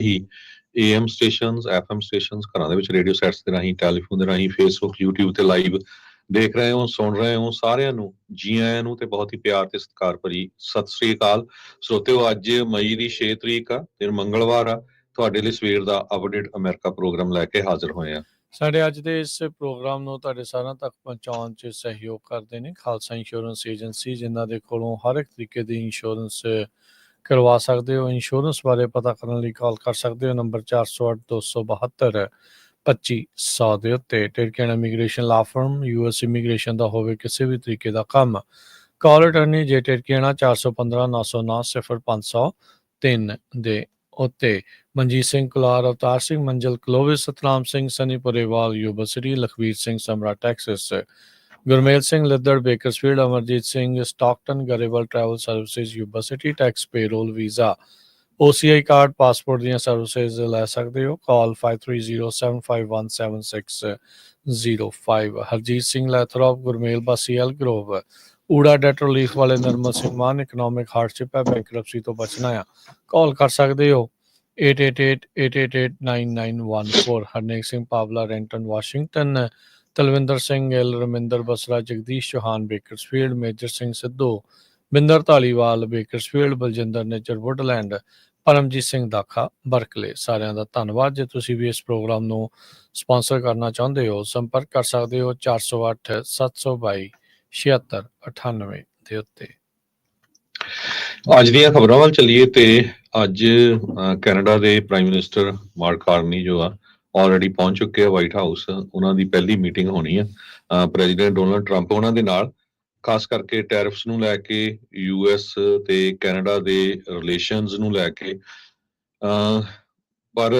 He AM stations, FM stations, ਘਰਾਂ ਦੇ ਵਿੱਚ ਰੇਡੀਓ ਸੈਟਸ ਦੇ ਰਾਹੀਂ, ਟੈਲੀਫੋਨ ਦੇ ਰਾਹੀਂ, ਫੇਸਬੁੱਕ, YouTube ਤੇ ਲਾਈਵ ਦੇਖ ਰਹੇ ਹੋ, ਸੁਣ ਰਹੇ ਹੋ, ਸਾਰਿਆਂ ਨੂੰ ਜੀ ਆਇਆਂ ਨੂੰ ਤੇ ਬਹੁਤ ਹੀ ਪਿਆਰ ਤੇ ਸਤਿਕਾਰ ਭਰੀ ਸਤਿ ਸ੍ਰੀ ਅਕਾਲ। ਸਰੋਤਿਓ, ਅੱਜ ਮਈ ਦੀ 6 ਤਰੀਕ ਆ, ਦਿਨ ਮੰਗਲਵਾਰ ਆ। ਤੁਹਾਡੇ ਲਈ ਸਵੇਰ ਦਾ ਅਪਡੇਟ ਅਮਰੀਕਾ ਪ੍ਰੋਗਰਾਮ ਲੈ ਕੇ ਹਾਜ਼ਰ ਹੋਏ ਆ। ਸਾਡੇ ਅੱਜ ਦੇ ਇਸ ਪ੍ਰੋਗਰਾਮ ਨੂੰ ਤੁਹਾਡੇ ਸਾਰਿਆਂ ਤੱਕ ਪਹੁੰਚਾਉਣ 'ਚ ਸਹਿਯੋਗ ਕਰਦੇ ਨੇ ਖਾਲਸਾ ਇੰਸ਼ੋਰੈਂਸ ਏਜੰਸੀ, ਜਿਨ੍ਹਾਂ ਦੇ ਕੋਲੋਂ ਹਰ ਇੱਕ ਤਰੀਕੇ ਦੀ ਇੰਸ਼ੋਰੈਂਸ ਕਰਵਾ ਸਕਦੇ ਹੋ। ਇੰਸ਼ੋਰੈਂਸ ਬਾਰੇ ਪਤਾ ਕਰਨ ਲਈ ਕਾਲ ਕਰ ਸਕਦੇ ਹੋ ਨੰਬਰ 408 272 2500 ਦੇ ਉੱਤੇ। ਟਿਰਕੀਅਨ ਇਮੀਗ੍ਰੇਸ਼ਨ ਲਾ ਫਰਮ, US ਇਮੀਗ੍ਰੇਸ਼ਨ ਦਾ ਹੋਵੇ ਕਿਸੇ ਵੀ ਤਰੀਕੇ ਦਾ ਕੰਮ, ਕਾਲ ਅਟਰਨੀ ਜੇ ਟਿਰਕੀਅਨ 415 909 0503 ਦੇ ਉੱਤੇ। Manjeet Singh Kular, Avtar Singh Manzal, Clovis, Satnam Singh Sunny Purewal, Yuba City, Lakhvir Singh Samra Texas, Gurmel Singh Liddar Bakersfield, Amarjit Singh Stockton, Grewal travel services Yuba City. Tax payroll, visa, OCI card, passport ਦੀਆਂ ਸਰਵਿਸਿਜ਼ ਲੈ ਸਕਦੇ ਹੋ। ਕਾਲ 5307517605। Harjeet Singh Lathrop, Gurmel Bassi, Elk Grove, Ura debt relief ਵਾਲੇ ਨਰਮਲ ਸਿੰਘ ਮਾਨ। ਇਕਨੋਮਿਕ ਹਾਰਡਸ਼ਿਪ ਹੈ, ਬੈਂਕਰਪਸੀ ਤੋਂ ਬਚਣਾ ਆ, ਕਾਲ ਕਰ ਸਕਦੇ ਹੋ 8888889914। Harnek Singh Pawla, Renton, Washington. Talwinder Singh Gill, Raminder Basra, Jagdish Chauhan, Bakersfield. Major Singh Sidhu, Binder Dhaliwal, Bakersfield. Baljinder ਨੇਚਰ, ਵੁੱਡਲੈਂਡ। ਪਰਮਜੀਤ ਸਿੰਘ ਦਾਖਾ, ਬਰਕਲੇ। ਸਾਰਿਆਂ ਦਾ ਧੰਨਵਾਦ। ਜੇ ਤੁਸੀਂ ਵੀ ਇਸ ਪ੍ਰੋਗਰਾਮ ਨੂੰ ਸਪਾਂਸਰ ਕਰਨਾ ਚਾਹੁੰਦੇ ਹੋ, ਸੰਪਰਕ ਕਰ ਸਕਦੇ ਹੋ 408 722 7698 ਦੇ ਉੱਤੇ। ਅੱਜ ਦੀਆਂ ਖਬਰਾਂ ਵੱਲ ਚੱਲੀਏ ਤੇ ਅੱਜ ਕੈਨੇਡਾ ਦੇ ਪ੍ਰਾਈਮ ਮਿਨਿਸਟਰ ਮਾਰਕ ਕਾਰਨੀ ਜੋ ਆ ਆਲਰੇਡੀ ਪਹੁੰਚ ਚੁੱਕੇ ਆ ਵਾਈਟ ਹਾਊਸ। ਉਹਨਾਂ ਦੀ ਪਹਿਲੀ ਮੀਟਿੰਗ ਹੋਣੀ ਆ ਪ੍ਰੈਜ਼ੀਡੈਂਟ ਡੋਨਲਡ ਟਰੰਪ ਉਹਨਾਂ ਦੇ ਨਾਲ, ਖਾਸ ਕਰਕੇ ਟੈਰਿਫਸ ਨੂੰ ਲੈ ਕੇ, US ਤੇ ਕੈਨੇਡਾ ਦੇ ਰਿਲੇਸ਼ਨਸ ਨੂੰ ਲੈ ਕੇ। ਪਰ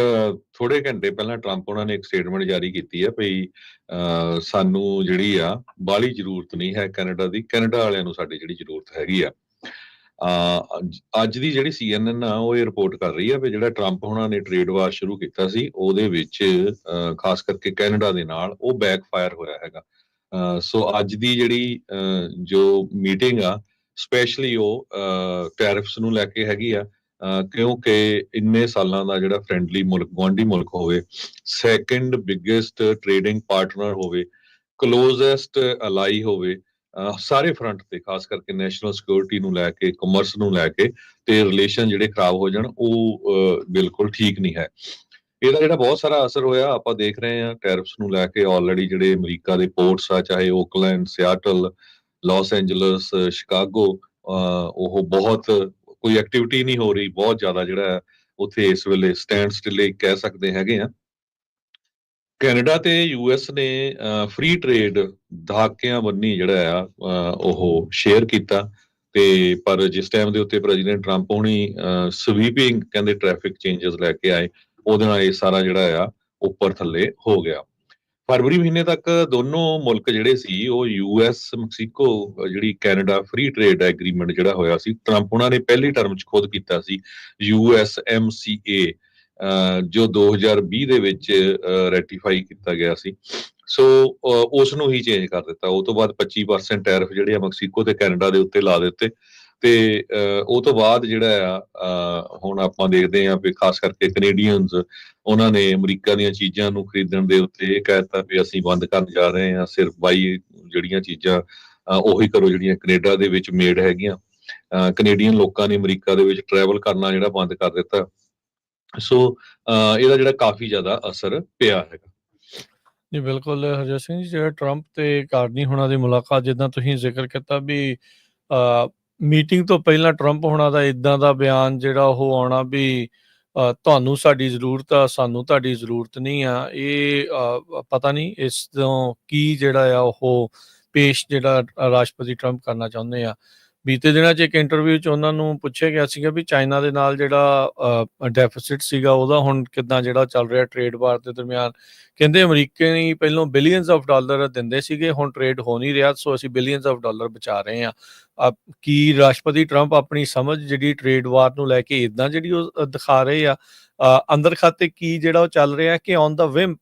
ਥੋੜੇ ਘੰਟੇ ਪਹਿਲਾਂ ਟਰੰਪ ਉਹਨਾਂ ਨੇ ਇੱਕ ਸਟੇਟਮੈਂਟ ਜਾਰੀ ਕੀਤੀ ਹੈ ਭਈ ਸਾਨੂੰ ਜਿਹੜੀ ਆ ਬਾਹਲੀ ਜ਼ਰੂਰਤ ਨਹੀਂ ਹੈ ਕੈਨੇਡਾ ਦੀ, ਕੈਨੇਡਾ ਵਾਲਿਆਂ ਨੂੰ ਸਾਡੀ ਜਿਹੜੀ ਜ਼ਰੂਰਤ ਹੈਗੀ ਆ। ਅੱਜ ਦੀ ਜਿਹੜੀ CNN ਆ ਉਹ ਇਹ ਰਿਪੋਰਟ ਕਰ ਰਹੀ ਆ ਵੀ ਜਿਹੜਾ ਟਰੰਪ ਉਹਨਾਂ ਨੇ ਟ੍ਰੇਡ ਵਾਰ ਸ਼ੁਰੂ ਕੀਤਾ ਸੀ ਉਹਦੇ ਵਿੱਚ ਖਾਸ ਕਰਕੇ ਕੈਨੇਡਾ ਦੇ ਨਾਲ ਉਹ ਬੈਕਫਾਇਰ ਹੋਇਆ ਹੈਗਾ। ਸੋ ਅੱਜ ਦੀ ਜਿਹੜੀ ਜੋ ਮੀਟਿੰਗ ਆ ਸਪੈਸ਼ਲੀ ਉਹ ਟੈਰਿਫਸ ਨੂੰ ਲੈ ਕੇ ਹੈਗੀ ਆ, ਕਿਉਂਕਿ ਇੰਨੇ ਸਾਲਾਂ ਦਾ ਜਿਹੜਾ ਫਰੈਂਡਲੀ ਮੁਲਕ, ਗੁਆਂਢੀ ਮੁਲਕ ਹੋਵੇ, ਸੈਕੰਡ ਬਿਗੇਸਟ ਟ੍ਰੇਡਿੰਗ ਪਾਰਟਨਰ ਹੋਵੇ, ਕਲੋਜ਼ੈਸਟ ਅਲਾਈ ਹੋਵੇ, ਸਾਰੇ ਫਰੰਟ ਤੇ, ਖਾਸ ਕਰਕੇ ਨੈਸ਼ਨਲ ਸਿਕਿਉਰਿਟੀ ਨੂੰ ਲੈ ਕੇ, ਕਮਰਸ ਨੂੰ ਲੈ ਕੇ, ਤੇ ਰਿਲੇਸ਼ਨ ਜਿਹੜੇ ਖਰਾਬ ਹੋ ਜਾਣ ਉਹ ਬਿਲਕੁਲ ਠੀਕ ਨਹੀਂ ਹੈ। ਇਹਦਾ ਜਿਹੜਾ ਬਹੁਤ ਸਾਰਾ ਅਸਰ ਹੋਇਆ ਆਪਾਂ ਦੇਖ ਰਹੇ ਹਾਂ ਟੈਰਿਫਸ ਨੂੰ ਲੈ ਕੇ। ਆਲਰੇਡੀ ਜਿਹੜੇ ਅਮਰੀਕਾ ਦੇ ਪੋਰਟਸ ਆ, ਚਾਹੇ Oakland, Seattle, Los Angeles, ਉਹ ਬਹੁਤ ਕੋਈ ਐਕਟੀਵਿਟੀ ਨਹੀਂ ਹੋ ਰਹੀ, ਬਹੁਤ ਜ਼ਿਆਦਾ ਜਿਹੜਾ ਉੱਥੇ ਇਸ ਵੇਲੇ ਸਟੈਂਡ ਸਟਿਲ ਕਹਿ ਸਕਦੇ ਹੈਗੇ ਆ। ਕੈਨੇਡਾ ਤੇ US ਨੇ ਫ੍ਰੀ ਟ੍ਰੇਡ ਦਹਾਕਿਆਂ ਬੰਨੀ ਜਿਹੜਾ ਆ ਉਹ ਸ਼ੇਅਰ ਕੀਤਾ, ਤੇ ਪਰ ਜਿਸ ਟਾਈਮ ਦੇ ਉੱਤੇ ਪ੍ਰੈਜ਼ੀਡੈਂਟ ਟਰੰਪ ਹੋਣੀ ਸਵੀਪਿੰਗ ਕਹਿੰਦੇ ਟ੍ਰੈਫਿਕ ਚੇਂਜਸ ਲੈ ਕੇ ਆਏ, ਉਹਦੇ ਨਾਲ ਇਹ ਸਾਰਾ ਜਿਹੜਾ ਆ ਉੱਪਰ ਥੱਲੇ ਹੋ ਗਿਆ। ਫਰਵਰੀ ਮਹੀਨੇ ਤੱਕ ਦੋਨੋਂ ਮੁਲਕ ਜਿਹੜੇ ਸੀ ਉਹ US ਮੈਕਸੀਕੋ ਜਿਹੜੀ ਕੈਨੇਡਾ ਫ੍ਰੀ ਟ੍ਰੇਡ ਐਗਰੀਮੈਂਟ ਜਿਹੜਾ ਹੋਇਆ ਸੀ, ਟਰੰਪ ਉਹਨਾਂ ਨੇ ਪਹਿਲੀ ਟਰਮ 'ਚ ਖੁਦ ਕੀਤਾ ਸੀ USMCA, ਜੋ 2020 ਦੇ ਵਿੱਚ ਰੈਟੀਫਾਈ ਕੀਤਾ ਗਿਆ ਸੀ। ਸੋ ਉਸ ਨੂੰ ਹੀ ਚੇਂਜ ਕਰ ਦਿੱਤਾ। ਉਹ ਤੋਂ ਬਾਅਦ 25% ਟੈਰਿਫ ਜਿਹੜੇ ਆ ਮੈਕਸੀਕੋ ਤੇ ਕੈਨੇਡਾ ਦੇ ਉੱਤੇ ਲਾ ਦਿੱਤੇ, ਤੇ ਉਹ ਤੋਂ ਬਾਅਦ ਜਿਹੜਾ ਆ ਹੁਣ ਆਪਾਂ ਦੇਖਦੇ ਹਾਂ ਵੀ ਖਾਸ ਕਰਕੇ ਕੈਨੇਡੀਅਨਸ ਉਹਨਾਂ ਨੇ ਅਮਰੀਕਾ ਦੀਆਂ ਚੀਜ਼ਾਂ ਨੂੰ ਖਰੀਦਣ ਦੇ ਉੱਤੇ ਇਹ ਕਹਿ ਦਿੱਤਾ ਵੀ ਅਸੀਂ ਬੰਦ ਕਰਨ ਜਾ ਰਹੇ ਹਾਂ, ਸਿਰਫ ਬਾਈ ਜਿਹੜੀਆਂ ਚੀਜ਼ਾਂ ਉਹੀ ਕਰੋ ਜਿਹੜੀਆਂ ਕੈਨੇਡਾ ਦੇ ਵਿੱਚ ਮੇਡ ਹੈਗੀਆਂ। ਕੈਨੇਡੀਅਨ ਲੋਕਾਂ ਨੇ ਅਮਰੀਕਾ ਦੇ ਵਿੱਚ ਟਰੈਵਲ ਕਰਨਾ ਜਿਹੜਾ ਬੰਦ ਕਰ ਦਿੱਤਾ। ਸੋ ਇਹਦਾ ਜਿਹੜਾ ਕਾਫੀ ਜ਼ਿਆਦਾ ਅਸਰ ਪਿਆ ਹੈਗਾ। ਜੀ ਬਿਲਕੁਲ ਹਰਜੋਤ ਸਿੰਘ ਜੀ, ਜਿਹੜਾ ਟਰੰਪ ਤੇ ਕਾਰਨੀ ਹੋਣਾ ਦੀ ਮੁਲਾਕਾਤ, ਜਿੱਦਾਂ ਤੁਸੀਂ ਜ਼ਿਕਰ ਕੀਤਾ ਵੀ ਮੀਟਿੰਗ ਤੋਂ ਪਹਿਲਾਂ ਟਰੰਪ ਹੋਣਾ ਦਾ ਇੱਦਾਂ ਦਾ ਬਿਆਨ ਜਿਹੜਾ ਉਹ ਆਉਣਾ ਵੀ ਤੁਹਾਨੂੰ ਸਾਡੀ ਜ਼ਰੂਰਤ ਆ, ਸਾਨੂੰ ਤੁਹਾਡੀ ਜ਼ਰੂਰਤ ਨਹੀਂ ਆ, ਇਹ ਪਤਾ ਨਹੀਂ ਇਸ ਤੋਂ ਕੀ ਜਿਹੜਾ ਆ ਉਹ ਪੇਸ਼ ਜਿਹੜਾ ਰਾਸ਼ਟਰਪਤੀ ਟਰੰਪ ਕਰਨਾ ਚਾਹੁੰਦੇ ਆ। ਬੀਤੇ ਦਿਨਾਂ 'ਚ ਇੱਕ ਇੰਟਰਵਿਊ 'ਚ ਉਹਨਾਂ ਨੂੰ ਪੁੱਛਿਆ ਗਿਆ ਸੀਗਾ ਵੀ ਚਾਈਨਾ ਦੇ ਨਾਲ ਜਿਹੜਾ ਡੈਫਿਸਿਟ ਸੀਗਾ ਉਹਦਾ ਹੁਣ ਕਿੱਦਾਂ ਜਿਹੜਾ ਚੱਲ ਰਿਹਾ ਟ੍ਰੇਡ ਵਾਰ ਦੇ ਦਰਮਿਆਨ। ਕਹਿੰਦੇ ਅਮਰੀਕਾ ਪਹਿਲੋਂ ਬਿਲੀਅਨਸ ਆਫ ਡਾਲਰ ਦਿੰਦੇ ਸੀਗੇ, ਹੁਣ ਟ੍ਰੇਡ ਹੋ ਨਹੀਂ ਰਿਹਾ, ਸੋ ਅਸੀਂ ਬਿਲੀਅਨਸ ਆਫ ਡਾਲਰ ਬਚਾ ਰਹੇ ਹਾਂ। ਕੀ ਰਾਸ਼ਟਰਪਤੀ ਟਰੰਪ ਆਪਣੀ ਸਮਝ ਜਿਹੜੀ ਟ੍ਰੇਡ ਵਾਰ ਨੂੰ ਲੈ ਕੇ ਇੱਦਾਂ ਜਿਹੜੀ ਉਹ ਦਿਖਾ ਰਹੇ ਆ ਅੰਦਰ ਖਾਤੇ ਕੀ ਜਿਹੜਾ ਉਹ ਚੱਲ ਰਿਹਾ, ਕਿ ਔਨ ਦਾ ਵਿਮ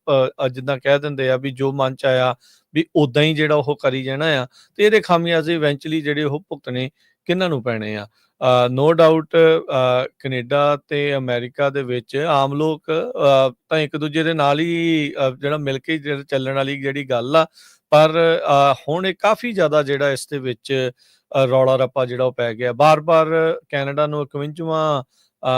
ਜਿੱਦਾਂ ਕਹਿ ਦਿੰਦੇ ਆ ਵੀ ਜੋ ਮਨ 'ਚ ਆਇਆ ਵੀ ਉੱਦਾਂ ਹੀ ਜਿਹੜਾ ਉਹ ਕਰੀ ਜਾਣਾ ਆ, ਤੇ ਇਹਦੇ ਖਾਮਿਆਜ਼ੇ ਇਵੈਂਚੁਅਲੀ ਜਿਹੜੇ ਉਹ ਭੁਗਤਣੇ ਕਿਹਨਾਂ ਨੂੰ ਪੈਣੇ ਆ। ਨੋ ਡਾਊਟ ਕੈਨੇਡਾ ਤੇ ਅਮਰੀਕਾ ਦੇ ਵਿੱਚ ਆਮ ਲੋਕ ਤਾਂ ਇੱਕ ਦੂਜੇ ਦੇ ਨਾਲ ਹੀ ਜਿਹੜਾ ਮਿਲ ਕੇ ਜਿਹੜਾ ਚੱਲਣ ਵਾਲੀ ਜਿਹੜੀ ਗੱਲ ਆ, ਪਰ ਹੁਣ ਇਹ ਕਾਫੀ ਜ਼ਿਆਦਾ ਜਿਹੜਾ ਇਸ ਦੇ ਵਿੱਚ ਰੌਲਾ ਰੱਪਾ ਜਿਹੜਾ ਉਹ ਪੈ ਗਿਆ। ਬਾਰ-ਬਾਰ ਕੈਨੇਡਾ ਨੂੰ 51ਵਾਂ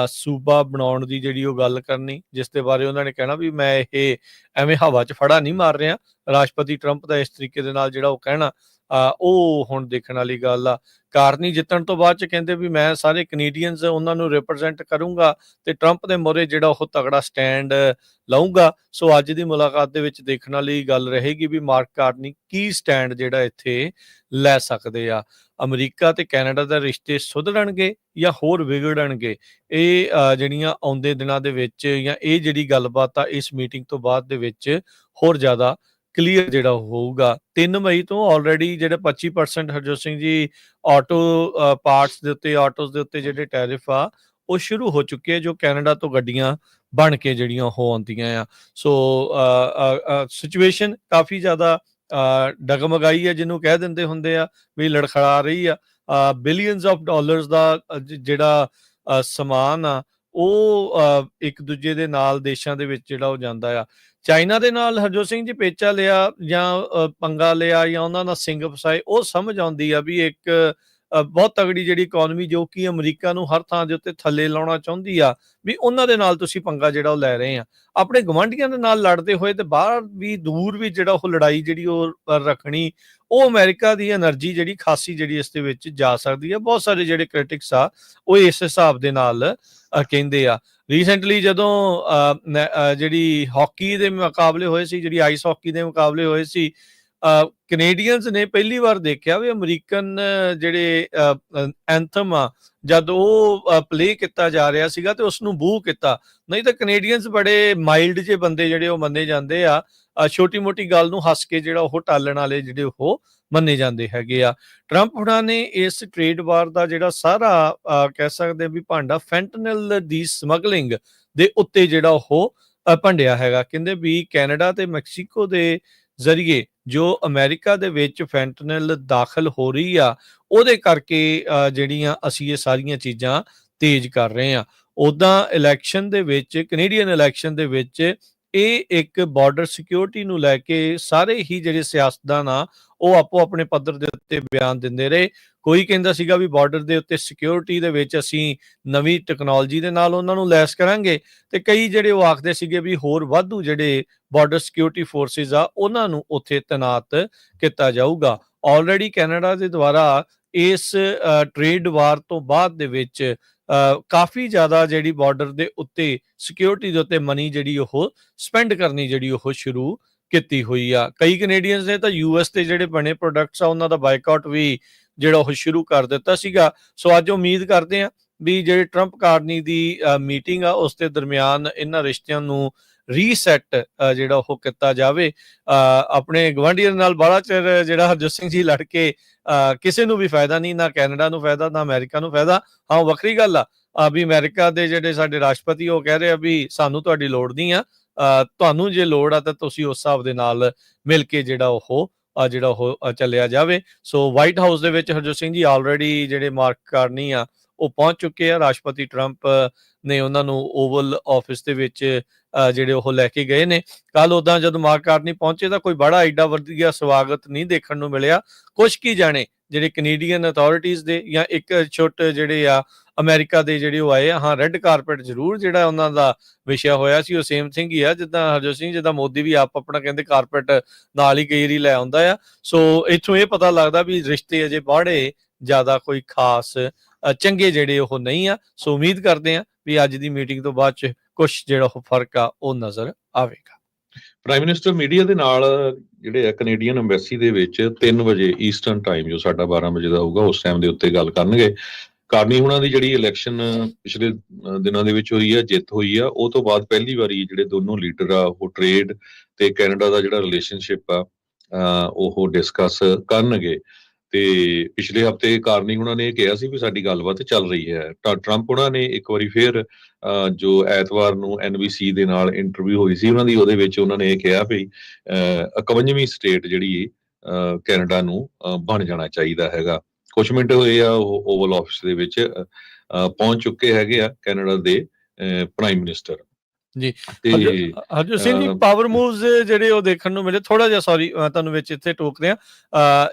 ਸੂਬਾ ਬਣਾਉਣ ਦੀ ਜਿਹੜੀ ਉਹ ਗੱਲ ਕਰਨੀ, ਜਿਸ ਦੇ ਬਾਰੇ ਉਹਨਾਂ ਨੇ ਕਹਿਣਾ ਵੀ ਮੈਂ ਇਹ ਐਵੇਂ ਹਵਾ 'ਚ ਫੜਾ ਨਹੀਂ ਮਾਰ ਰਿਹਾ। ਰਾਸ਼ਟਰਪਤੀ ਟਰੰਪ ਦਾ ਇਸ ਤਰੀਕੇ ਦੇ ਨਾਲ ਜਿਹੜਾ ਉਹ ਕਹਿਣਾ, ਉਹ ਹੁਣ ਦੇਖਣ ਵਾਲੀ ਗੱਲ ਆ। ਕਾਰਨੀ ਜਿੱਤਣ ਤੋਂ ਬਾਅਦ 'ਚ ਕਹਿੰਦੇ ਵੀ ਮੈਂ ਸਾਰੇ ਕੈਨੇਡੀਅਨਸ ਉਹਨਾਂ ਨੂੰ ਰਿਪਰੈਜ਼ੈਂਟ ਕਰੂੰਗਾ ਤੇ ਟਰੰਪ ਦੇ ਮੂਹਰੇ ਜਿਹੜਾ ਉਹ ਤਗੜਾ ਸਟੈਂਡ ਲਊਂਗਾ। ਸੋ ਅੱਜ ਦੀ ਮੁਲਾਕਾਤ ਦੇ ਵਿੱਚ ਦੇਖਣ ਵਾਲੀ ਗੱਲ ਰਹੇਗੀ ਵੀ ਮਾਰਕ ਕਾਰਨੀ ਕੀ ਸਟੈਂਡ ਜਿਹੜਾ ਇੱਥੇ ਲੈ ਸਕਦੇ ਆ। ਅਮਰੀਕਾ ਤੇ ਕੈਨੇਡਾ ਦੇ ਰਿਸ਼ਤੇ ਸੁਧਰਨਗੇ ਜਾਂ ਹੋਰ ਵਿਗੜਨਗੇ, ਇਹ ਜਿਹੜੀਆਂ ਆਉਂਦੇ ਦਿਨਾਂ ਦੇ ਵਿੱਚ ਜਾਂ ਇਹ ਜਿਹੜੀ ਗੱਲਬਾਤ ਆ ਇਸ ਮੀਟਿੰਗ ਤੋਂ ਬਾਅਦ ਦੇ ਵਿੱਚ ਹੋਰ ਜ਼ਿਆਦਾ ਕਲੀਅਰ ਜਿਹੜਾ ਹੋਊਗਾ। 3 ਮਈ ਤੋਂ ਆਲਰੇਡੀ ਜਿਹੜੇ 25% ਹਰਜੋਤ ਸਿੰਘ ਜੀ ਆਟੋ ਪਾਰਟਸ ਦੇ ਉੱਤੇ, ਆਟੋਸ ਦੇ ਉੱਤੇ ਜਿਹੜੇ ਟੈਰਿਫ ਆ ਉਹ ਸ਼ੁਰੂ ਹੋ ਚੁੱਕੇ ਆ, ਜੋ ਕੈਨੇਡਾ ਤੋਂ ਗੱਡੀਆਂ ਬਣ ਕੇ ਜਿਹੜੀਆਂ ਉਹ ਆਉਂਦੀਆਂ ਆ। ਸੋ ਸਿਚੁਏਸ਼ਨ ਕਾਫੀ ਜ਼ਿਆਦਾ ਡਗਮਗਾਈ ਹੈ, ਜਿਹਨੂੰ ਕਹਿ ਦਿੰਦੇ ਹੁੰਦੇ ਆ ਵੀ ਲੜਖੜਾ ਰਹੀ ਆ। ਬਿਲੀਅਨਸ ਆਫ ਡਾਲਰਸ ਦਾ ਜਿਹੜਾ ਸਮਾਨ ਆ ਉਹ ਇੱਕ ਦੂਜੇ ਦੇ ਨਾਲ ਦੇਸ਼ਾਂ ਦੇ ਵਿੱਚ ਜਿਹੜਾ ਉਹ ਜਾਂਦਾ ਆ। ਚਾਈਨਾ ਦੇ ਨਾਲ ਹਰਜੋਤ ਸਿੰਘ ਜੀ ਪੇਚਾ ਲਿਆ ਜਾਂ ਪੰਗਾ ਲਿਆ ਜਾਂ ਉਹਨਾਂ ਨਾਲ ਸਿੰਘ ਫਸਾਏ, ਉਹ ਸਮਝ ਆਉਂਦੀ ਆ ਵੀ ਇੱਕ ਬਹੁਤ ਤਗੜੀ ਜਿਹੜੀ ਇਕੋਨਮੀ ਜੋ ਕਿ ਅਮਰੀਕਾ ਨੂੰ ਹਰ ਥਾਂ ਦੇ ਉੱਤੇ ਥੱਲੇ ਲਾਉਣਾ ਚਾਹੁੰਦੀ ਆ, ਵੀ ਉਹਨਾਂ ਦੇ ਨਾਲ ਤੁਸੀਂ ਪੰਗਾ ਜਿਹੜਾ ਉਹ ਲੈ ਰਹੇ ਆ। ਆਪਣੇ ਗਵਾਂਢੀਆਂ ਦੇ ਨਾਲ ਲੜਦੇ ਹੋਏ ਤੇ ਬਾਹਰ ਵੀ ਦੂਰ ਵੀ ਜਿਹੜਾ ਉਹ ਲੜਾਈ ਜਿਹੜੀ ਉਹ ਰੱਖਣੀ, ਉਹ ਅਮਰੀਕਾ ਦੀ ਐਨਰਜੀ ਜਿਹੜੀ ਖਾਸੀ ਜਿਹੜੀ ਇਸ ਦੇ ਵਿੱਚ ਜਾ ਸਕਦੀ ਆ। ਬਹੁਤ ਸਾਰੇ ਜਿਹੜੇ ਕ੍ਰਿਟਿਕਸ ਆ ਉਹ ਇਸ ਹਿਸਾਬ ਦੇ ਨਾਲ ਕਹਿੰਦੇ ਆ। ਰੀਸੈਂਟਲੀ ਜਦੋਂ ਜਿਹੜੀ ਹਾਕੀ ਦੇ ਮੁਕਾਬਲੇ ਹੋਏ ਸੀ, ਜਿਹੜੀ ਆਈਸ ਹਾਕੀ ਦੇ ਮੁਕਾਬਲੇ ਹੋਏ ਸੀ, ਕੈਨੇਡੀਅਨਸ ਨੇ ਪਹਿਲੀ ਵਾਰ ਦੇਖਿਆ ਵੀ ਅਮਰੀਕਨ ਜਿਹੜੇ ਐਂਥਮ ਆ ਜਦ ਉਹ ਪਲੇ ਕੀਤਾ ਜਾ ਰਿਹਾ ਸੀਗਾ ਤੇ ਉਸਨੂੰ ਬੂ ਕੀਤਾ। ਨਹੀਂ ਤਾਂ ਕੈਨੇਡੀਅਨਸ ਬੜੇ ਮਾਈਲਡ ਜਿਹੇ ਬੰਦੇ ਜਿਹੜੇ ਉਹ ਮੰਨੇ ਜਾਂਦੇ ਆ, ਛੋਟੀ ਮੋਟੀ ਗੱਲ ਨੂੰ ਹੱਸ ਕੇ ਜਿਹੜਾ ਉਹ ਟਾਲਣ ਵਾਲੇ ਜਿਹੜੇ ਉਹ ਮੰਨੇ ਜਾਂਦੇ ਹੈਗੇ ਆ। ਟਰੰਪ ਹੁਣਾਂ ਨੇ ਇਸ ਟ੍ਰੇਡ ਵਾਰ ਦਾ ਜਿਹੜਾ ਸਾਰਾ ਕਹਿ ਸਕਦੇ ਵੀ ਭਾਂਡਾ ਫੈਂਟਨਲ ਦੀ ਸਮਗਲਿੰਗ ਦੇ ਉੱਤੇ ਜਿਹੜਾ ਉਹ ਭੰਡਿਆ ਹੈਗਾ। ਕਹਿੰਦੇ ਵੀ ਕੈਨੇਡਾ ਤੇ ਮੈਕਸੀਕੋ ਦੇ ਜ਼ਰੀਏ ਜੋ ਅਮਰੀਕਾ ਦੇ ਵਿੱਚ ਫੈਂਟਨਲ ਦਾਖਲ ਹੋ ਰਹੀ ਆ, ਉਹਦੇ ਕਰਕੇ ਜਿਹੜੀਆਂ ਅਸੀਂ ਇਹ ਸਾਰੀਆਂ ਚੀਜ਼ਾਂ ਤੇਜ਼ ਕਰ ਰਹੇ ਆ। ਉੱਦਾਂ ਇਲੈਕਸ਼ਨ ਦੇ ਵਿੱਚ, ਕੈਨੇਡੀਅਨ ਇਲੈਕਸ਼ਨ ਦੇ ਵਿੱਚ ਇਹ ਇੱਕ ਬਾਰਡਰ ਸਿਕਿਉਰਿਟੀ ਨੂੰ ਲੈ ਕੇ ਸਾਰੇ ਹੀ ਜਿਹੜੇ ਸਿਆਸਤਦਾਨ ਆ ਉਹ ਆਪੋ ਆਪਣੇ ਪੱਧਰ ਦੇ ਉੱਤੇ ਬਿਆਨ ਦਿੰਦੇ ਰਹੇ। ਕੋਈ ਕਹਿੰਦਾ ਸੀਗਾ ਵੀ ਬਾਰਡਰ ਦੇ ਉੱਤੇ ਸਿਕਿਉਰਿਟੀ ਦੇ ਵਿੱਚ ਅਸੀਂ ਨਵੀਂ ਟੈਕਨੋਲੋਜੀ ਦੇ ਨਾਲ ਉਹਨਾਂ ਨੂੰ ਲੈਸ ਕਰਾਂਗੇ, ਤੇ ਕਈ ਜਿਹੜੇ ਉਹ ਆਖਦੇ ਸੀਗੇ ਵੀ ਹੋਰ ਵਾਧੂ ਜਿਹੜੇ ਬਾਰਡਰ ਸਿਕਿਉਰਿਟੀ ਫੋਰਸਿਸ ਆ ਉਹਨਾਂ ਨੂੰ ਉੱਥੇ ਤੈਨਾਤ ਕੀਤਾ ਜਾਊਗਾ। ਆਲਰੇਡੀ ਕੈਨੇਡਾ ਦੇ ਦੁਆਰਾ ਇਸ ਟ੍ਰੇਡ ਵਾਰ ਤੋਂ ਬਾਅਦ ਦੇ ਵਿੱਚ ਕਾਫੀ ਜ਼ਿਆਦਾ ਜਿਹੜੀ ਬਾਰਡਰ ਦੇ ਉੱਤੇ ਸਿਕਿਉਰਿਟੀ ਦੇ ਉੱਤੇ ਮਨੀ ਜਿਹੜੀ ਉਹ ਸਪੈਂਡ ਕਰਨੀ ਜਿਹੜੀ ਉਹ ਸ਼ੁਰੂ ਕੀਤੀ ਹੋਈ ਆ। ਕਈ ਕੈਨੇਡੀਅਨਸ ਨੇ ਤਾਂ ਯੂਐਸ ਦੇ ਜਿਹੜੇ ਬਣੇ ਪ੍ਰੋਡਕਟਸ ਆ ਉਹਨਾਂ ਦਾ ਬਾਈਕਾਟ ਵੀ ਜਿਹੜਾ ਉਹ ਸ਼ੁਰੂ ਕਰ ਦਿੱਤਾ ਸੀਗਾ। ਸੋ ਅੱਜ ਉਮੀਦ ਕਰਦੇ ਆ ਵੀ ਜਿਹੜੇ ਟਰੰਪ ਕਾਰਨੀ ਦੀ ਮੀਟਿੰਗ ਆ ਉਸ ਦੇ ਦਰਮਿਆਨ ਇਹਨਾਂ ਰਿਸ਼ਤਿਆਂ ਨੂੰ ਰੀਸੈਟ ਜਿਹੜਾ ਉਹ ਕੀਤਾ ਜਾਵੇ। ਆਪਣੇ ਗਵਾਂਢੀਆਂ ਨਾਲ ਬੜਾ ਚਿਰ ਜਿਹੜਾ ਹਰਜੋਤ ਸਿੰਘ ਜੀ ਲੜ ਕੇ ਕਿਸੇ ਨੂੰ ਵੀ ਫਾਇਦਾ ਨਹੀਂ, ਨਾ ਕੈਨੇਡਾ ਨੂੰ ਫਾਇਦਾ ਨਾ ਅਮਰੀਕਾ ਨੂੰ ਫਾਇਦਾ। ਹਾਂ, ਵੱਖਰੀ ਗੱਲ ਆ ਵੀ ਅਮਰੀਕਾ ਦੇ ਜਿਹੜੇ ਸਾਡੇ ਰਾਸ਼ਟਰਪਤੀ ਉਹ ਕਹਿ ਰਹੇ ਆ ਵੀ ਸਾਨੂੰ ਤੁਹਾਡੀ ਲੋੜ ਨਹੀਂ ਆ, ਤੁਹਾਨੂੰ ਜੇ ਲੋੜ ਆ ਤਾਂ ਤੁਸੀਂ ਉਸ ਹਿਸਾਬ ਦੇ ਨਾਲ ਮਿਲ ਕੇ ਜਿਹੜਾ ਉਹ ਚੱਲਿਆ ਜਾਵੇ। ਸੋ ਵਾਈਟ ਹਾਊਸ ਦੇ ਵਿੱਚ ਹਰਜੋਤ ਸਿੰਘ ਜੀ ਆਲਰੇਡੀ ਜਿਹੜੇ ਮਾਰਕ ਕਾਰਨੀ ਆ ਉਹ ਪਹੁੰਚ ਚੁੱਕੇ ਆ। ਰਾਸ਼ਟਰਪਤੀ ਟਰੰਪ ਨੇ ਉਹਨਾਂ ਨੂੰ ਓਵਲ ਆਫਿਸ ਦੇ ਵਿੱਚ ਜਿਹੜੇ ਉਹ ਲੈ ਕੇ ਗਏ ਨੇ। ਕੱਲ ਉਦਾਂ ਜਦੋਂ ਮਾਰਕ ਕਾਰਨੀ ਪਹੁੰਚੇ ਤਾਂ ਕੋਈ ਬੜਾ ਐਡਾ ਵਧੀਆ ਸਵਾਗਤ ਨਹੀਂ ਦੇਖਣ ਨੂੰ ਮਿਲਿਆ। ਕੁਛ ਕੀ ਜਾਣੇ ਜਿਹੜੇ ਕੈਨੇਡੀਅਨ ਅਥਾਰਟੀਜ਼ ਦੇ ਜਾਂ ਇੱਕ ਛੋਟੇ ਜਿਹੜੇ ਆ ਅਮਰੀਕਾ ਦੇ ਜਿਹੜੇ ਉਹ ਆਏ ਆ, ਹਾਂ ਰੈੱਡ ਕਾਰਪੇਟ ਜ਼ਰੂਰ ਜਿਹੜਾ ਉਹਨਾਂ ਦਾ ਵਿਸ਼ਾ ਹੋਇਆ ਸੀ ਉਹ ਸੇਮ ਥਿੰਗ ਹੀ ਆ ਜਿੱਦਾਂ ਹਰਜੋਤ ਸਿੰਘ, ਜਿੱਦਾਂ ਮੋਦੀ ਵੀ ਆਪ ਆਪਣਾ ਕਹਿੰਦੇ ਕਾਰਪੇਟ ਨਾਲ ਹੀ ਕਈ ਵਾਰੀ ਲੈ ਆਉਂਦਾ ਆ। ਸੋ ਇੱਥੋਂ ਇਹ ਪਤਾ ਲੱਗਦਾ ਵੀ ਰਿਸ਼ਤੇ ਅਜੇ ਬਾੜੇ ਜ਼ਿਆਦਾ ਕੋਈ ਖਾਸ ਚੰਗੇ ਜਿਹੜੇ ਉਹ ਨਹੀਂ ਆ। ਸੋ ਉਮੀਦ ਕਰਦੇ ਆ ਵੀ ਅੱਜ ਦੀ ਮੀਟਿੰਗ ਤੋਂ ਬਾਅਦ ਚ ਕੁਛ ਜਿਹੜਾ ਉਹ ਫਰਕ ਆ ਉਹ ਨਜ਼ਰ ਆਵੇਗਾ। ਪ੍ਰਾਈਮ ਮਿਨਿਸਟਰ ਮੀਡੀਆ ਦੇ ਨਾਲ ਜਿਹੜੇ ਆ ਕੈਨੇਡੀਅਨ ਐਮਬੈਸੀ ਦੇ ਵਿੱਚ 3 ਵਜੇ ਈਸਟਰਨ ਟਾਈਮ, ਜੋ ਸਾਡਾ 12 ਵਜੇ ਦਾ ਹੋਊਗਾ, ਉਸ ਟਾਈਮ ਦੇ ਉੱਤੇ ਗੱਲ ਕਰਨਗੇ। ਕਾਰਨੀ ਹੁਣਾਂ ਦੀ ਜਿਹੜੀ ਇਲੈਕਸ਼ਨ ਪਿਛਲੇ ਦਿਨਾਂ ਦੇ ਵਿੱਚ ਹੋਈ ਆ, ਜਿੱਤ ਹੋਈ ਆ, ਉਹ ਤੋਂ ਬਾਅਦ ਪਹਿਲੀ ਵਾਰੀ ਜਿਹੜੇ ਦੋਨੋਂ ਲੀਡਰ ਆ ਉਹ ਟ੍ਰੇਡ ਤੇ ਕੈਨੇਡਾ ਦਾ ਜਿਹੜਾ ਰਿਲੇਸ਼ਨਸ਼ਿਪ ਆ ਉਹ ਡਿਸਕਸ ਕਰਨਗੇ। ਤੇ ਪਿਛਲੇ ਹਫ਼ਤੇ ਕਾਰਨੀ ਹੁਣਾਂ ਨੇ ਇਹ ਕਿਹਾ ਸੀ ਵੀ ਸਾਡੀ ਗੱਲਬਾਤ ਚੱਲ ਰਹੀ ਹੈ। ਟਰੰਪ ਹੁਣਾਂ ਨੇ ਇੱਕ ਵਾਰੀ ਫੇਰ ਜੋ ਐਤਵਾਰ ਨੂੰ NBC ਦੇ ਨਾਲ ਇੰਟਰਵਿਊ ਹੋਈ ਸੀ ਉਹਨਾਂ ਦੀ, ਉਹਦੇ ਵਿੱਚ ਉਹਨਾਂ ਨੇ ਇਹ ਕਿਹਾ ਵੀ 51ਵੀਂ ਸਟੇਟ ਜਿਹੜੀ ਕੈਨੇਡਾ ਨੂੰ ਬਣ ਜਾਣਾ ਚਾਹੀਦਾ ਹੈਗਾ। ਕੁਝ ਮਿੰਟ ਹੋਏ ਆ ਉਹ ਓਵਲ ਆਫਿਸ ਦੇ ਵਿੱਚ ਪਹੁੰਚ ਚੁੱਕੇ ਹੈਗੇ ਆ ਕੈਨੇਡਾ ਦੇ ਪ੍ਰਾਈਮ ਮਿਨਿਸਟਰ ਜੀ ਤੇ ਹਰਜੋਤ ਸਿੰਘ ਜੀ, ਪਾਵਰ ਮੂਵਸ ਜਿਹੜੇ ਉਹ ਦੇਖਣ ਨੂੰ ਮਿਲੇ। ਥੋੜਾ ਜਿਹਾ ਸੌਰੀ ਮੈਂ ਤੁਹਾਨੂੰ ਵਿੱਚ ਇੱਥੇ ਟੋਕ ਰਿਹਾ,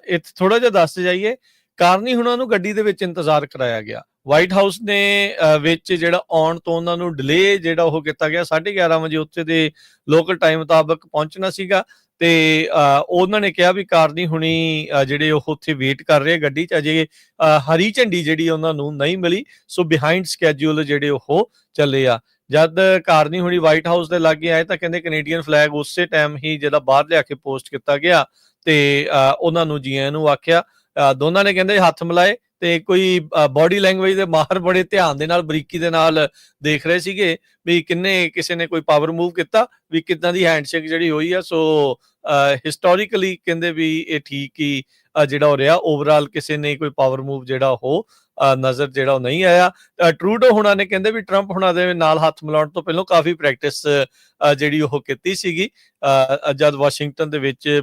ਇੱਥੇ ਥੋੜਾ ਜਿਹਾ ਦੱਸ ਜਾਈਏ। ਕਾਰਨੀ ਹੁਣਾਂ ਨੂੰ ਗੱਡੀ ਦੇ ਵਿੱਚ ਇੰਤਜ਼ਾਰ ਕਰਾਇਆ ਗਿਆ। ਵਾਈਟ ਹਾਊਸ ਨੇ ਵਿੱਚ ਜਿਹੜਾ ਆਉਣ ਤੋਂ ਉਹਨਾਂ ਨੂੰ ਡਿਲੇ ਜਿਹੜਾ ਉਹ ਕੀਤਾ ਗਿਆ। 11:30 ਵਜੇ ਉੱਥੇ ਦੇ ਲੋਕਲ ਟਾਈਮ ਮੁਤਾਬਕ ਪਹੁੰਚਣਾ ਸੀਗਾ ਤੇ ਉਹਨਾਂ ਨੇ ਕਿਹਾ ਵੀ ਕਾਰਨੀ ਹੁਣੀ ਜਿਹੜੇ ਉਹ ਉੱਥੇ ਵੇਟ ਕਰ ਰਹੇ ਗੱਡੀ 'ਚ। ਅਜੇ ਹਰੀ ਝੰਡੀ ਜਿਹੜੀ ਉਹਨਾਂ ਨੂੰ ਨਹੀਂ ਮਿਲੀ, ਸੋ ਬਿਹਾਈਂਡ ਸਕੈਜੂਲ ਜਿਹੜੇ ਉਹ ਚੱਲੇ ਆ। ਜਦ ਕਾਰਨੀ ਹੁਣੀ ਵਾਈਟ ਹਾਊਸ ਦੇ ਲਾਗੇ ਆਏ ਤਾਂ ਕਹਿੰਦੇ ਕੈਨੇਡੀਅਨ ਫਲੈਗ ਉਸੇ ਟਾਈਮ ਹੀ ਜਿਹੜਾ ਬਾਹਰ ਲਿਆ ਕੇ ਪੋਸਟ ਕੀਤਾ ਗਿਆ ਤੇ ਉਹਨਾਂ ਨੂੰ ਜੀ ਆਇਆਂ ਨੂੰ ਆਖਿਆ। ਦੋਨਾਂ ਨੇ ਕਹਿੰਦੇ ਹੱਥ ਮਿਲਾਏ ਤੇ ਕੋਈ ਬਾਡੀ ਲੈਂਗੁਏਜ ਦੇ ਮਾਹਰ ਬੜੇ ਧਿਆਨ ਦੇ ਨਾਲ ਬਰੀਕੀ ਦੇ ਨਾਲ ਦੇਖ ਰਹੇ ਸੀਗੇ ਵੀ ਕਿਸੇ ਨੇ ਕੋਈ ਪਾਵਰ ਮੂਵ ਕੀਤਾ, ਵੀ ਕਿੱਦਾਂ ਦੀ ਹੈਂਡਸ਼ੇਕ ਜਿਹੜੀ ਹੋਈ ਆ। ਸੋ ਹਿਸਟੋਰੀਕਲੀ ਕਹਿੰਦੇ ਵੀ ਇਹ ਠੀਕ ਹੀ ਜਿਹੜਾ ਹੋ ਰਿਹਾ। ਓਵਰਆਲ ਕਿਸੇ ਨੇ ਕੋਈ ਪਾਵਰ ਮੂਵ ਜਿਹੜਾ ਉਹ ਨਜ਼ਰ ਜਿਹੜਾ ਉਹ ਨਹੀਂ ਆਇਆ। ਟਰੂਡੋ ਹੁਣਾਂ ਨੇ ਕਹਿੰਦੇ ਵੀ ਟਰੰਪ ਹੁਣਾਂ ਦੇ ਨਾਲ ਹੱਥ ਮਿਲਾਉਣ ਤੋਂ ਪਹਿਲਾਂ ਕਾਫੀ ਪ੍ਰੈਕਟਿਸ ਜਿਹੜੀ ਉਹ ਕੀਤੀ ਸੀਗੀ ਜਦ ਵਾਸ਼ਿੰਗਟਨ ਦੇ ਵਿੱਚ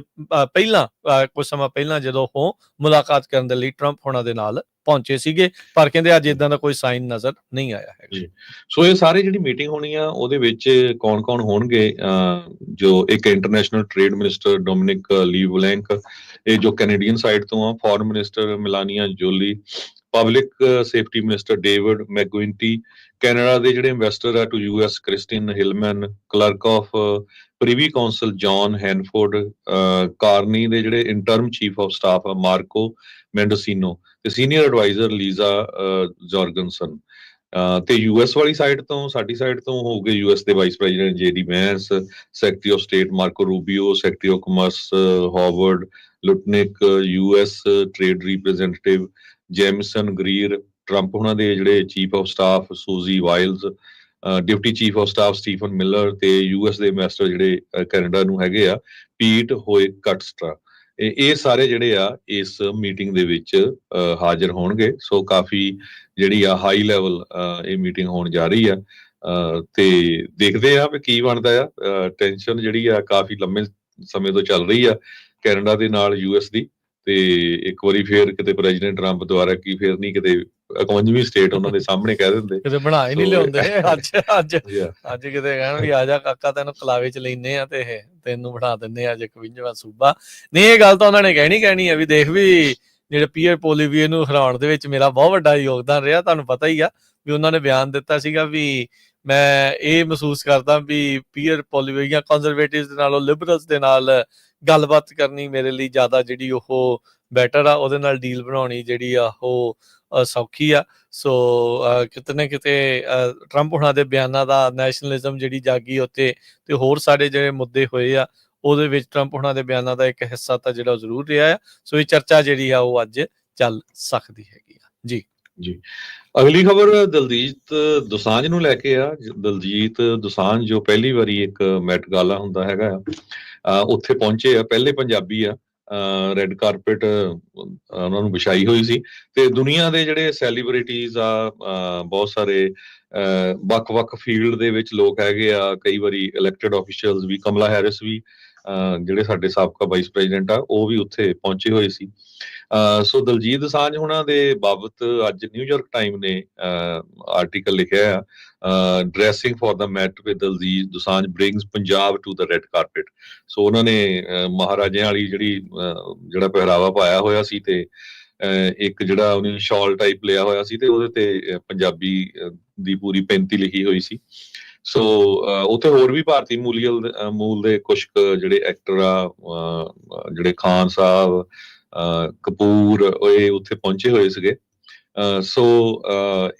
ਪਹਿਲਾਂ ਕੁਝ ਸਮਾਂ ਪਹਿਲਾਂ ਜਦੋਂ ਉਹ ਮੁਲਾਕਾਤ ਕਰਨ ਦੇ ਲਈ ਟਰੰਪ ਹੁਣਾਂ ਦੇ ਨਾਲ ਪਹੁੰਚੇ ਸੀਗੇ। ਪਰ ਕਹਿੰਦੇ ਅੱਜ ਇਦਾਂ ਦਾ ਕੋਈ ਸਾਈਨ ਨਜ਼ਰ ਨਹੀਂ ਆਇਆ ਹੈ। ਸੋ ਇਹ ਸਾਰੇ ਜਿਹੜੀ ਮੀਟਿੰਗ ਹੋਣੀ ਆ ਉਹਦੇ ਵਿੱਚ ਕੌਣ ਹੋਣਗੇ, ਜੋ ਇੱਕ international trade minister Dominic LeBlanc, ਇਹ ਜੋ ਕੈਨੇਡੀਅਨ ਸਾਈਡ ਤੋਂ ਆ, foreign minister Melanie Joly, public safety minister David McGuinty, Canada ਦੇ ਜਿਹੜੇ ਇਨਵੈਸਟਰ ਆ to US Kirsten Hillman, clerk of Privy Council John Hannaford, Carney ਦੇ ਜਿਹੜੇ ਇੰਟਰਮ ਚੀਫ ਆਫ ਸਟਾਫ ਆ ਮਾਰਕੋ ਮੈਂਡੋਸੀਨੋ ਤੇ ਸੀਨੀਅਰ ਐਡਵਾਈਜ਼ਰ ਲੀਜ਼ਾ ਜੋਰਗਨਸਨ। ਤੇ ਯੂਐਸ ਵਾਲੀ ਸਾਈਡ ਤੋਂ ਸਾਡੀ ਸਾਈਡ ਤੋਂ ਹੋਊਗੇ ਯੂਐਸ ਦੇ vice president JD Vance, secretary of state Marco Rubio, secretary of commerce Howard Lutnick, US trade representative Jamieson Greer, Trump ਉਹਨਾਂ ਦੇ ਜਿਹੜੇ chief of staff Susie Wiles, deputy chief of staff Stephen Miller ਤੇ US ਦੇ investor ਜਿਹੜੇ Canada ਨੂੰ ਹੈਗੇ ਆ ਪੀਟ ਹੋਏ ਕਟਸਟਰਾ। ਇਹ ਸਾਰੇ ਜਿਹੜੇ ਆ ਇਸ ਮੀਟਿੰਗ ਦੇ ਵਿੱਚ ਹਾਜ਼ਰ ਹੋਣਗੇ। ਸੋ ਕਾਫੀ ਜਿਹੜੀ ਆ ਹਾਈ ਲੈਵਲ ਇਹ ਮੀਟਿੰਗ ਹੋਣ ਜਾ ਰਹੀ ਆ ਤੇ ਦੇਖਦੇ ਆ ਵੀ ਕੀ ਬਣਦਾ ਆ। ਟੈਨਸ਼ਨ ਜਿਹੜੀ ਆ ਕਾਫੀ ਲੰਮੇ ਸਮੇਂ ਤੋਂ ਚੱਲ ਰਹੀ ਆ ਕੈਨੇਡਾ ਦੇ ਨਾਲ ਯੂਐਸ ਦੀ। ਤੇ ਇੱਕ ਵਾਰੀ ਫੇਰ ਕਿਤੇ ਪ੍ਰੈਜ਼ੀਡੈਂਟ ਟਰੰਪ ਦੁਆਰਾ ਕੀ ਫੇਰ ਨਹੀਂ ਕਿਤੇ 51ਵੀਂ ਸਟੇਟ ਉਹਨਾਂ ਦੇ ਸਾਹਮਣੇ ਕਹਿ ਦਿੰਦੇ, ਕਿਤੇ ਬਣਾ ਹੀ ਨਹੀਂ ਲਿਆਉਂਦੇ। ਅੱਜ ਕਿਤੇ ਕਹਿਣ ਵੀ ਆ ਜਾ ਕਾਕਾ ਤੈਨੂੰ ਕਲਾਵੇ ਚ ਲੈਨੇ ਆ ਤੇ ਤੈਨੂੰ ਬਣਾ ਦਿੰਦੇ ਆ ਅੱਜ 51ਵਾਂ ਸੂਬਾ। ਨਹੀਂ, ਇਹ ਗੱਲ ਤਾਂ ਉਹਨਾਂ ਨੇ ਕਹਿਣੀ ਆ ਵੀ ਦੇਖ ਵੀ ਜਿਹੜੇ ਪੀਅਰ ਪੋਲੀਵੀਏ ਨੂੰ ਹਰਾਉਣ ਦੇ ਵਿੱਚ ਮੇਰਾ ਬਹੁਤ ਵੱਡਾ ਯੋਗਦਾਨ ਰਿਹਾ। ਤੁਹਾਨੂੰ ਪਤਾ ਹੀ ਆ ਵੀ ਉਹਨਾਂ ਨੇ ਬਿਆਨ ਦਿੱਤਾ ਸੀਗਾ ਵੀ ਮੈਂ ਇਹ ਮਹਿਸੂਸ ਕਰਦਾ ਵੀ ਪੀਅਰ ਪੋਲੀਵੀਆ ਕੰਜ਼ਰਵੇਟਿਵਸ ਦੇ ਨਾਲੋਂ ਲਿਬਰਲਸ ਦੇ ਨਾਲ ਗੱਲਬਾਤ ਕਰਨੀ ਮੇਰੇ ਲਈ ਜ਼ਿਆਦਾ ਜਿਹੜੀ ਉਹ ਬੈਟਰ ਆ, ਉਹਦੇ ਨਾਲ ਡੀਲ ਬਣਾਉਣੀ ਜਿਹੜੀ ਆ ਉਹ ਸੌਖੀ ਆ। ਸੋ ਕਿਤੇ ਨਾ ਕਿਤੇ ਟਰੰਪ ਹੁਣਾਂ ਦੇ ਬਿਆਨਾਂ ਦਾ ਨੈਸ਼ਨਲਿਜ਼ਮ ਜਿਹੜੀ ਜਾਗੀ ਉੱਤੇ ਤੇ ਹੋਰ ਸਾਰੇ ਜਿਹੜੇ ਮੁੱਦੇ ਹੋਏ ਆ ਉਹਦੇ ਵਿੱਚ ਟਰੰਪ ਹੁਣਾਂ ਦੇ ਬਿਆਨਾਂ ਦਾ ਇੱਕ ਹਿੱਸਾ ਤਾਂ ਜਿਹੜਾ ਜ਼ਰੂਰ ਰਿਹਾ ਆ। ਸੋ ਇਹ ਚਰਚਾ ਜਿਹੜੀ ਆ ਉਹ ਅੱਜ ਚੱਲ ਸਕਦੀ ਹੈਗੀ ਆ। ਜੀ ਅਗਲੀ ਖਬਰ ਦਲਜੀਤ ਦੋਸਾਂਝ ਨੂੰ ਲੈ ਕੇ ਆ। ਦਲਜੀਤ ਦੋਸਾਂਝ ਜੋ ਪਹਿਲੀ ਵਾਰੀ ਇੱਕ ਮੈਟ ਗਾਲਾ ਹੁੰਦਾ ਹੈਗਾ ਉੱਥੇ ਪਹੁੰਚੇ ਆ, ਪਹਿਲੇ ਪੰਜਾਬੀ ਆ। ਰੈੱਡ ਕਾਰਪੇਟ ਉਹਨਾਂ ਨੂੰ ਵਿਛਾਈ ਹੋਈ ਸੀ ਤੇ ਦੁਨੀਆ ਦੇ ਜਿਹੜੇ ਸੈਲੀਬ੍ਰਿਟੀਜ਼ ਆ, ਬਹੁਤ ਸਾਰੇ ਵੱਖ-ਵੱਖ ਫੀਲਡ ਦੇ ਵਿੱਚ ਲੋਕ ਹੈਗੇ ਆ, ਕਈ ਵਾਰੀ ਇਲੈਕਟਡ ਆਫੀਸ਼ੀਅਲਸ ਵੀ, ਕਮਲਾ ਹੈਰਿਸ ਵੀ ਜਿਹੜੇ ਸਾਡੇ ਸਾਬਕਾ ਵਾਈਸ ਪ੍ਰੈਜ਼ੀਡੈਂਟ ਆ ਉਹ ਵੀ ਉੱਥੇ ਪਹੁੰਚੇ ਹੋਏ ਸੀ। ਸੋ ਦਲਜੀਤ ਦੋਸਾਂਝ ਹੁਣਾਂ ਦੇ ਬਾਬਤ ਅੱਜ ਨਿਊਯਾਰਕ ਟਾਈਮ ਨੇ ਆਰਟੀਕਲ ਲਿਖਿਆ ਆ, dressing for the Met with Diljit Dosanjh brings Punjab to the red carpet. So ਉਹਨਾਂ ਨੇ ਮਹਾਰਾਜਿਆਂ ਵਾਲੀ ਜਿਹੜਾ ਪਹਿਰਾਵਾ ਪਾਇਆ ਹੋਇਆ ਸੀ ਤੇ ਇੱਕ ਜਿਹੜਾ ਉਹਨੇ ਸ਼ਾਲ ਟਾਈਪ ਲਿਆ ਹੋਇਆ ਸੀ ਤੇ ਉਹਦੇ ਤੇ ਪੰਜਾਬੀ ਦੀ ਪੂਰੀ 35 ਲਿਖੀ ਹੋਈ ਸੀ। ਸੋ ਉੱਥੇ ਹੋਰ ਵੀ ਭਾਰਤੀ ਮੂਲ ਦੇ ਕੁਛ ਜਿਹੜੇ ਐਕਟਰ ਆ, ਜਿਹੜੇ ਖਾਨ ਸਾਹਿਬ, ਕਪੂਰ, ਇਹ ਉੱਥੇ ਪਹੁੰਚੇ ਹੋਏ ਸੀਗੇ। ਸੋ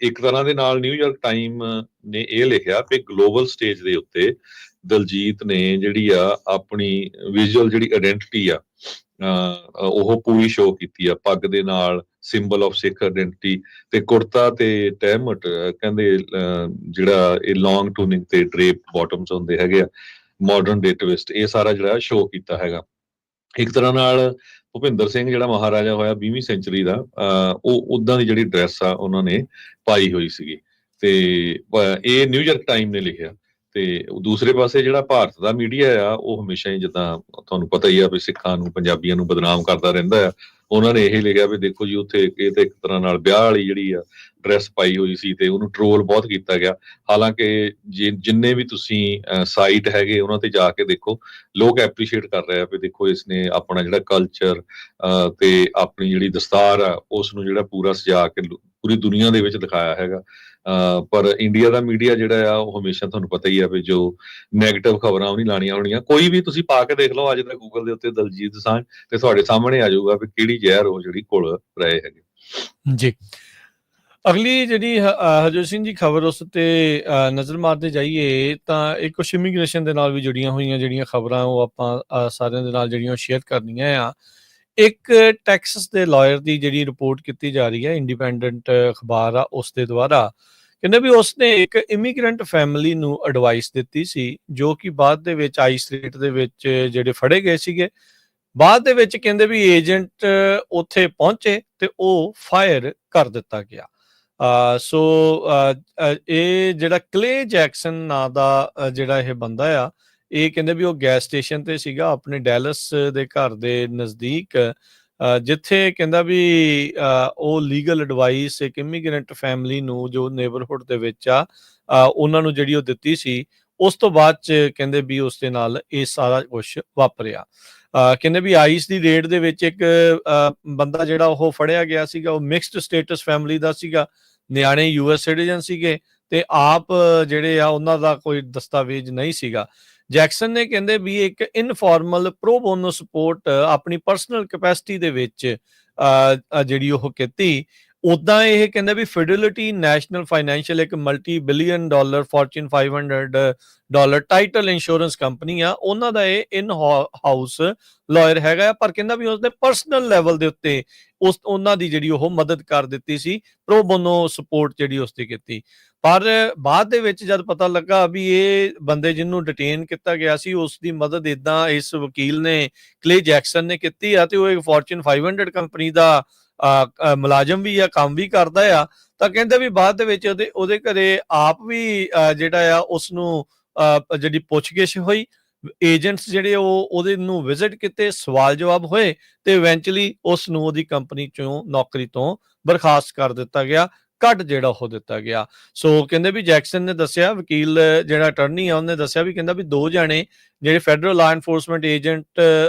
ਇੱਕ ਤਰ੍ਹਾਂ ਦੇ ਨਾਲ ਨਿਊਯਾਰਕ ਟਾਈਮ ਨੇ ਇਹ ਲਿਖਿਆ ਕਿ ਗਲੋਬਲ ਸਟੇਜ ਦੇ ਉੱਤੇ ਦਲਜੀਤ ਨੇ ਜਿਹੜੀ ਆ ਆਪਣੀ ਵਿਜ਼ੂਅਲ ਜਿਹੜੀ ਆਇਡੈਂਟੀਟੀ ਆ ਉਹ ਪੂਰੀ ਸ਼ੋਅ ਕੀਤੀ ਆ, ਪੱਗ ਦੇ ਨਾਲ ਸਿੰਬਲ ਆਫ ਸਿੱਖ ਆਇਡੈਂਟੀਟੀ ਤੇ ਕੁੜਤਾ ਤੇ ਟਹਿਮਟ, ਕਹਿੰਦੇ ਜਿਹੜਾ ਇਹ ਲੌਂਗ ਟੂਨਿੰਗ ਤੇ ਡਰੇਪ ਬਾਟਮਸ ਹੁੰਦੇ ਹੈਗੇ ਆ, ਮਾਡਰਨ ਡੇ ਟਵਿਸਟ, ਇਹ ਸਾਰਾ ਜਿਹੜਾ ਸ਼ੋਅ ਕੀਤਾ ਹੈਗਾ। ਇੱਕ ਤਰ੍ਹਾਂ ਨਾਲ ਭੁਪਿੰਦਰ ਸਿੰਘ ਜਿਹੜਾ ਮਹਾਰਾਜਾ ਹੋਇਆ 20ਵੀਂ ਸੈਂਚੁਰੀ ਦਾ, ਉਹ ਉਦਾਂ ਦੀ ਜਿਹੜੀ ਡਰੈਸ ਆ ਉਹਨਾਂ ਨੇ ਪਾਈ ਹੋਈ ਸੀਗੀ ਤੇ ਇਹ ਨਿਊਯਾਰਕ ਟਾਈਮ ਨੇ ਲਿਖਿਆ। ਤੇ ਦੂਸਰੇ ਪਾਸੇ ਜਿਹੜਾ ਭਾਰਤ ਦਾ ਮੀਡੀਆ ਆ ਉਹ ਹਮੇਸ਼ਾ ਹੀ ਜਿੱਦਾਂ ਤੁਹਾਨੂੰ ਪਤਾ ਹੀ ਆ ਵੀ ਸਿੱਖਾਂ ਨੂੰ ਪੰਜਾਬੀਆਂ ਨੂੰ ਬਦਨਾਮ ਕਰਦਾ ਰਹਿੰਦਾ ਆ। ਉਹਨਾਂ ਨੇ ਇਹ ਲਿਖਿਆ ਵੀ ਦੇਖੋ ਜੀ ਉੱਥੇ ਇਹ ਤੇ ਇੱਕ ਤਰ੍ਹਾਂ ਨਾਲ ਵਿਆਹ ਵਾਲੀ ਜਿਹੜੀ ਆ ਡਰੈਸ ਪਾਈ ਹੋਈ ਸੀ ਤੇ ਉਹਨੂੰ ਟਰੋਲ ਬਹੁਤ ਕੀਤਾ ਗਿਆ। ਹਾਲਾਂਕਿ ਜਿੰਨੇ ਵੀ ਤੁਸੀਂ ਸਾਈਟ ਹੈਗੇ ਉਹਨਾਂ ਤੇ ਜਾ ਕੇ ਦੇਖੋ, ਲੋਕ ਐਪਰੀਸ਼ੀਏਟ ਕਰ ਰਹੇ ਆ ਵੀ ਦੇਖੋ ਇਸਨੇ ਆਪਣਾ ਜਿਹੜਾ ਕਲਚਰ ਤੇ ਆਪਣੀ ਜਿਹੜੀ ਦਸਤਾਰ ਆ ਉਸ ਨੂੰ ਜਿਹੜਾ ਪੂਰਾ ਸਜਾ ਕੇ ਪੂਰੀ ਦੁਨੀਆ ਦੇ ਵਿੱਚ ਦਿਖਾਇਆ ਹੈਗਾ। ਪਰ ਇੰਡੀਆ ਦਾ ਮੀਡੀਆ ਜਿਹੜਾ ਆ ਉਹ ਹਮੇਸ਼ਾ ਤੁਹਾਨੂੰ ਪਤਾ ਹੀ ਆ ਵੀ ਜੋ ਨੈਗੇਟਿਵ ਖਬਰਾਂ ਉਹ ਨਹੀਂ ਲਾਣੀਆਂ ਹੋਣੀਆਂ। ਕੋਈ ਵੀ ਤੁਸੀਂ ਪਾ ਕੇ ਦੇਖ ਲਓ ਅੱਜ ਦਾ ਗੂਗਲ ਦੇ ਉੱਤੇ ਦਲਜੀਤ ਦੋਸਾਂਝ ਤੇ ਤੁਹਾਡੇ ਸਾਹਮਣੇ ਆ ਜਾਊਗਾ ਵੀ ਕਿਹੜੀ ਜ਼ਹਿਰ ਉਹ ਜਿਹੜੀ ਘੁਲ ਰਹੇ ਹੈਗੇ। ਜੀ, ਅਗਲੀ ਜਿਹੜੀ ਹਰਜੋਤ ਸਿੰਘ ਜੀ ਖਬਰ ਉਸ ਤੇ ਨਜ਼ਰ ਮਾਰਦੇ ਜਾਈਏ ਤਾਂ ਇਹ ਕੁਛ ਇਮੀਗ੍ਰੇਸ਼ਨ ਦੇ ਨਾਲ ਵੀ ਜੁੜੀਆਂ ਹੋਈਆਂ ਜਿਹੜੀਆਂ ਖਬਰਾਂ ਉਹ ਆਪਾਂ ਸਾਰਿਆਂ ਦੇ ਨਾਲ ਜਿਹੜੀਆਂ ਸ਼ੇਅਰ ਕਰਨੀਆਂ ਆ। ਇੱਕ ਟੈਕਸਸ ਦੇ ਲਾਇਰ ਦੀ ਜਿਹੜੀ ਰਿਪੋਰਟ ਕੀਤੀ ਜਾ ਰਹੀ ਹੈ, ਇੰਡੀਪੈਂਡੈਂਟ ਅਖਬਾਰ ਆ ਉਸ ਦੇ ਦੁਆਰਾ, ਕਹਿੰਦੇ ਵੀ ਉਸਨੇ ਇੱਕ ਇਮੀਗ੍ਰੈਂਟ ਫੈਮਿਲੀ ਨੂੰ ਐਡਵਾਈਸ ਦਿੱਤੀ ਸੀ ਜੋ ਕਿ ਬਾਅਦ ਦੇ ਵਿੱਚ ਆਈਸ ਰੇਟ ਦੇ ਵਿੱਚ ਜਿਹੜੇ ਫੜੇ ਗਏ ਸੀਗੇ। ਬਾਅਦ ਦੇ ਵਿੱਚ ਕਹਿੰਦੇ ਵੀ ਏਜੰਟ ਉੱਥੇ ਪਹੁੰਚੇ ਤੇ ਉਹ ਫਾਇਰ ਕਰ ਦਿੱਤਾ ਗਿਆ। ਸੋ ਇਹ ਜਿਹੜਾ ਕਲੇ ਜੈਕਸਨ ਨਾਂ ਦਾ ਜਿਹੜਾ ਇਹ ਬੰਦਾ ਆ, ਇਹ ਕਹਿੰਦੇ ਵੀ ਉਹ ਗੈਸ ਸਟੇਸ਼ਨ ਤੇ ਸੀਗਾ ਆਪਣੇ ਡੈਲਸ ਦੇ ਘਰ ਦੇ ਨਜ਼ਦੀਕ, ਜਿੱਥੇ ਕਹਿੰਦਾ ਵੀ ਉਹ ਲੀਗਲ ਐਡਵਾਈਸ ਇੱਕ ਇਮੀਗ੍ਰੈਂਟ ਫੈਮਿਲੀ ਨੂੰ ਜੋ ਨੇਬਰਹੁੱਡ ਦੇ ਵਿੱਚ ਆ ਉਹਨਾਂ ਨੂੰ ਜਿਹੜੀ ਉਹ ਦਿੱਤੀ ਸੀ। ਉਸ ਤੋਂ ਬਾਅਦ ਚ ਕਹਿੰਦੇ ਵੀ ਉਸ ਦੇ ਨਾਲ ਇਹ ਸਾਰਾ ਕੁਛ ਵਾਪਰਿਆ। ਕਹਿੰਦੇ ਵੀ ਆਈਸ ਦੀ ਰੇਡ ਦੇ ਵਿੱਚ ਇੱਕ ਬੰਦਾ ਜਿਹੜਾ ਉਹ ਫੜਿਆ ਗਿਆ ਸੀਗਾ, ਉਹ ਮਿਕਸਡ ਸਟੇਟਸ ਫੈਮਿਲੀ ਦਾ ਸੀਗਾ, ਨਿਆਣੇ US ਸਿਟੀਜ਼ਨ ਸੀਗੇ ਤੇ ਆਪ ਜਿਹੜੇ ਆ ਉਹਨਾਂ ਦਾ ਕੋਈ ਦਸਤਾਵੇਜ਼ ਨਹੀਂ ਸੀਗਾ। ਜੈਕਸਨ ਨੇ ਕਹਿੰਦੇ ਵੀ ਇੱਕ ਇਨਫਾਰਮਲ ਪ੍ਰੋ ਬੋਨੋ ਸਪੋਰਟ ਆਪਣੀ ਪਰਸਨਲ ਕੈਪੈਸਿਟੀ ਦੇ ਵਿੱਚ ਜਿਹੜੀ ਉਹ ਕੀਤੀ। ਉਦਾਂ ਇਹ ਕਹਿੰਦੇ ਵੀ ਫਿਡਲਿਟੀ ਨੈਸ਼ਨਲ ਫਾਈਨੈਂਸ਼ੀਅਲ ਇੱਕ multi billion dollar fortune 500 title insurance company ਆ, ਉਹਨਾਂ ਦਾ ਇਹ ਇਨ ਹਾਊਸ ਲਾਇਰ ਹੈਗਾ। ਪਰ ਕਹਿੰਦਾ ਵੀ ਉਸਦੇ ਪਰਸਨਲ ਲੈਵਲ ਦੇ ਉੱਤੇ ਉਹਨਾਂ ਦੀ ਜਿਹੜੀ ਉਹ ਮਦਦ ਕਰ ਦਿੱਤੀ ਸੀ, ਪ੍ਰੋ ਬੋਨੋ ਸਪੋਰਟ ਜਿਹੜੀ ਉਸਦੀ ਕੀਤੀ। ਪਰ ਬਾਅਦ ਦੇ ਵਿੱਚ ਜਦ ਪਤਾ ਲੱਗਾ ਵੀ ਇਹ ਬੰਦੇ ਜਿਹਨੂੰ ਡਿਟੇਨ ਕੀਤਾ ਗਿਆ ਸੀ ਉਸ ਦੀ ਮਦਦ ਇਦਾਂ ਇਸ ਵਕੀਲ ਨੇ, ਕਲੇ ਜੈਕਸਨ ਨੇ ਕੀਤੀ ਆ ਤੇ ਉਹ ਇੱਕ ਫੋਰਚੂਨ 500 ਕੰਪਨੀ ਦਾ ਮੁਲਾਜ਼ਮ ਵੀ ਆ, ਕੰਮ ਵੀ ਕਰਦਾ ਆ। ਤਾਂ ਕਹਿੰਦੇ ਵੀ ਬਾਅਦ ਦੇ ਵਿੱਚ ਉਹਦੇ ਘਰੇ ਆਪ ਵੀ ਜਿਹੜਾ ਆ ਉਸਨੂੰ ਜਿਹੜੀ ਪੁੱਛਗਿੱਛ ਹੋਈ, ਏਜੰਟਸ ਜਿਹੜੇ ਉਹ ਉਹਦੇ ਨੂੰ ਵਿਜ਼ਿਟ ਕੀਤੇ, ਸਵਾਲ ਜਵਾਬ ਹੋਏ ਤੇ ਇਵੈਂਚੁਅਲੀ ਉਸ ਨੂੰ ਉਹਦੀ ਕੰਪਨੀ ਚੋਂ ਨੌਕਰੀ ਤੋਂ ਬਰਖਾਸਤ ਕਰ ਦਿੱਤਾ ਗਿਆ, ਕੱਢ ਜਿਹੜਾ ਉਹ ਦਿੱਤਾ ਗਿਆ। ਸੋ ਕਹਿੰਦੇ ਵੀ ਜੈਕਸਨ ਨੇ ਦੱਸਿਆ, ਵਕੀਲ ਜਿਹੜਾ ਅਟਰਨੀ ਆ ਉਹਨੇ ਦੱਸਿਆ ਵੀ ਕਹਿੰਦਾ ਵੀ 2 ਜਾਣੇ ਜਿਹੜੇ ਫੈਡਰਲ ਲਾ ਐਨਫੋਰਸਮੈਂਟ ਏਜੰਟ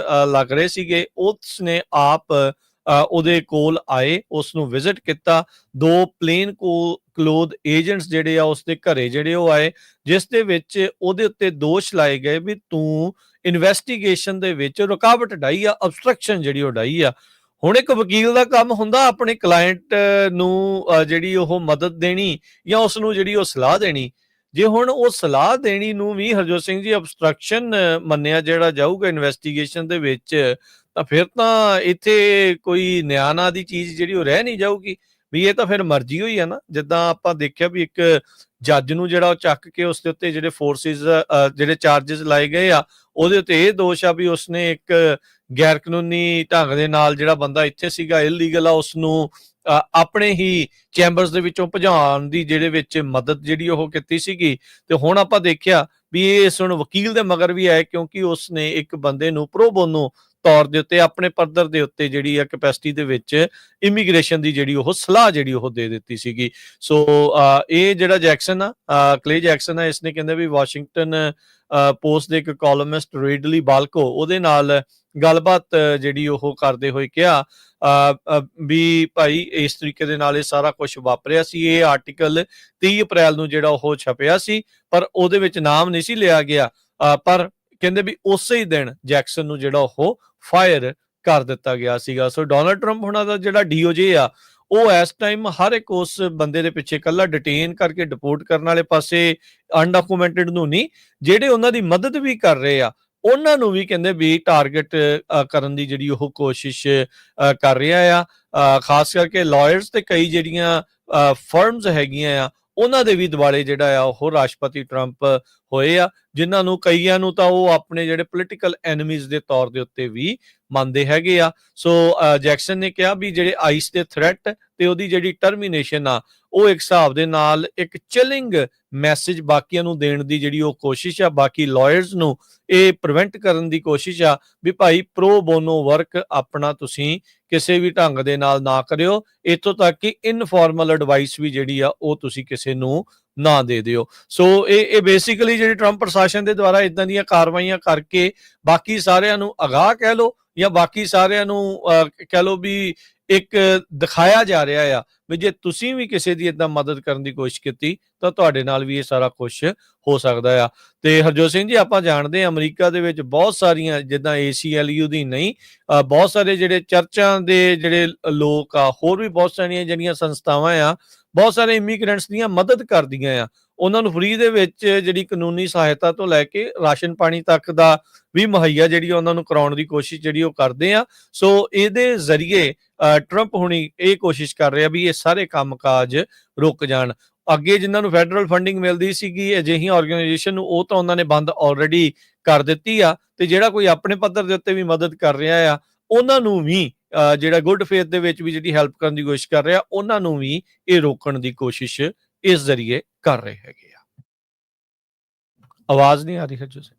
ਲੱਗ ਰਹੇ ਸੀਗੇ, ਉਸਨੇ ਆਪ ਉਹਦੇ ਕੋਲ ਆਏ, ਉਸ ਨੂੰ ਵਿਜ਼ਿਟ ਕੀਤਾ। 2 ਪਲੇਨ ਕਲੋਥ ਏਜੰਟਸ ਜਿਹੜੇ ਆ ਉਸਦੇ ਘਰੇ ਜਿਹੜੇ ਉਹ ਆਏ, ਜਿਸ ਦੇ ਵਿੱਚ ਉਹਦੇ ਉੱਤੇ ਦੋਸ਼ ਲਾਏ ਗਏ ਵੀ ਤੂੰ ਇਨਵੈਸਟੀਗੇਸ਼ਨ ਦੇ ਵਿੱਚ ਰੁਕਾਵਟ ਡਾਈ ਆ, ਅਬਸਟਰਕਸ਼ਨ ਜਿਹੜੀ ਉਹ ਡਾਈ ਆ। ਹੁਣ ਇੱਕ ਵਕੀਲ ਦਾ ਕੰਮ ਹੁੰਦਾ ਆਪਣੇ ਕਲਾਇੰਟ ਨੂੰ ਜਿਹੜੀ ਉਹ ਮਦਦ ਦੇਣੀ ਜਾਂ ਉਸ ਨੂੰ ਜਿਹੜੀ ਉਹ ਸਲਾਹ ਦੇਣੀ। ਜੇ ਹੁਣ ਉਹ ਸਲਾਹ ਦੇਣੀ ਨੂੰ ਵੀ ਹਰਜੋਤ ਸਿੰਘ ਜੀ ਅਬਸਟਰਕਸ਼ਨ ਮੰਨਿਆ ਜਿਹੜਾ ਜਾਊਗਾ ਇਨਵੈਸਟੀਗੇਸ਼ਨ ਦੇ ਵਿੱਚ, ਤਾਂ ਫਿਰ ਤਾਂ ਇੱਥੇ ਕੋਈ ਨਿਆਂ ਨਾਂ ਦੀ ਚੀਜ਼ ਜਿਹੜੀ ਉਹ ਰਹਿ ਨਹੀਂ ਜਾਊਗੀ। ਵੀ ਇਹ ਤਾਂ ਫਿਰ ਮਰਜ਼ੀ ਹੋਈ ਆ ਨਾ। ਜਿੱਦਾਂ ਆਪਾਂ ਦੇਖਿਆ ਵੀ ਇੱਕ ਜੱਜ ਨੂੰ ਜਿਹੜਾ ਉਹ ਚੱਕ ਕੇ ਉਸ ਦੇ ਉੱਤੇ ਜਿਹੜੇ ਫੋਰਸਿਸ ਜਿਹੜੇ ਚਾਰजेस ਲਾਏ ਗਏ ਆ, ਉਹਦੇ ਉੱਤੇ ਇਹ ਦੋਸ਼ ਆ ਵੀ ਉਸਨੇ ਇੱਕ ਗੈਰ ਕਾਨੂੰਨੀ ਢੰਗ ਦੇ ਨਾਲ ਜਿਹੜਾ ਬੰਦਾ ਇੱਥੇ ਸੀਗਾ ਇਲੀਗਲ ਆ, ਉਸ ਨੂੰ ਆਪਣੇ ਹੀ ਚੈਂਬਰਸ ਦੇ ਵਿੱਚੋਂ ਭਜਾਉਣ ਦੀ ਜਿਹੜੇ ਵਿੱਚ ਮਦਦ ਜਿਹੜੀ ਉਹ ਕੀਤੀ ਸੀਗੀ। ਤੇ ਹੁਣ ਆਪਾਂ ਦੇਖਿਆ ਵੀ ਇਹ ਹੁਣ ਵਕੀਲ ਦੇ ਮਗਰ ਵੀ ਆਏ, ਕਿਉਂਕਿ ਉਸਨੇ ਇੱਕ ਬੰਦੇ ਨੂੰ ਪ੍ਰੋ ਬੋਨੋ ਤੌਰ ਦੇ ਉੱਤੇ ਆਪਣੇ ਪੱਧਰ ਦੇ ਉੱਤੇ ਜਿਹੜੀ ਆ ਕੈਪੈਸਿਟੀ ਦੇ ਵਿੱਚ ਇਮੀਗ੍ਰੇਸ਼ਨ ਦੀ ਜਿਹੜੀ ਉਹ ਸਲਾਹ ਜਿਹੜੀ ਉਹ ਦੇ ਦਿੱਤੀ ਸੀਗੀ। ਸੋ ਇਹ ਜਿਹੜਾ ਜੈਕਸਨ ਆ, ਕਲੇ ਜੈਕਸਨ ਆ, ਇਸਨੇ ਕਹਿੰਦੇ ਵੀ ਵਾਸ਼ਿੰਗਟਨ ਪੋਸਟ ਦੇ ਇੱਕ ਕਾਲਮਿਸਟ ਰੇਡਲੀ ਬਾਲਕੋ ਉਹਦੇ ਨਾਲ ਗੱਲਬਾਤ ਜਿਹੜੀ ਉਹ ਕਰਦੇ ਹੋਏ ਕਿਹਾ ਵੀ ਭਾਈ ਇਸ ਤਰੀਕੇ ਦੇ ਨਾਲ ਇਹ ਸਾਰਾ ਕੁਝ ਵਾਪਰਿਆ ਸੀ। ਇਹ ਆਰਟੀਕਲ 30 ਅਪ੍ਰੈਲ ਨੂੰ ਜਿਹੜਾ ਉਹ ਛਪਿਆ ਸੀ, ਪਰ ਉਹਦੇ ਵਿੱਚ ਨਾਮ ਨਹੀਂ ਸੀ ਲਿਆ ਗਿਆ। ਪਰ ਕਹਿੰਦੇ ਵੀ ਉਸੇ ਹੀ ਦਿਨ ਜੈਕਸਨ ਨੂੰ ਜਿਹੜਾ ਉਹ ਫਾਇਰ ਕਰ ਦਿੱਤਾ ਗਿਆ ਸੀਗਾ। ਸੋ ਡੋਨਲਡ ਟਰੰਪ ਹੁਣਾਂ ਦਾ ਜਿਹੜਾ DOJ ਆ, ਉਹ ਇਸ ਟਾਈਮ ਹਰ ਇੱਕ ਉਸ ਬੰਦੇ ਦੇ ਪਿੱਛੇ ਇਕੱਲਾ ਡਿਟੇਨ ਕਰਕੇ ਡਿਪੋਰਟ ਕਰਨ ਵਾਲੇ ਪਾਸੇ ਅਨਡਾਕੂਮੈਂਟਡ ਨੂੰ ਨਹੀਂ, ਜਿਹੜੇ ਉਹਨਾਂ ਦੀ ਮਦਦ ਵੀ ਕਰ ਰਹੇ ਆ ਉਹਨਾਂ ਨੂੰ ਵੀ ਕਹਿੰਦੇ ਵੀ ਟਾਰਗੇਟ ਕਰਨ ਦੀ ਜਿਹੜੀ ਉਹ ਕੋਸ਼ਿਸ਼ ਕਰ ਰਿਹਾ ਆ। ਖਾਸ ਕਰਕੇ ਲਾਇਰਸ ਤੇ ਕਈ ਜਿਹੜੀਆਂ ਫਰਮਸ ਹੈਗੀਆਂ ਆ ਉਹਨਾਂ ਦੇ ਵੀ ਦੁਆਲੇ ਜਿਹੜਾ ਆ ਉਹ ਰਾਸ਼ਟਰਪਤੀ ਟਰੰਪ ਹੋਏ ਆ, ਜਿਨ੍ਹਾਂ ਨੂੰ ਕਈਆਂ ਨੂੰ ਤਾਂ ਉਹ ਆਪਣੇ ਜਿਹੜੇ ਪੋਲੀਟੀਕਲ ਐਨੀਮੀਜ਼ ਦੇ ਤੌਰ ਦੇ ਉੱਤੇ ਵੀ ਮੰਨਦੇ ਹੈਗੇ ਆ। ਸੋ ਜੈਕਸਨ ਨੇ ਕਿਹਾ ਵੀ ਜਿਹੜੇ ਆਈਸ ਦੇ ਥ੍ਰੈਟ ਤੇ ਉਹਦੀ ਜਿਹੜੀ ਟਰਮੀਨੇਸ਼ਨ ਆ ਉਹ ਇੱਕ ਹਿਸਾਬ ਦੇ ਨਾਲ ਇੱਕ ਚਿਲਿੰਗ ਮੈਸੇਜ ਬਾਕੀਆਂ ਨੂੰ ਦੇਣ ਦੀ ਜਿਹੜੀ ਉਹ ਕੋਸ਼ਿਸ਼ ਆ, ਬਾਕੀ ਲਾਇਰਸ ਨੂੰ ਇਹ ਪ੍ਰੀਵੈਂਟ ਕਰਨ ਦੀ ਕੋਸ਼ਿਸ਼ ਆ ਵੀ ਭਾਈ ਪ੍ਰੋ ਬੋਨੋ ਵਰਕ ਆਪਣਾ ਤੁਸੀਂ ਕਿਸੇ ਵੀ ਢੰਗ ਦੇ ਨਾਲ ਨਾ ਕਰਿਓ, ਇੱਥੋਂ ਤੱਕ ਕਿ ਇਨਫੋਰਮਲ ਐਡਵਾਈਸ ਵੀ ਜਿਹੜੀ ਆ ਉਹ ਤੁਸੀਂ ਕਿਸੇ ਨੂੰ ਨਾ ਦੇ ਦਿਓ। ਸੋ ਇਹ ਬੇਸਿਕਲੀ ਜਿਹੜੀ ਟਰੰਪ ਪ੍ਰਸ਼ਾਸਨ ਦੇ ਦੁਆਰਾ ਇਦਾਂ ਦੀਆਂ ਕਾਰਵਾਈਆਂ ਕਰਕੇ ਬਾਕੀ ਸਾਰਿਆਂ ਨੂੰ ਅਗਾਹ ਕਹਿ ਲਓ ਜਾਂ ਬਾਕੀ ਸਾਰਿਆਂ ਨੂੰ ਕਹਿ ਲਓ ਵੀ ਇੱਕ ਦਿਖਾਇਆ ਜਾ ਰਿਹਾ ਆ ਵੀ ਜੇ ਤੁਸੀਂ ਵੀ ਕਿਸੇ ਦੀ ਇਦਾਂ ਮਦਦ ਕਰਨ ਦੀ ਕੋਸ਼ਿਸ਼ ਕੀਤੀ ਤਾਂ ਤੁਹਾਡੇ ਨਾਲ ਵੀ ਇਹ ਸਾਰਾ ਕੁਝ ਹੋ ਸਕਦਾ ਆ। ਤੇ ਹਰਜੋਤ ਸਿੰਘ ਜੀ, ਆਪਾਂ ਜਾਣਦੇ ਹਾਂ ਅਮਰੀਕਾ ਦੇ ਵਿੱਚ ਬਹੁਤ ਸਾਰੀਆਂ ਜਿੱਦਾਂ ACLU ਦੀ ਨਹੀਂ ਬਹੁਤ ਸਾਰੇ ਜਿਹੜੇ ਚਰਚਾਂ ਦੇ ਜਿਹੜੇ ਲੋਕ ਆ, ਹੋਰ ਵੀ ਬਹੁਤ ਸਾਰੀਆਂ ਜਿਹੜੀਆਂ ਸੰਸਥਾਵਾਂ ਆ, ਬਹੁਤ ਸਾਰੇ ਇਮੀਗ੍ਰੈਂਟਸ ਦੀਆਂ ਮਦਦ ਕਰਦੀਆਂ ਆ। ਉਹਨਾਂ ਨੂੰ ਫ੍ਰੀ ਦੇ ਵਿੱਚ ਜਿਹੜੀ ਕਾਨੂੰਨੀ ਸਹਾਇਤਾ ਤੋਂ ਲੈ ਕੇ ਰਾਸ਼ਨ ਪਾਣੀ ਤੱਕ ਦਾ ਵੀ ਮੁਹੱਈਆ ਜਿਹੜੀ ਉਹਨਾਂ ਨੂੰ ਕਰਾਉਣ ਦੀ ਕੋਸ਼ਿਸ਼ ਜਿਹੜੀ ਉਹ ਕਰਦੇ ਆ। ਸੋ ਇਹਦੇ ਜ਼ਰੀਏ ਟਰੰਪ ਹੁਣੀ ਇਹ ਕੋਸ਼ਿਸ਼ ਕਰ ਰਿਹਾ ਵੀ ਇਹ ਸਾਰੇ ਕੰਮਕਾਜ ਰੁਕ ਜਾਣ। ਅੱਗੇ ਜਿਨ੍ਹਾਂ ਨੂੰ ਫੈਡਰਲ ਫੰਡਿੰਗ ਮਿਲਦੀ ਸੀਗੀ ਅਜਿਹੀਆਂ ਆਰਗੇਨਾਈਜੇਸ਼ਨ ਨੂੰ, ਉਹ ਤਾਂ ਉਹਨਾਂ ਨੇ ਬੰਦ ਆਲਰੇਡੀ ਕਰ ਦਿੱਤੀ ਆ, ਤੇ ਜਿਹੜਾ ਕੋਈ ਆਪਣੇ ਪੱਧਰ ਦੇ ਉੱਤੇ ਵੀ ਮਦਦ ਕਰ ਰਿਹਾ ਆ ਉਹਨਾਂ ਨੂੰ ਵੀ ਜਿਹੜਾ ਗੁੱਡ ਫੇਥ ਦੇ ਵਿੱਚ ਵੀ ਜਿਹੜੀ ਹੈਲਪ ਕਰਨ ਦੀ ਕੋਸ਼ਿਸ਼ ਕਰ ਰਿਹਾ ਉਹਨਾਂ ਨੂੰ ਵੀ ਇਹ ਰੋਕਣ ਦੀ ਕੋਸ਼ਿਸ਼ ਇਸ ਜ਼ਰੀਏ ਕਰ ਰਹੇ ਹੈਗੇ ਆ। ਆਵਾਜ਼ ਨਹੀਂ ਆ ਰਹੀ ਹਰਜੋਤ ਸਿੰਘ।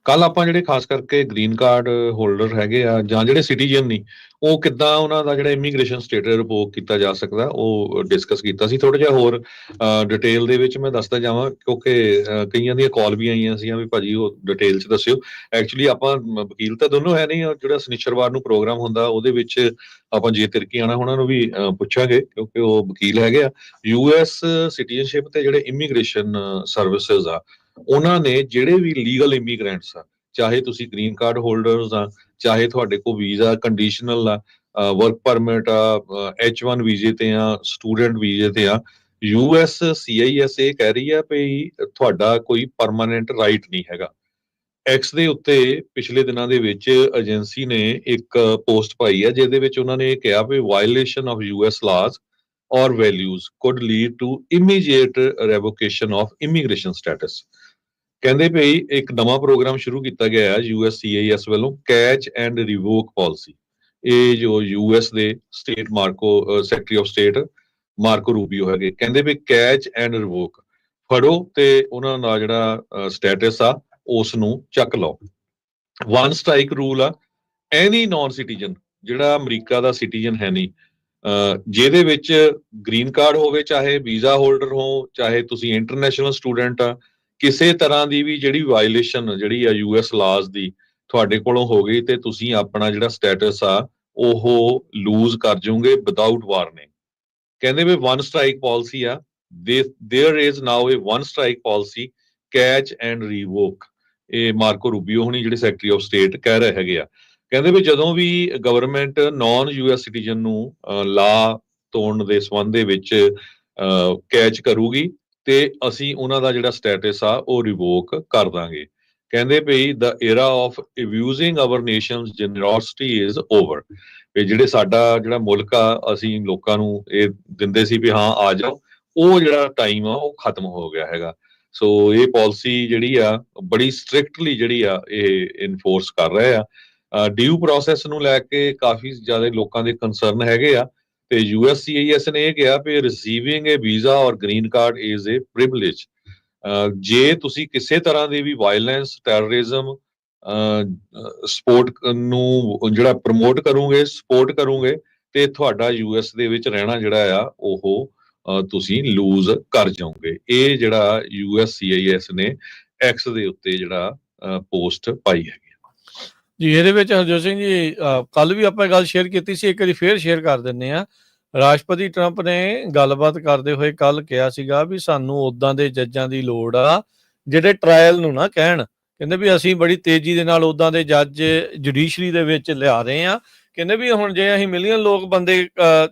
ਕੱਲ ਆਪਾਂ ਜਿਹੜੇ ਖਾਸ ਕਰਕੇ ਗ੍ਰੀਨ ਕਾਰਡ ਹੋਲਡਰ ਹੈਗੇ ਆ ਜਾਂ ਜਿਹੜੇ ਸਿਟੀਜ਼ਨ ਨਹੀਂ, ਉਹ ਕਿੱਦਾਂ ਉਹਨਾਂ ਦਾ ਜਿਹੜਾ ਇਮੀਗ੍ਰੇਸ਼ਨ ਸਟੇਟਸ ਰਿਵੋਕ ਕੀਤਾ ਜਾ ਸਕਦਾ ਉਹ ਡਿਸਕਸ ਕੀਤਾ ਸੀ। ਥੋੜਾ ਜਿਹਾ ਹੋਰ ਡਿਟੇਲ ਦੇ ਵਿੱਚ ਮੈਂ ਦੱਸਦਾ ਜਾਵਾਂ ਕਿਉਂਕਿ ਕਈਆਂ ਦੀਆਂ ਕਾਲ ਵੀ ਆਈਆਂ ਸੀ ਵੀ ਭਾਜੀ ਉਹ ਡਿਟੇਲ 'ਚ ਦੱਸਿਓ। ਐਕਚੁਅਲੀ ਆਪਾਂ ਵਕੀਲ ਤਾਂ ਦੋਨੋਂ ਹੈ ਨਹੀਂ, ਜਿਹੜਾ ਸ਼ਨੀਚਰਵਾਰ ਨੂੰ ਪ੍ਰੋਗਰਾਮ ਹੁੰਦਾ ਉਹਦੇ ਵਿੱਚ ਆਪਾਂ ਜੇ ਤਿਰਕੀ ਆਣਾ ਉਹਨਾਂ ਨੂੰ ਵੀ ਪੁੱਛਾਂਗੇ ਕਿਉਂਕਿ ਉਹ ਵਕੀਲ ਹੈਗੇ ਆ। US ਸਿਟੀਜ਼ਨਸ਼ਿਪ ਤੇ ਜਿਹੜੇ ਇਮੀਗ੍ਰੇਸ਼ਨ ਸਰਵਿਸਿਜ਼ ਆ ਉਹਨਾਂ ਨੇ ਜਿਹੜੇ ਵੀ ਲੀਗਲ ਇਮੀਗ੍ਰੈਂਟਸ ਆ, ਚਾਹੇ ਤੁਸੀਂ ਗ੍ਰੀਨ ਕਾਰਡ ਹੋਲਡਰਸ ਆ, ਚਾਹੇ ਤੁਹਾਡੇ ਕੋਲ ਵੀਜ਼ਾ ਕੰਡੀਸ਼ਨਲ ਆ, ਵਰਕ ਪਰਮਿਟ ਆ, H1 ਵੀਜ਼ੇ ਤੇ ਆ, ਸਟੂਡੈਂਟ ਵੀਜ਼ੇ ਤੇ ਆ, USCIS ਇਹ ਕਹਿ ਰਹੀ ਆ ਵੀ ਤੁਹਾਡਾ ਕੋਈ ਪਰਮਾਨੈਂਟ ਰਾਈਟ ਨਹੀਂ ਹੈਗਾ। ਐਕਸ ਦੇ ਉੱਤੇ ਪਿਛਲੇ ਦਿਨਾਂ ਦੇ ਵਿੱਚ ਏਜੰਸੀ ਨੇ ਇੱਕ ਪੋਸਟ ਪਾਈ ਆ ਜਿਹਦੇ ਵਿੱਚ ਉਹਨਾਂ ਨੇ ਕਿਹਾ ਵੀ violation of US laws or values could lead to immediate revocation of immigration status। ਕਹਿੰਦੇ ਭਈ ਇੱਕ ਨਵਾਂ ਪ੍ਰੋਗਰਾਮ ਸ਼ੁਰੂ ਕੀਤਾ ਗਿਆ ਹੈ USCIS ਵੱਲੋਂ, ਕੈਚ ਐਂਡ ਰਿਵੋਕ ਪਾਲਿਸੀ। ਇਹ ਜੋ US ਦੇ state secretary of state Marco Rubio ਹੈਗੇ, ਕਹਿੰਦੇ ਵੀ ਕੈਚ ਐਂਡ ਰਿਵੋਕ ਫੜੋ ਤੇ ਉਹਨਾਂ ਦਾ ਜਿਹੜਾ ਸਟੇਟਸ ਆ ਉਸ ਨੂੰ ਚੱਕ ਲਓ। ਵਨ ਸਟ੍ਰਾਈਕ ਰੂਲ ਆ, ਐਨੀ ਨਾਨ ਸਿਟੀਜ਼ਨ ਜਿਹੜਾ ਅਮਰੀਕਾ ਦਾ ਸਿਟੀਜ਼ਨ ਹੈ ਨਹੀਂ, ਜਿਹਦੇ ਵਿੱਚ ਗ੍ਰੀਨ ਕਾਰਡ ਹੋਵੇ, ਚਾਹੇ ਵੀਜ਼ਾ ਹੋਲਡਰ ਹੋ, ਚਾਹੇ ਤੁਸੀਂ ਇੰਟਰਨੈਸ਼ਨਲ ਸਟੂਡੈਂਟ ਆ, ਕਿਸੇ ਤਰ੍ਹਾਂ ਦੀ ਵੀ ਜਿਹੜੀ ਵਾਇਓਲੇਸ਼ਨ ਜਿਹੜੀ ਆ US ਲਾਜ਼ ਦੀ ਤੁਹਾਡੇ ਕੋਲੋਂ ਹੋ ਗਈ ਤੇ ਤੁਸੀਂ ਆਪਣਾ ਜਿਹੜਾ ਸਟੇਟਸ ਆ ਉਹ ਲੂਜ਼ ਕਰ ਜਾਓਗੇ ਵਿਦਆਊਟ ਵਾਰਨਿੰਗ। ਕਹਿੰਦੇ ਵੀ ਵਨ ਸਟ੍ਰਾਈਕ ਪਾਲਿਸੀ ਆ, there is now a one strike policy, catch and revoke. ਇਹ ਮਾਰਕੋ ਰੂਬੀਓ ਹੁਣੀ ਜਿਹੜੇ ਸੈਕਟਰੀ ਆਫ ਸਟੇਟ ਕਹਿ ਰਹੇ ਹੈਗੇ ਆ। ਕਹਿੰਦੇ ਵੀ ਜਦੋਂ ਵੀ ਗਵਰਨਮੈਂਟ ਨਾਨ US ਸਿਟੀਜ਼ਨ ਨੂੰ ਲਾ ਤੋੜਨ ਦੇ ਸੰਬੰਧ ਦੇ ਵਿੱਚ ਕੈਚ ਕਰੂਗੀ ਤੇ ਅਸੀਂ ਉਹਨਾਂ ਦਾ ਜਿਹੜਾ ਸਟੇਟਸ ਆ ਉਹ ਰਿਵੋਕ ਕਰ ਦਾਂਗੇ। ਕਹਿੰਦੇ ਵੀ the era of abusing our nation's generosity is over. ਵੀ ਜਿਹੜੇ ਸਾਡਾ ਜਿਹੜਾ ਮੁਲਕ ਆ ਅਸੀਂ ਲੋਕਾਂ ਨੂੰ ਇਹ ਦਿੰਦੇ ਸੀ ਵੀ ਹਾਂ ਆ ਜਾਓ, ਉਹ ਜਿਹੜਾ ਟਾਈਮ ਆ ਉਹ ਖਤਮ ਹੋ ਗਿਆ ਹੈਗਾ। ਸੋ ਇਹ ਪਾਲਿਸੀ ਜਿਹੜੀ ਆ ਬੜੀ ਸਟ੍ਰਿਕਟਲੀ ਜਿਹੜੀ ਆ ਇਹ ਇਨਫੋਰਸ ਕਰ ਰਹੇ ਆ। ਡਿਊ ਪ੍ਰੋਸੈਸ ਨੂੰ ਲੈ ਕੇ ਕਾਫੀ ਜ਼ਿਆਦਾ ਲੋਕਾਂ ਦੇ ਕੰਸਰਨ ਹੈਗੇ ਆ ਤੇ USCIS ਨੇ ਇਹ ਕਿਹਾ ਵੀ ਰਿਸੀਵਿੰਗ ਏ ਵੀਜ਼ਾ ਔਰ green card is a privilege. ਜੇ ਤੁਸੀਂ ਕਿਸੇ ਤਰ੍ਹਾਂ ਦੀ ਵੀ ਵਾਇਲੈਂਸ, ਟੈਰਰਿਜ਼ਮ ਸਪੋਰਟ ਨੂੰ ਜਿਹੜਾ ਪ੍ਰਮੋਟ ਕਰੋਗੇ, ਸਪੋਰਟ ਕਰੋਗੇ ਤੇ ਤੁਹਾਡਾ US ਦੇ ਵਿੱਚ ਰਹਿਣਾ ਜਿਹੜਾ ਆ ਉਹ ਤੁਸੀਂ ਲੂਜ਼ ਕਰ ਜਾਓਗੇ। ਇਹ ਜਿਹੜਾ USCIS ਨੇ ਐਕਸ ਦੇ ਉੱਤੇ ਜਿਹੜਾ ਪੋਸਟ ਪਾਈ ਹੈਗੀ ਜੀ। ਇਹਦੇ ਵਿੱਚ ਹਰਜੋਤ ਸਿੰਘ ਜੀ ਕੱਲ ਵੀ ਆਪਾਂ ਗੱਲ ਸ਼ੇਅਰ ਕੀਤੀ ਸੀ, ਇੱਕ ਵਾਰੀ ਫੇਰ ਸ਼ੇਅਰ ਕਰ ਦਿੰਦੇ ਆ। ਰਾਸ਼ਟਰਪਤੀ ਟਰੰਪ ਨੇ ਗੱਲਬਾਤ ਕਰਦੇ ਹੋਏ ਕੱਲ ਕਿਹਾ ਸੀਗਾ ਵੀ ਸਾਨੂੰ ਉਦਾਂ ਦੇ ਜੱਜਾਂ ਦੀ ਲੋੜ ਆ ਜਿਹੜੇ ਟ੍ਰਾਇਲ ਨੂੰ ਨਾ ਕਹਿਣ। ਕਹਿੰਦੇ ਵੀ ਅਸੀਂ ਬੜੀ ਤੇਜ਼ੀ ਦੇ ਨਾਲ ਉਦਾਂ ਦੇ ਜੱਜ ਜੁਡੀਸ਼ਰੀ ਦੇ ਵਿੱਚ ਲਿਆ ਰਹੇ ਆ। ਕਹਿੰਦੇ ਵੀ ਹੁਣ ਜੇ ਅਸੀਂ ਮਿਲੀਅਨ ਲੋਕ ਬੰਦੇ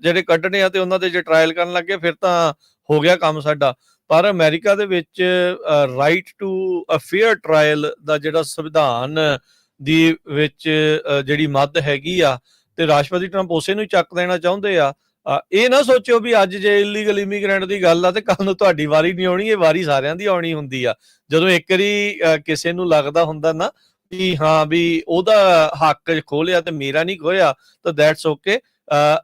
ਜਿਹੜੇ ਕੱਢਣੇ ਆ ਤੇ ਉਹਨਾਂ ਦੇ ਜੇ ਟ੍ਰਾਇਲ ਕਰਨ ਲੱਗੇ ਫਿਰ ਤਾਂ ਹੋ ਗਿਆ ਕੰਮ ਸਾਡਾ। ਪਰ ਅਮਰੀਕਾ ਦੇ ਵਿੱਚ right to a fair trial ਦਾ ਜਿਹੜਾ ਸੰਵਿਧਾਨ ਦੀ ਵਿੱਚ ਜਿਹੜੀ ਮੱਦ ਹੈਗੀ ਆ ਤੇ ਰਾਸ਼ਟਰਪਤੀ ਟਰੰਪ ਉਸੇ ਨੂੰ ਚੱਕ ਦੇਣਾ ਚਾਹੁੰਦੇ ਆ। ਇਹ ਨਾ ਸੋਚਿਓ ਵੀ ਅੱਜ ਜੇ ਇਲੀਗਲ ਇਮੀਗ੍ਰੈਂਟ ਦੀ ਗੱਲ ਆ ਤੇ ਕੱਲ ਨੂੰ ਤੁਹਾਡੀ ਵਾਰੀ ਨਹੀਂ ਆਉਣੀ, ਇਹ ਵਾਰੀ ਸਾਰਿਆਂ ਦੀ ਆਉਣੀ ਹੁੰਦੀ ਆ। ਜਦੋਂ ਇੱਕ ਵਾਰੀ ਕਿਸੇ ਨੂੰ ਲੱਗਦਾ ਹੁੰਦਾ ਨਾ ਵੀ ਹਾਂ ਵੀ ਉਹਦਾ ਹੱਕ ਖੋਲਿਆ ਤੇ ਮੇਰਾ ਨਹੀਂ ਖੋਇਆ ਤਾਂ ਦੈਟਸ ਓਕੇ।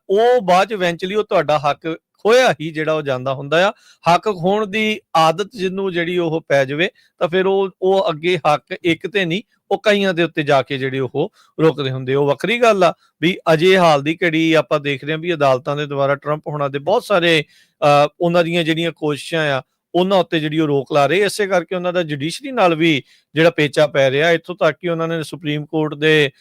ਉਹ ਬਾਅਦ ਚ ਇਵੈਂਚੁਅਲੀ ਉਹ ਤੁਹਾਡਾ ਹੱਕ ਖੋਇਆ ਹੀ ਜਿਹੜਾ ਉਹ ਜਾਂਦਾ ਹੁੰਦਾ ਆ। ਹੱਕ ਖੋਣ ਦੀ ਆਦਤ ਜਿਹਨੂੰ ਜਿਹੜੀ ਉਹ ਪੈ ਜਾਵੇ ਤਾਂ ਫਿਰ ਉਹ ਅੱਗੇ ਹੱਕ ਇੱਕ ਤੇ ਨਹੀਂ, ਉਹ ਕਈਆਂ ਦੇ ਉੱਤੇ ਜਾ ਕੇ ਜਿਹੜੇ ਉਹ ਰੁਕਦੇ ਹੁੰਦੇ। ਉਹ ਵੱਖਰੀ ਗੱਲ ਆ ਵੀ ਅਜੇ ਹਾਲ ਦੀ ਘੜੀ ਆਪਾਂ ਦੇਖ ਰਹੇ ਹਾਂ ਵੀ ਅਦਾਲਤਾਂ ਦੇ ਦੁਆਰਾ ਟਰੰਪ ਹੋਣਾ ਦੇ ਬਹੁਤ ਸਾਰੇ ਉਹਨਾਂ ਦੀਆਂ ਜਿਹੜੀਆਂ ਕੋਸ਼ਿਸ਼ਾਂ ਆ ਉਹਨਾਂ ਉੱਤੇ ਜਿਹੜੀ ਉਹ ਰੋਕ ਲਾ ਰਹੇ। ਇਸੇ ਕਰਕੇ ਉਹਨਾਂ ਦਾ ਜੁਡੀਸ਼ਰੀ ਨਾਲ ਵੀ ਜਿਹੜਾ ਪੇਚਾ ਪੈ ਰਿਹਾ, ਇੱਥੋਂ ਤੱਕ ਕਿ ਉਹਨਾਂ ਨੇ ਸੁਪਰੀਮ ਕੋਰਟ ਦੇ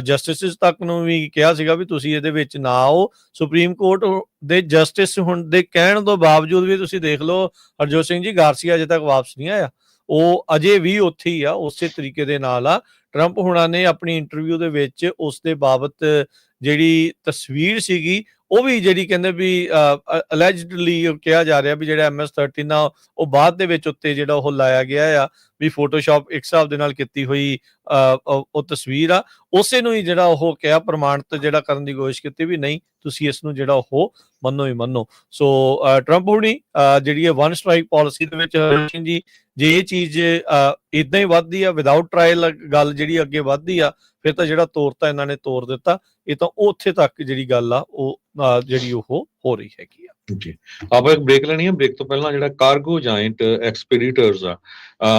ਜਸਟਿਸਿਸ ਤੱਕ ਨੂੰ ਵੀ ਕਿਹਾ ਸੀਗਾ ਵੀ ਤੁਸੀਂ ਇਹਦੇ ਵਿੱਚ ਨਾ ਆਓ। ਸੁਪਰੀਮ ਕੋਰਟ ਦੇ ਜਸਟਿਸ ਹੁਣ ਦੇ ਕਹਿਣ ਤੋਂ ਬਾਵਜੂਦ ਵੀ ਤੁਸੀਂ ਦੇਖ ਲਓ ਹਰਜੋਤ ਸਿੰਘ ਜੀ, ਗਾਰਸੀਆ ਅਜੇ ਤੱਕ ਵਾਪਸ ਨਹੀਂ ਆਇਆ। ਉਹ ਅਜੇ ਵੀ ਉੱਥੇ ਹੀ ਆ, ਉਸੇ ਤਰੀਕੇ ਦੇ ਨਾਲ ਆ। ਟਰੰਪ ਹੁਣਾਂ ਨੇ ਆਪਣੀ ਇੰਟਰਵਿਊ ਦੇ ਵਿੱਚ ਉਸ ਦੇ ਬਾਬਤ ਜਿਹੜੀ ਤਸਵੀਰ ਸੀਗੀ ਉਹ ਵੀ ਜਿਹੜੀ ਕਹਿੰਦੇ ਵੀ ਅਲੈਜਡਲੀ ਕਿਹਾ ਜਾ ਰਿਹਾ ਵੀ ਜਿਹੜਾ MS-13 ਆ ਉਹ ਬਾਅਦ ਦੇ ਵਿੱਚ ਉੱਤੇ ਜਿਹੜਾ ਉਹ ਲਾਇਆ ਗਿਆ ਆ ਵੀ ਫੋਟੋਸ਼ਾਪ ਇੱਕ ਹਿਸਾਬ ਦੇ ਨਾਲ ਕੀਤੀ ਹੋਈ ਉਹ ਤਸਵੀਰ ਆ। ਉਸੇ ਨੂੰ ਹੀ ਜਿਹੜਾ ਉਹ ਕਿਹਾ ਪ੍ਰਮਾਣਿਤ ਜਿਹੜਾ ਕਰਨ ਦੀ ਕੋਸ਼ਿਸ਼ ਕੀਤੀ ਵੀ ਨਹੀਂ ਤੁਸੀਂ ਇਸ ਨੂੰ ਜਿਹੜਾ ਉਹ ਮੰਨੋ ਹੀ ਮੰਨੋ। ਸੋ ਟਰੰਪ ਹੁਣੀ ਜਿਹੜੀ ਹੈ ਵਨ ਸਟ੍ਰਾਈਕ ਪਾਲਿਸੀ ਦੇ ਵਿੱਚ ਜੀ ਜੇ ਇਹ ਚੀਜ਼ ਇਦਾਂ ਹੀ ਵੱਧਦੀ ਆ ਵਿਦਆਊਟ ਟਰਾਇਲ ਗੱਲ ਜਿਹੜੀ ਅੱਗੇ ਵੱਧਦੀ ਆ ਫਿਰ ਤਾਂ ਜਿਹੜਾ ਤੋਰਤਾ ਇਹਨਾਂ ਨੇ ਤੋੜ ਦਿੱਤਾ। ਇਹ ਤਾਂ ਉੱਥੇ ਤੱਕ ਜਿਹੜੀ ਗੱਲ ਆ ਉਹ ਜਿਹੜੀ ਉਹ ਹੋ ਰਹੀ ਹੈਗੀ ਆ। ਜੀ ਆਪਾਂ ਇੱਕ ਬ੍ਰੇਕ ਲੈਣੀ ਹੈ। ਬ੍ਰੇਕ ਤੋਂ ਪਹਿਲਾਂ ਜਿਹੜਾ ਕਾਰਗੋ ਜਾਇੰਟ ਐਕਸਪੀਡੀਟਰਸ ਆ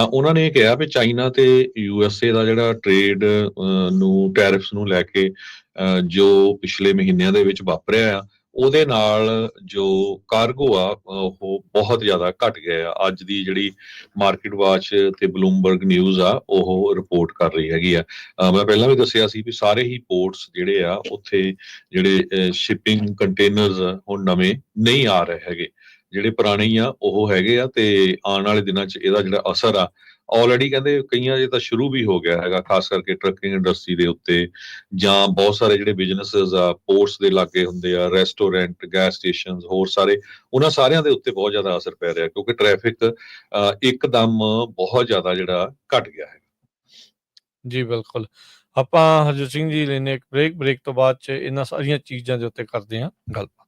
ਉਹਨਾਂ ਨੇ ਇਹ ਕਿਹਾ ਵੀ ਚਾਈਨਾ ਤੇ USA ਦਾ ਜਿਹੜਾ ਟ੍ਰੇਡ ਨੂੰ ਟੈਰਿਫਸ ਨੂੰ ਲੈ ਕੇ ਜੋ ਪਿਛਲੇ ਮਹੀਨਿਆਂ ਦੇ ਵਿੱਚ ਵਾਪਰਿਆ ਆ ਉਹਦੇ ਨਾਲ ਜੋ ਕਾਰਗੋ ਆ ਉਹ ਬਹੁਤ ਜ਼ਿਆਦਾ ਘਟ ਗਿਆ ਆ। ਅੱਜ ਦੀ ਜਿਹੜੀ ਮਾਰਕੀਟ ਵਾਚ ਤੇ ਬਲੂਮਬਰਗ ਨਿਊਜ਼ ਆ ਉਹ ਰਿਪੋਰਟ ਕਰ ਰਹੀ ਹੈਗੀ ਆ। ਮੈਂ ਪਹਿਲਾਂ ਵੀ ਦੱਸਿਆ ਸੀ ਵੀ ਸਾਰੇ ਹੀ ਪੋਰਟਸ ਜਿਹੜੇ ਆ ਉੱਥੇ ਜਿਹੜੇ ਸ਼ਿਪਿੰਗ ਕੰਟੇਨਰਸ ਹੁਣ ਨਵੇਂ ਨਹੀਂ ਆ ਰਹੇ ਹੈਗੇ, ਜਿਹੜੇ ਪੁਰਾਣੇ ਹੀ ਆ ਉਹ ਹੈਗੇ ਆ। ਤੇ ਆਉਣ ਵਾਲੇ ਦਿਨਾਂ 'ਚ ਇਹਦਾ ਜਿਹੜਾ ਅਸਰ ਆ ਆਲਰੇਡੀ ਕਹਿੰਦੇ ਕਈਆਂ ਜੇ ਤਾਂ ਸ਼ੁਰੂ ਵੀ ਹੋ ਗਿਆ ਹੈਗਾ, ਖਾਸ ਕਰਕੇ ਟਰੱਕਿੰਗ ਇੰਡਸਟਰੀ ਦੇ ਉੱਤੇ ਜਾਂ ਬਹੁਤ ਸਾਰੇ ਜਿਹੜੇ ਬਿਜ਼ਨੈਸਸ ਆ ਪੋਰਟਸ ਦੇ ਲਾਗੇ ਹੁੰਦੇ ਆ, ਰੈਸਟੋਰੈਂਟ, ਗੈਸ ਸਟੇਸ਼ਨਸ, ਹੋਰ ਸਾਰੇ ਉਹਨਾਂ ਸਾਰਿਆਂ ਦੇ ਉੱਤੇ ਬਹੁਤ ਜ਼ਿਆਦਾ ਅਸਰ ਪੈ ਰਿਹਾ ਕਿਉਂਕਿ ਟ੍ਰੈਫਿਕ ਇੱਕਦਮ ਬਹੁਤ ਜ਼ਿਆਦਾ ਜਿਹੜਾ ਘਟ ਗਿਆ ਹੈ। ਜੀ ਬਿਲਕੁਲ। ਆਪਾਂ ਹਰਜੋਤ ਸਿੰਘ ਜੀ ਲੈਨੇ ਇੱਕ ਬ੍ਰੇਕ ਤੋਂ ਬਾਅਦ ਚ ਇਹਨਾਂ ਸਾਰੀਆਂ ਚੀਜ਼ਾਂ ਦੇ ਉੱਤੇ ਕਰਦੇ ਹਾਂ ਗੱਲਬਾਤ।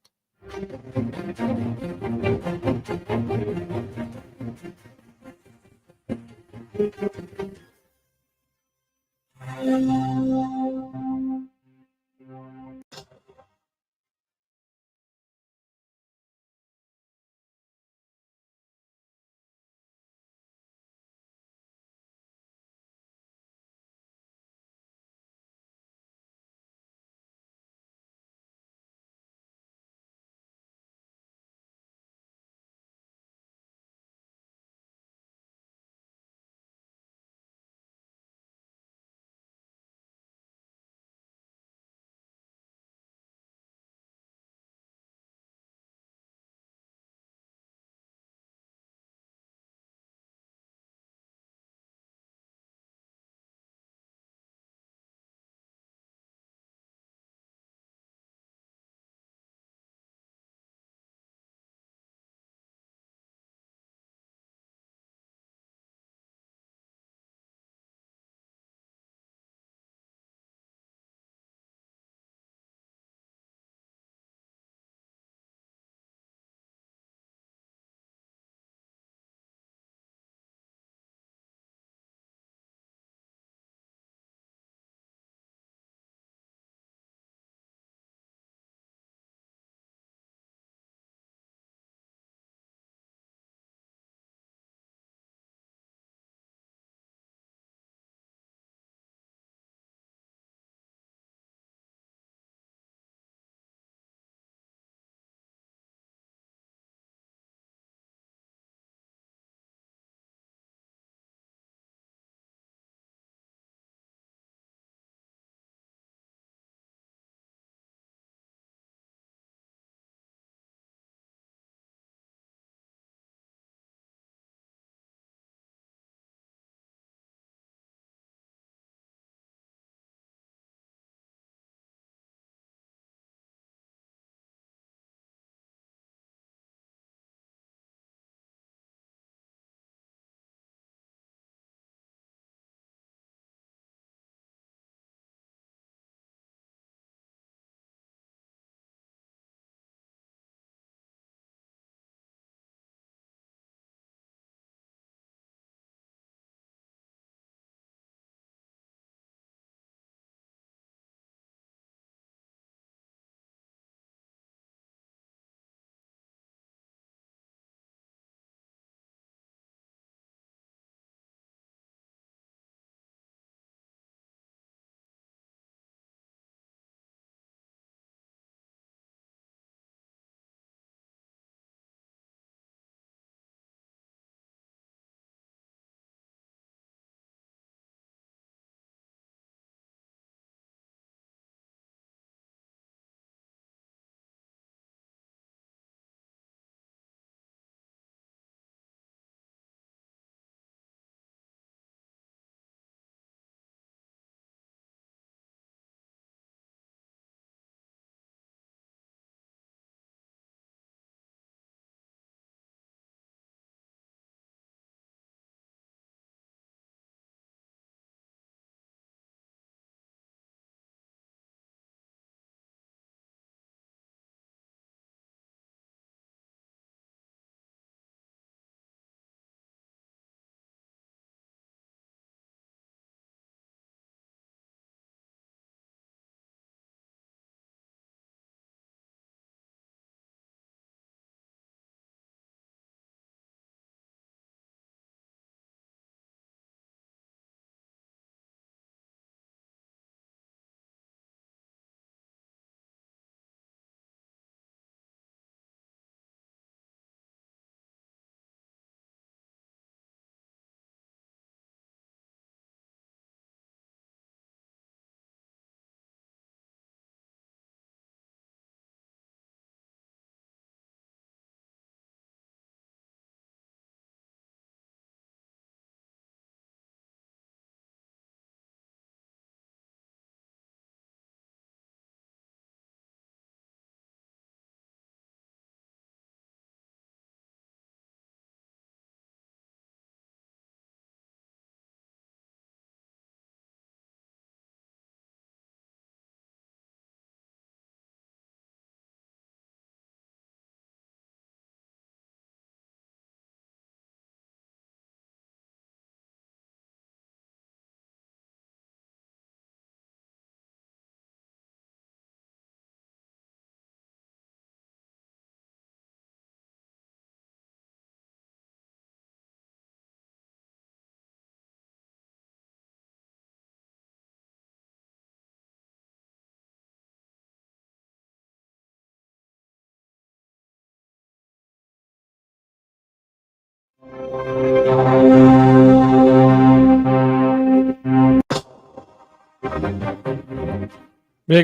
ਬ੍ਰੇਕ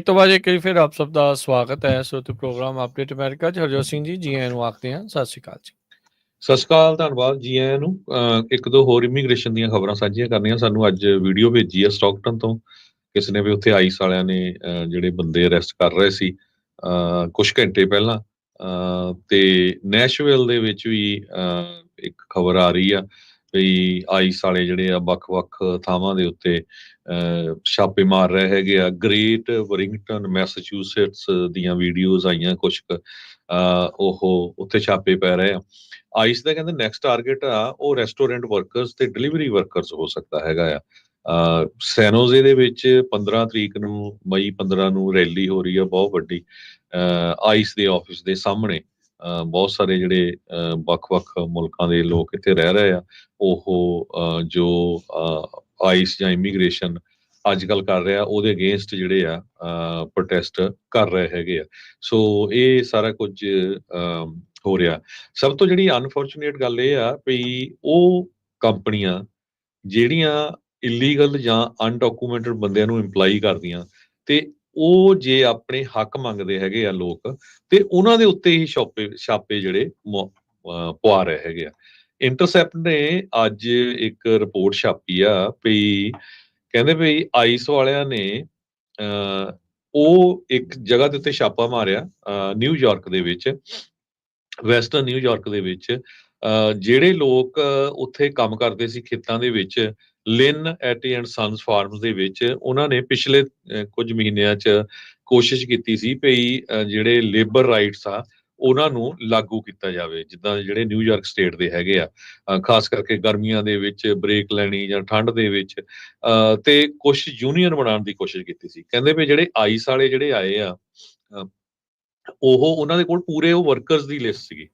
ਤੋਂ ਬਾਅਦ ਇੱਕ ਵਾਰੀ ਫਿਰ ਆਪ ਸਭ ਦਾ ਸਵਾਗਤ ਹੈ ਸੋਤੇ ਪ੍ਰੋਗਰਾਮ ਅਪਡੇਟ ਅਮਰੀਕਾ 'ਚ। ਹਰਜੋਤ ਸਿੰਘ ਜੀ, ਜੀ ਆਇਆਂ ਨੂੰ ਆਖਦੇ ਹਾਂ। ਸਤਿ ਸ਼੍ਰੀ ਅਕਾਲ ਜੀ। ਸਤਿ ਸ਼੍ਰੀ ਅਕਾਲ, ਧੰਨਵਾਦ ਜੀ ਆਇਆਂ ਨੂੰ। ਇੱਕ ਦੋ ਹੋਰ ਇਮੀਗ੍ਰੇਸ਼ਨ ਦੀਆਂ ਖਬਰਾਂ ਸਾਂਝੀਆਂ ਕਰਨੀਆਂ। ਸਾਨੂੰ ਅੱਜ ਵੀਡੀਓ ਭੇਜੀ ਹੈ ਸਟਾਕਟਨ ਤੋਂ, ਕਿਸੇ ਨੇ ਵੀ ਉੱਥੇ ਆਈਸ ਵਾਲਿਆਂ ਨੇ ਜਿਹੜੇ ਬੰਦੇ ਅਰੈਸਟ ਕਰ ਰਹੇ ਸੀ ਕੁਝ ਘੰਟੇ ਪਹਿਲਾਂ। ਤੇ ਨੈਸ਼ਵਿਲ ਦੇ ਵਿੱਚ ਵੀ ਇੱਕ ਖਬਰ ਆ ਰਹੀ ਆ ਵੀ ਆਈਸ ਵਾਲੇ ਜਿਹੜੇ ਆ ਵੱਖ-ਵੱਖ ਥਾਵਾਂ ਦੇ ਉੱਤੇ ਛਾਪੇ ਮਾਰ ਰਹੇ ਹੈਗੇ ਆ। ਗ੍ਰੇਟ ਵਰਿੰਗਟਨ ਮੈਸਾਚੂਸੇਟਸ ਦੀਆਂ ਵੀਡੀਓਜ਼ ਆਈਆਂ ਕੁਛ ਕੁ, ਉਹ ਉੱਥੇ ਛਾਪੇ ਪੈ ਰਹੇ ਆ। ਆਈਸ ਦਾ ਕਹਿੰਦੇ ਨੈਕਸਟ ਟਾਰਗੇਟ ਆ ਉਹ ਰੈਸਟੋਰੈਂਟ ਵਰਕਰਸ ਤੇ ਡਿਲੀਵਰੀ ਵਰਕਰਸ ਹੋ ਸਕਦਾ ਹੈਗਾ ਆ। ਸੈਨੋਜ਼ੇ ਦੇ ਵਿੱਚ 15 ਤਰੀਕ ਨੂੰ, ਮਈ 15 ਨੂੰ ਰੈਲੀ ਹੋ ਰਹੀ ਆ ਬਹੁਤ ਵੱਡੀ ਆਈਸ ਦੇ ਆਫਿਸ ਦੇ ਸਾਹਮਣੇ। ਬਹੁਤ ਸਾਰੇ ਜਿਹੜੇ ਵੱਖ-ਵੱਖ ਮੁਲਕਾਂ ਦੇ ਲੋਕ ਇੱਥੇ ਰਹਿ ਰਹੇ ਆ, ਉਹ ਜੋ ਆਈਸ ਜਾਂ ਇਮੀਗ੍ਰੇਸ਼ਨ ਅੱਜ ਕੱਲ ਕਰ ਰਿਹਾ ਉਹਦੇ ਅਗੇਂਸਟ ਜਿਹੜੇ ਆ ਪ੍ਰੋਟੈਸਟ ਕਰ ਰਹੇ ਹੈਗੇ ਆ। ਸੋ ਇਹ ਸਾਰਾ ਕੁਝ ਹੋ ਰਿਹਾ। ਸਭ ਤੋਂ ਜਿਹੜੀ ਅਨਫੋਰਚੂਨੇਟ ਗੱਲ ਇਹ ਆ ਵੀ ਉਹ ਕੰਪਨੀਆਂ ਜਿਹੜੀਆਂ ਇਲੀਗਲ ਜਾਂ ਅਨਡਾਕੂਮੈਂਟਡ ਬੰਦਿਆਂ ਨੂੰ ਇੰਪਲਾਈ ਕਰਦੀਆਂ, ਤੇ ਉਹ ਜੇ ਆਪਣੇ ਹੱਕ ਮੰਗਦੇ ਹੈਗੇ ਆ ਲੋਕ, ਤੇ ਉਹਨਾਂ ਦੇ ਉੱਤੇ ਹੀ ਛਾਪੇ ਜਿਹੜੇ ਪਵਾ ਰਹੇ ਹੈਗੇ ਆ। ਇੰਟਰਸੈਪਟ ਨੇ ਅੱਜ ਇੱਕ ਰਿਪੋਰਟ ਛਾਪੀ ਆ ਵੀ ਕਹਿੰਦੇ ਵੀ ਆਈਸ ਵਾਲਿਆਂ ਨੇ ਉਹ ਇੱਕ ਜਗ੍ਹਾ ਦੇ ਉੱਤੇ ਛਾਪਾ ਮਾਰਿਆ ਨਿਊਯਾਰਕ ਦੇ ਵਿੱਚ, ਵੈਸਟਰਨ ਨਿਊਯਾਰਕ ਦੇ ਵਿੱਚ। ਜਿਹੜੇ ਲੋਕ ਉੱਥੇ ਕੰਮ ਕਰਦੇ ਸੀ ਖੇਤਾਂ ਦੇ ਵਿੱਚ, ਲਿਨ ਐਟੀ ਐਂਡ ਸੰਸ ਫਾਰਮਸ ਦੇ ਵਿੱਚ, ਉਹਨਾਂ ਨੇ ਪਿਛਲੇ ਕੁਝ ਮਹੀਨਿਆਂ 'ਚ ਕੋਸ਼ਿਸ਼ ਕੀਤੀ ਸੀ ਵੀ ਜਿਹੜੇ ਲੇਬਰ ਰਾਈਟਸ ਆ ਉਹਨਾਂ ਨੂੰ ਲਾਗੂ ਕੀਤਾ ਜਾਵੇ, ਜਿੱਦਾਂ ਜਿਹੜੇ ਨਿਊਯਾਰਕ ਸਟੇਟ ਦੇ ਹੈਗੇ ਆ। ਖਾਸ ਕਰਕੇ ਗਰਮੀਆਂ ਦੇ ਵਿੱਚ ਬ੍ਰੇਕ ਲੈਣੀ ਜਾਂ ਠੰਡ ਦੇ ਵਿੱਚ, ਤੇ ਕੁਛ ਯੂਨੀਅਨ ਬਣਾਉਣ ਦੀ ਕੋਸ਼ਿਸ਼ ਕੀਤੀ ਸੀ। ਕਹਿੰਦੇ ਵੀ ਜਿਹੜੇ ਆਈਸ ਵਾਲੇ ਜਿਹੜੇ ਆਏ ਆ, ਉਹਨਾਂ ਦੇ ਕੋਲ ਪੂਰੇ ਉਹ ਵਰਕਰਸ ਦੀ ਲਿਸਟ ਸੀਗੀ।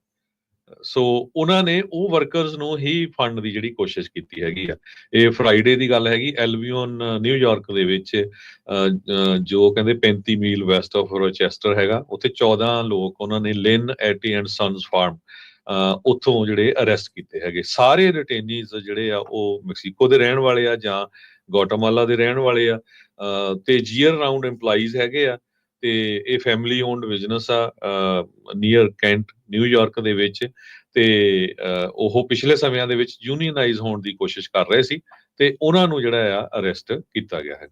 ਸੋ ਉਹਨਾਂ ਨੇ ਉਹ ਵਰਕਰਸ ਨੂੰ ਹੀ ਫੰਡ ਦੀ ਜਿਹੜੀ ਕੋਸ਼ਿਸ਼ ਕੀਤੀ ਹੈਗੀ ਆ। ਇਹ ਫਰਾਈਡੇ ਦੀ ਗੱਲ ਹੈਗੀ, ਐਲਵੀਓਨ ਨਿਊਯਾਰਕ ਦੇ ਵਿੱਚ, ਜੋ ਕਹਿੰਦੇ 35 ਮੀਲ ਵੈਸਟ ਆਫ ਰੋਚੈਸਟਰ ਹੈਗਾ, ਉੱਥੇ 14 ਲੋਕ ਉਹਨਾਂ ਨੇ ਲਿਨ ਐਟੀ ਐਂਡ ਸੰਸ ਫਾਰਮ ਉੱਥੋਂ ਜਿਹੜੇ ਅਰੈਸਟ ਕੀਤੇ ਹੈਗੇ। ਸਾਰੇ ਰਿਟੇਨੀਜ਼ ਜਿਹੜੇ ਆ ਉਹ ਮੈਕਸੀਕੋ ਦੇ ਰਹਿਣ ਵਾਲੇ ਆ ਜਾਂ ਗੋਟਾਮਾਲਾ ਦੇ ਰਹਿਣ ਵਾਲੇ ਆ, ਤੇ ਜੀਅਰ ਰਾਉਂਡ EMPLOYEES ਹੈਗੇ ਆ। ਤੇ ਇਹ ਫੈਮਿਲੀ ਓਨਡ ਬਿਜ਼ਨਸ ਆ ਨੀਅਰ ਕੈਂਟ ਨਿਊਯਾਰਕ ਦੇ ਵਿੱਚ। ਤੇ ਉਹ ਪਿਛਲੇ ਸਮਿਆਂ ਦੇ ਵਿੱਚ ਯੂਨੀਅਨਾਈਜ਼ ਹੋਣ ਦੀ ਕੋਸ਼ਿਸ਼ ਕਰ ਰਹੇ ਸੀ, ਤੇ ਉਹਨਾਂ ਨੂੰ ਜਿਹੜਾ ਆ ਅਰੈਸਟ ਕੀਤਾ ਗਿਆ ਹੈ।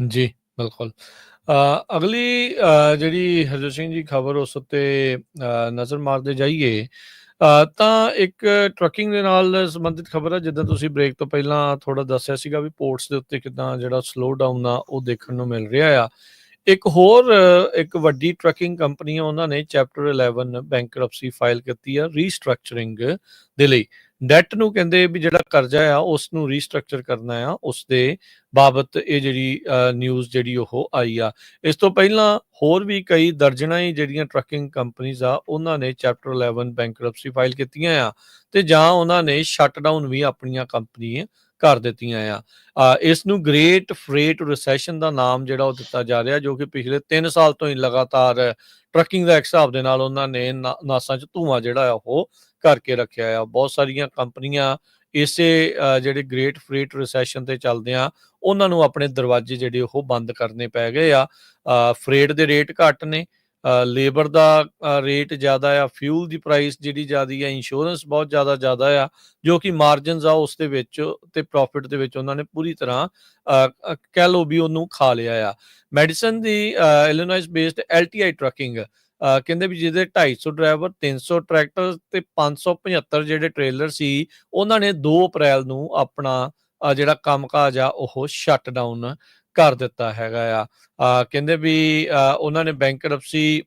ਜੀ ਬਿਲਕੁਲ। ਅਗਲੀ ਜਿਹੜੀ ਹਰਜੋਤ ਸਿੰਘ ਜੀ ਖਬਰ ਉਸ ਉੱਤੇ ਨਜ਼ਰ ਮਾਰਦੇ ਜਾਈਏ ਤਾਂ ਇੱਕ ਟਰੱਕਿੰਗ ਦੇ ਨਾਲ ਸੰਬੰਧਿਤ ਖਬਰ ਹੈ। ਜਿੱਦਾਂ ਤੁਸੀਂ ਬ੍ਰੇਕ ਤੋਂ ਪਹਿਲਾਂ ਥੋੜਾ ਦੱਸਿਆ ਸੀਗਾ ਵੀ ਪੋਰਟਸ ਦੇ ਉੱਤੇ ਕਿੱਦਾਂ ਜਿਹੜਾ ਸਲੋ ਡਾਊਨ ਆ ਉਹ ਦੇਖਣ ਨੂੰ ਮਿਲ ਰਿਹਾ ਆ। ਇੱਕ ਹੋਰ ਇੱਕ ਵੱਡੀ ਟਰੱਕਿੰਗ ਕੰਪਨੀ ਆ, ਉਹਨਾਂ ਨੇ ਚੈਪਟਰ 11 ਬੈਂਕਰਪਸੀ ਫਾਈਲ ਕੀਤੀ ਆ ਰੀਸਟਰਕਚਰਿੰਗ ਦੇ ਲਈ। ਡੈਟ ਨੂੰ ਕਹਿੰਦੇ ਵੀ ਜਿਹੜਾ ਕਰਜ਼ਾ ਆ ਉਸ ਨੂੰ ਰੀਸਟਰਕਚਰ ਕਰਨਾ ਆ, ਉਸ ਦੇ ਬਾਬਤ ਇਹ ਜਿਹੜੀ ਨਿਊਜ਼ ਜਿਹੜੀ ਉਹ ਆਈ ਆ। ਇਸ ਤੋਂ ਪਹਿਲਾਂ ਹੋਰ ਵੀ ਕਈ ਦਰਜਨਾਂ ਹੀ ਜਿਹੜੀਆਂ ਟਰੱਕਿੰਗ ਕੰਪਨੀਜ਼ ਆ ਉਹਨਾਂ ਨੇ ਚੈਪਟਰ 11 ਬੈਂਕਰਪਸੀ ਫਾਈਲ ਕੀਤੀਆਂ ਆ, ਤੇ ਜਾਂ ਉਹਨਾਂ ਨੇ ਸ਼ਟ ਡਾਊਨ ਵੀ ਆਪਣੀਆਂ ਕੰਪਨੀਆਂ ਕਰ ਦਿੱਤੀਆਂ ਆ। ਇਸ ਨੂੰ ਗ੍ਰੇਟ ਫਰੇਟ ਰਿਸੈਸ਼ਨ ਦਾ ਨਾਮ ਜਿਹੜਾ ਉਹ ਦਿੱਤਾ ਜਾ ਰਿਹਾ, ਜੋ ਕਿ ਪਿਛਲੇ 3 ਸਾਲ ਤੋਂ ਹੀ ਲਗਾਤਾਰ ਟਰੱਕਿੰਗ ਦਾ ਇੱਕ ਹਿਸਾਬ ਦੇ ਨਾਲ ਉਹਨਾਂ ਨੇ ਨਾਸਾਂ 'ਚ ਧੂੰਆਂ ਜਿਹੜਾ ਆ ਉਹ ਕਰਕੇ ਰੱਖਿਆ ਆ। ਬਹੁਤ ਸਾਰੀਆਂ ਕੰਪਨੀਆਂ ਇਸੇ ਜਿਹੜੇ ਗ੍ਰੇਟ ਫਰੇਟ ਰਿਸੈਸ਼ਨ ਤੇ ਚੱਲਦਿਆਂ ਉਹਨਾਂ ਨੂੰ ਆਪਣੇ ਦਰਵਾਜ਼ੇ ਜਿਹੜੇ ਉਹ ਬੰਦ ਕਰਨੇ ਪੈ ਗਏ ਆ। ਫਰੇਟ ਦੇ ਰੇਟ ਘੱਟ ਨੇ, ਲੇਬਰ ਦਾ ਰੇਟ ਜ਼ਿਆਦਾ ਆ, ਫਿਊਲ ਦੀ ਪ੍ਰਾਈਸ ਜਿਹੜੀ ਜ਼ਿਆਦਾ ਆ, ਇੰਸ਼ੋਰੈਂਸ ਬਹੁਤ ਜ਼ਿਆਦਾ ਆ, ਜੋ ਕਿ ਮਾਰਜਨਸ ਆ ਉਸ ਦੇ ਵਿੱਚ ਤੇ ਪ੍ਰੋਫਿਟ ਦੇ ਵਿੱਚ ਉਹਨਾਂ ਨੇ ਪੂਰੀ ਤਰ੍ਹਾਂ ਕਹਿ ਲਓ ਵੀ ਉਹਨੂੰ ਖਾ ਲਿਆ ਆ। ਮੈਡੀਸਨ ਦੀ ਇਲੀਨੋਇਸ ਬੇਸਡ LTI ਟਰੱਕਿੰਗ ਕਹਿੰਦੇ ਵੀ ਜਿਹਦੇ 250 ਡਰਾਈਵਰ, 300 ਟਰੈਕਟਰ ਤੇ 575 ਜਿਹੜੇ ਟ੍ਰੇਲਰ ਸੀ, ਉਹਨਾਂ ਨੇ 2 ਅਪ੍ਰੈਲ ਨੂੰ ਆਪਣਾ ਜਿਹੜਾ ਕੰਮਕਾਜ ਆ ਉਹ ਸ਼ਟ ਡਾਊਨ ਕਰ ਦਿੱਤਾ ਹੈਗਾ ਆ। ਕਹਿੰਦੇ ਵੀ ਉਹਨਾਂ ਨੇ ਬੈਂਕਰਪਸੀ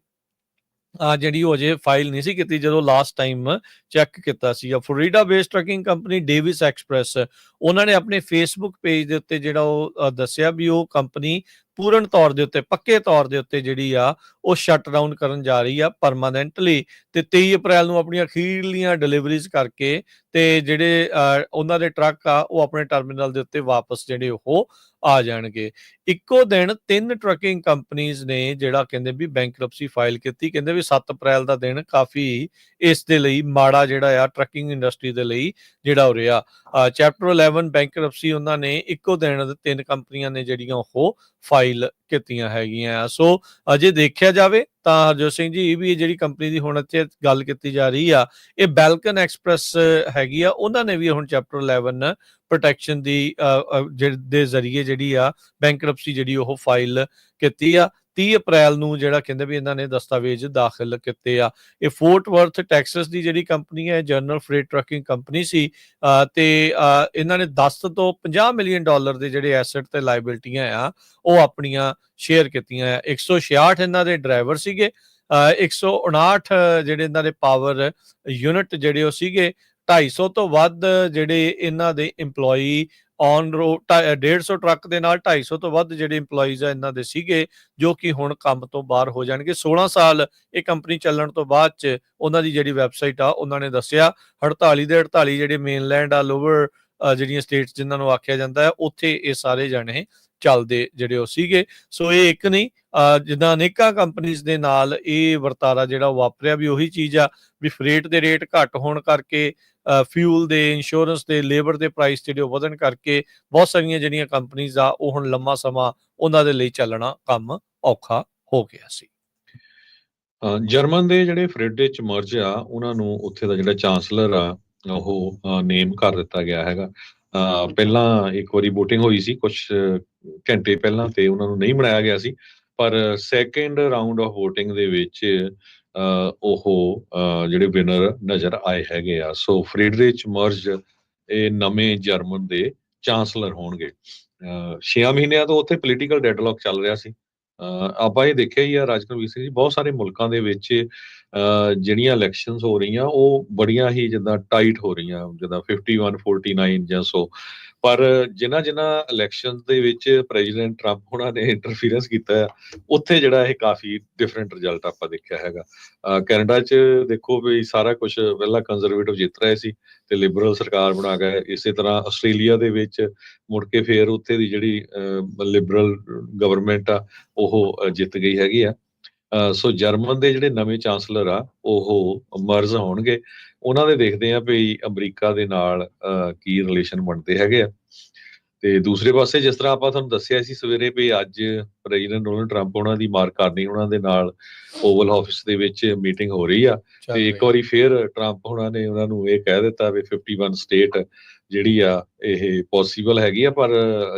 ਜਿਹੜੀ ਉਹ ਅਜੇ ਫਾਈਲ ਨਹੀਂ ਸੀ ਕੀਤੀ ਜਦੋਂ ਲਾਸਟ ਟਾਈਮ ਚੈੱਕ ਕੀਤਾ ਸੀ। Florida based trucking company Davis Express, ਉਹਨਾਂ ਨੇ ਆਪਣੇ ਫੇਸਬੁੱਕ ਪੇਜ ਦੇ ਉੱਤੇ ਜਿਹੜਾ ਉਹ ਦੱਸਿਆ ਵੀ ਉਹ ਕੰਪਨੀ ਪੂਰਨ ਤੌਰ ਦੇ ਉੱਤੇ, ਪੱਕੇ ਤੌਰ ਦੇ ਉੱਤੇ ਜਿਹੜੀ ਆ ਉਹ ਸ਼ਟ ਡਾਊਨ ਕਰਨ ਜਾ ਰਹੀ ਆ ਪਰਮਾਨੈਂਟਲੀ, ਤੇ 23 ਅਪ੍ਰੈਲ ਨੂੰ ਆਪਣੀਆਂ ਅਖੀਰਲੀਆਂ ਡਿਲੀਵਰੀਜ਼ ਕਰਕੇ ਤੇ ਜਿਹੜੇ ਉਹਨਾਂ ਦੇ ਟਰੱਕ ਆ ਉਹ ਆਪਣੇ ਟਰਮੀਨਲ ਦੇ ਉੱਤੇ ਵਾਪਸ ਜਿਹੜੇ ਉਹ ਆ ਜਾਣਗੇ। ਇੱਕੋ ਦਿਨ 3 ਟਰੱਕਿੰਗ ਕੰਪਨੀਜ਼ ਨੇ ਜਿਹੜਾ ਕਹਿੰਦੇ ਵੀ ਬੈਂਕਰਪਸੀ ਫਾਈਲ ਕੀਤੀ। ਕਹਿੰਦੇ ਵੀ 7 ਅਪ੍ਰੈਲ ਦਾ ਦਿਨ ਕਾਫੀ ਇਸ ਦੇ ਲਈ ਮਾੜਾ ਜਿਹੜਾ ਆ ਟਰੱਕਿੰਗ ਇੰਡਸਟਰੀ ਦੇ ਲਈ ਜਿਹੜਾ ਹੋ ਰਿਹਾ। ਚੈਪਟਰ 11 ਬੈਂਕਰਪਸੀ ਉਹਨਾਂ ਨੇ ਇੱਕੋ ਦਿਨ 3 ਕੰਪਨੀਆਂ ਨੇ ਜਿਹੜੀਆਂ ਉਹ ਫਾਈਲ ਕੀਤੀਆਂ ਹੈਗੀਆਂ। ਸੋ ਅਜੇ ਦੇਖਿਆ ਜਾਵੇ ਤਾਂ ਹਰਜੋਤ ਸਿੰਘ ਜੀ, ਇਹ ਵੀ ਜਿਹੜੀ ਕੰਪਨੀ ਦੀ ਹੁਣ ਇੱਥੇ ਗੱਲ ਕੀਤੀ ਜਾ ਰਹੀ ਆ, ਇਹ ਬੈਲਕਨ ਐਕਸਪ੍ਰੈਸ ਹੈਗੀ ਆ। ਉਹਨਾਂ ਨੇ ਵੀ ਹੁਣ ਚੈਪਟਰ 11 ਪ੍ਰੋਟੈਕਸ਼ਨ ਦੀ ਦੇ ਜ਼ਰੀਏ ਜਿਹੜੀ ਆ ਬੈਂਕਰਪਸੀ ਜਿਹੜੀ ਉਹ ਫਾਈਲ ਕੀਤੀ ਆ। 30 ਅਪ੍ਰੈਲ ਨੂੰ ਜਿਹੜਾ ਕਹਿੰਦੇ ਵੀ ਇਹਨਾਂ ਨੇ ਦਸਤਾਵੇਜ਼ ਦਾਖਲ ਕੀਤੇ ਆ। ਇਹ ਫੋਰਟ ਵਰਥ ਟੈਕਸਸ ਦੀ ਜਿਹੜੀ ਕੰਪਨੀ ਹੈ, ਜਨਰਲ ਫਰੇਟ ਟਰੱਕਿੰਗ ਕੰਪਨੀ ਸੀ, ਤੇ ਇਹਨਾਂ ਨੇ 10 ਤੋਂ $50 ਮਿਲੀਅਨ ਦੇ ਜਿਹੜੇ ਐਸਟ ਤੇ ਲਾਇਬਿਲਟੀਆਂ ਆ ਉਹ ਆਪਣੀਆਂ ਸ਼ੇਅਰ ਕੀਤੀਆਂ ਆ। 166 ਇਹਨਾਂ ਦੇ ਡਰਾਈਵਰ ਸੀਗੇ, 159 ਜਿਹੜੇ ਇਹਨਾਂ ਦੇ ਪਾਵਰ ਯੂਨਿਟ ਜਿਹੜੇ ਉਹ ਸੀਗੇ, 250 ਤੋਂ ਵੱਧ ਜਿਹੜੇ ਇਹਨਾਂ ਦੇ ਇੰਪਲੋਈ ਔਨ ਰੋਡ, 150 ਟਰੱਕ ਦੇ ਨਾਲ 250 ਤੋਂ ਵੱਧ ਜਿਹੜੇ ਇੰਪਲੋਈਜ਼ ਆ ਇਹਨਾਂ ਦੇ ਸੀਗੇ, ਜੋ ਕਿ ਹੁਣ ਕੰਮ ਤੋਂ ਬਾਹਰ ਹੋ ਜਾਣਗੇ। 16 ਸਾਲ ਇਹ ਕੰਪਨੀ ਚੱਲਣ ਤੋਂ ਬਾਅਦ ਚ ਉਹਨਾਂ ਦੀ ਜਿਹੜੀ ਵੈਬਸਾਈਟ ਆ ਉਹਨਾਂ ਨੇ ਦੱਸਿਆ 48 ਦੇ 48 ਜਿਹੜੇ ਮੇਨਲੈਂਡ ਆ, ਲੋਵਰ ਜਿਹੜੀਆਂ ਸਟੇਟਸ ਜਿਨ੍ਹਾਂ ਨੂੰ ਆਖਿਆ ਜਾਂਦਾ ਹੈ, ਉੱਥੇ ਇਹ ਸਾਰੇ ਜਾਣੇ ਚੱਲਦੇ ਜਿਹੜੇ ਉਹ ਸੀਗੇ। ਸੋ ਇਹ ਇੱਕ ਨਹੀਂ, ਜਿੱਦਾਂ ਅਨੇਕਾਂ ਕੰਪਨੀਜ਼ ਦੇ ਨਾਲ ਇਹ ਵਰਤਾਰਾ ਜਿਹੜਾ ਉਹ ਵਾਪਰਿਆ ਵੀ ਉਹੀ ਚੀਜ਼ ਆ ਵੀ ਫਰੇਟ ਦੇ ਰੇਟ ਘੱਟ ਹੋਣ ਕਰਕੇ, ਫਿਊਲ ਦੇ, ਇੰਸ਼ੋਰੈਂਸ ਦੇ, ਲੇਬਰ ਦੇ ਪ੍ਰਾਈਸ ਜਿਹੜੇ ਉਹ ਵਧਣ ਕਰਕੇ ਬਹੁਤ ਸਾਰੀਆਂ ਜਿਹੜੀਆਂ ਕੰਪਨੀਜ਼ ਆ ਉਹ ਹੁਣ ਲੰਮਾ ਸਮਾਂ ਉਹਨਾਂ ਦੇ ਲਈ ਚੱਲਣਾ ਕੰਮ ਔਖਾ ਹੋ ਗਿਆ ਸੀ। ਜਰਮਨ ਦੇ ਜਿਹੜੇ ਫ੍ਰੈਡਰਿਚ ਮਰਜ਼ ਆ, ਉਹਨਾਂ ਨੂੰ ਉੱਥੇ ਦਾ ਜਿਹੜਾ ਚਾਂਸਲਰ ਆ ਉਹ ਨੇਮ ਕਰ ਦਿੱਤਾ ਗਿਆ ਹੈਗਾ। ਪਹਿਲਾਂ ਇੱਕ ਵਾਰੀ VOTING ਹੋਈ ਸੀ ਕੁਝ ਘੰਟੇ ਪਹਿਲਾਂ, ਤੇ ਉਹਨਾਂ ਨੂੰ ਨਹੀਂ ਬਣਾਇਆ ਗਿਆ ਸੀ, ਪਰ ਸੈਕੰਡ ਰਾਊਂਡ ਆਫ VOTING ਦੇ ਵਿੱਚ ਉਹ ਜਿਹੜੇ ਵਿਨਰ ਨਜ਼ਰ ਆਏ ਹੈਗੇ ਆ। ਸੋ ਫ੍ਰੈਡਰਿਚ ਮਰਜ਼ ਇਹ ਨਵੇਂ ਜਰਮਨ ਦੇ ਚਾਂਸਲਰ ਹੋਣਗੇ। 6 ਮਹੀਨਿਆਂ ਤੋਂ ਉੱਥੇ ਪੋਲੀਟੀਕਲ ਡੈਡਲੌਕ ਚੱਲ ਰਿਹਾ ਸੀ। ਆਪਾਂ ਇਹ ਦੇਖਿਆ ਹੀ ਆ ਰਾਜਕਵੀਰ ਸਿੰਘ ਜੀ, ਬਹੁਤ ਸਾਰੇ ਮੁਲਕਾਂ ਦੇ ਵਿੱਚ ਜਿਹੜੀਆਂ ਇਲੈਕਸ਼ਨਸ ਹੋ ਰਹੀਆਂ ਉਹ ਬੜੀਆਂ ਹੀ ਜਿੱਦਾਂ ਟਾਈਟ ਹੋ ਰਹੀਆਂ, ਜਿੱਦਾਂ 51-49 ਜਾਂ ਸੋ। ਪਰ ਜਿਨ੍ਹਾਂ ਇਲੈਕਸ਼ਨ ਦੇ ਵਿੱਚ ਪ੍ਰੈਜ਼ੀਡੈਂਟ ਟਰੰਪ ਉਹਨਾਂ ਨੇ ਇੰਟਰਫੀਰੈਂਸ ਕੀਤਾ ਹੈ, ਉੱਥੇ ਜਿਹੜਾ ਇਹ ਕਾਫੀ ਡਿਫਰੈਂਟ ਰਿਜ਼ਲਟ ਆਪਾਂ ਦੇਖਿਆ ਹੈਗਾ। ਕੈਨੇਡਾ 'ਚ ਦੇਖੋ ਵੀ ਸਾਰਾ ਕੁਝ ਪਹਿਲਾਂ ਕੰਜ਼ਰਵੇਟਿਵ ਜਿੱਤ ਰਹੇ ਸੀ ਤੇ ਲਿਬਰਲ ਸਰਕਾਰ ਬਣਾ ਗਏ। ਇਸੇ ਤਰ੍ਹਾਂ ਆਸਟ੍ਰੇਲੀਆ ਦੇ ਵਿੱਚ ਮੁੜ ਕੇ ਫੇਰ ਉੱਥੇ ਦੀ ਜਿਹੜੀ ਲਿਬਰਲ ਗਵਰਨਮੈਂਟ ਆ ਉਹ ਜਿੱਤ ਗਈ ਹੈਗੀ ਆ। ਸੋ ਜਰਮਨ ਦੇ ਜਿਹੜੇ ਨਵੇਂ ਚਾਂਸਲਰ ਆ ਉਹ ਮਰਜ਼ ਹੋਣਗੇ। ਉਹਨਾਂ ਦੇ ਦੇਖਦੇ ਆ ਵੀ ਅਮਰੀਕਾ ਦੇ ਨਾਲ ਕੀ ਰਿਲੇਸ਼ਨ ਬਣਦੇ ਹੈਗੇ ਆ। ਤੇ ਦੂਸਰੇ ਪਾਸੇ ਜਿਸ ਤਰ੍ਹਾਂ ਆਪਾਂ ਤੁਹਾਨੂੰ ਦੱਸਿਆ ਸੀ ਸਵੇਰੇ ਵੀ ਅੱਜ ਪ੍ਰੈਜ਼ੀਡੈਂਟ ਡੋਨਲਡ ਟਰੰਪ ਉਹਨਾਂ ਦੀ ਮਾਰਕ ਕਾਰਨੀ ਉਹਨਾਂ ਦੇ ਨਾਲ ਓਵਲ ਆਫਿਸ ਦੇ ਵਿੱਚ ਮੀਟਿੰਗ ਹੋ ਰਹੀ ਆ। ਤੇ ਇੱਕ ਵਾਰੀ ਫੇਰ ਟਰੰਪ ਉਹਨਾਂ ਨੇ ਉਹਨਾਂ ਨੂੰ ਇਹ ਕਹਿ ਦਿੱਤਾ ਵੀ 51 ਸਟੇਟ ਜਿਹੜੀ ਆ ਇਹ ਪੋਸੀਬਲ ਹੈਗੀ ਆ, ਪਰ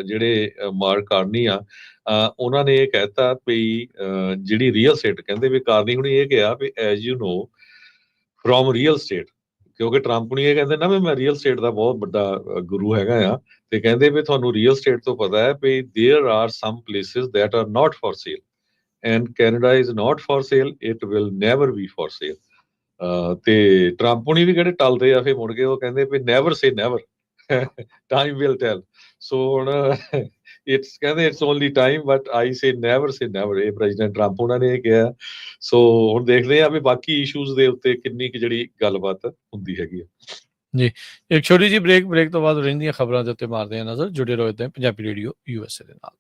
ਜਿਹੜੇ ਮਾਰਕ ਕਾਰਨੀ ਆ ਉਹਨਾਂ ਨੇ ਇਹ ਕਹਿਤਾ ਵੀ ਜਿਹੜੀ ਰੀਅਲ ਸਟੇਟ, ਕਹਿੰਦੇ ਵੀ ਕਾਰਨੀ ਹੁਣੀ ਇਹ ਕਿਹਾ ਵੀ as you know from real estate, ਕਿਉਂਕਿ ਟਰੰਪ ਨੂੰ ਇਹ ਕਹਿੰਦੇ ਨਾ ਵੀ ਮੈਂ ਰੀਅਲ ਸਟੇਟ ਦਾ ਬਹੁਤ ਵੱਡਾ ਗੁਰੂ ਹੈਗਾ ਆ, ਤੇ ਕਹਿੰਦੇ ਵੀ ਤੁਹਾਨੂੰ ਰੀਅਲ ਸਟੇਟ ਤੋਂ ਪਤਾ ਹੈ ਵੀ there are some places that are not for sale and Canada is not for sale, it will never be for sale. ਤੇ ਟਰੰਪ ਹੁਣੀ ਵੀ ਕਿਹੜੇ ਟਲਦੇ ਆ, ਫਿਰ ਮੁੜ ਕੇ ਉਹ ਕਹਿੰਦੇ ਵੀ never say never, time will tell. So ਹੁਣ ਕਹਿੰਦੇ it's only time but I say never say never, ਇਹ ਪ੍ਰੈਜ਼ੀਡੈਂਟ ਟਰੰਪ ਉਹਨਾਂ ਨੇ ਇਹ ਕਿਹਾ। ਸੋ ਹੁਣ ਦੇਖਦੇ ਆ ਵੀ ਬਾਕੀ ਇਸ਼ੂਜ਼ ਦੇ ਉੱਤੇ ਕਿੰਨੀ ਕੁ ਜਿਹੜੀ ਗੱਲਬਾਤ ਹੁੰਦੀ ਹੈਗੀ ਆ। ਜੀ, ਇੱਕ ਛੋਟੀ ਜਿਹੀ ਬ੍ਰੇਕ ਤੋਂ ਬਾਅਦ ਰਹਿੰਦੀਆਂ ਖਬਰਾਂ ਦੇ ਉੱਤੇ ਮਾਰਦੇ ਆ ਨਜ਼ਰ। ਜੁੜੇ ਰਹੋ ਇੱਦਾਂ ਪੰਜਾਬੀ ਰੇਡੀਓ USA ਦੇ ਨਾਲ।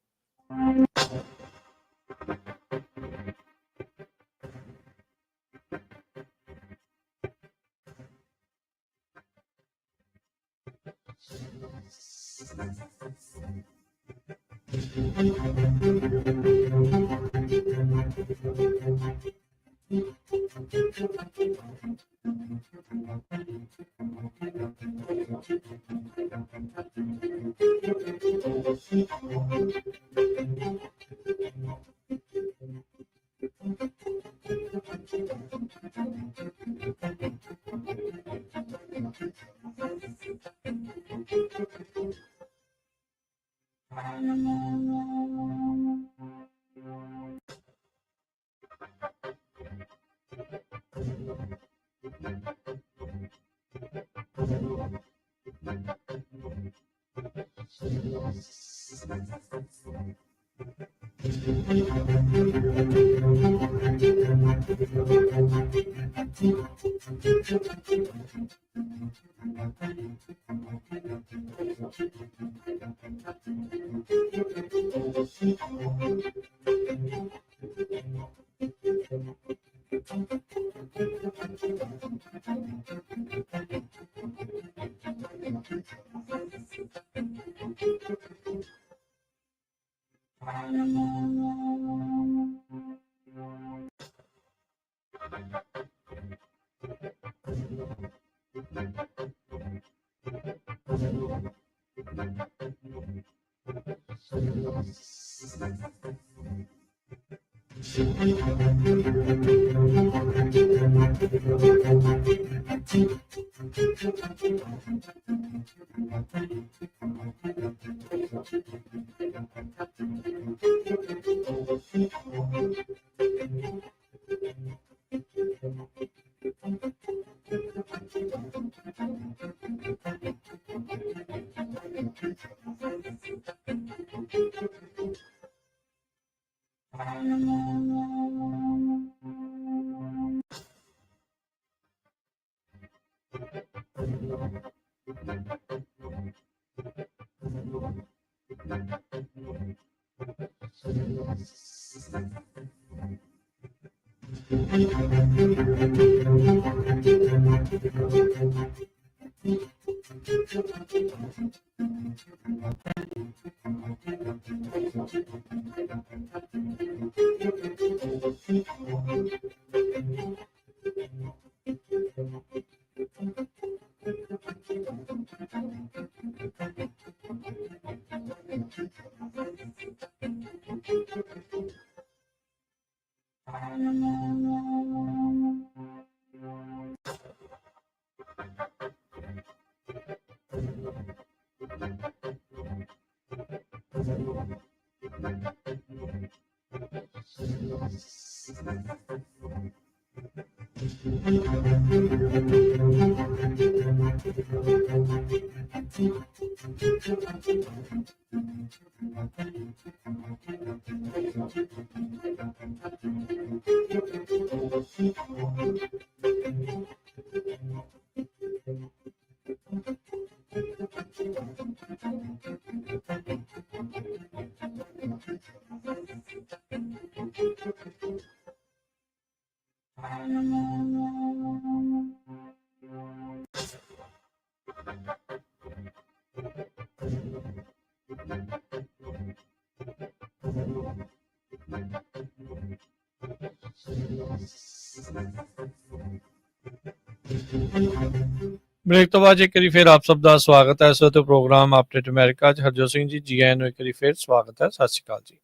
ਬ੍ਰੇਕ ਤੋਂ ਬਾਅਦ ਇੱਕ ਵਾਰੀ ਫਿਰ ਆਪ ਸਭ ਦਾ ਸਵਾਗਤ ਹੈ। ਇਸ ਵਕਤ ਪ੍ਰੋਗਰਾਮ ਅਪਡੇਟ ਅਮਰੀਕਾ 'ਚ ਹਰਜੋਤ ਸਿੰਘ ਜੀ, ਜੀ ਆਇਆਂ ਨੂੰ ਇੱਕ ਵਾਰੀ ਫਿਰ ਸਵਾਗਤ ਹੈ। ਸਤਿ ਸ਼੍ਰੀ ਅਕਾਲ ਜੀ।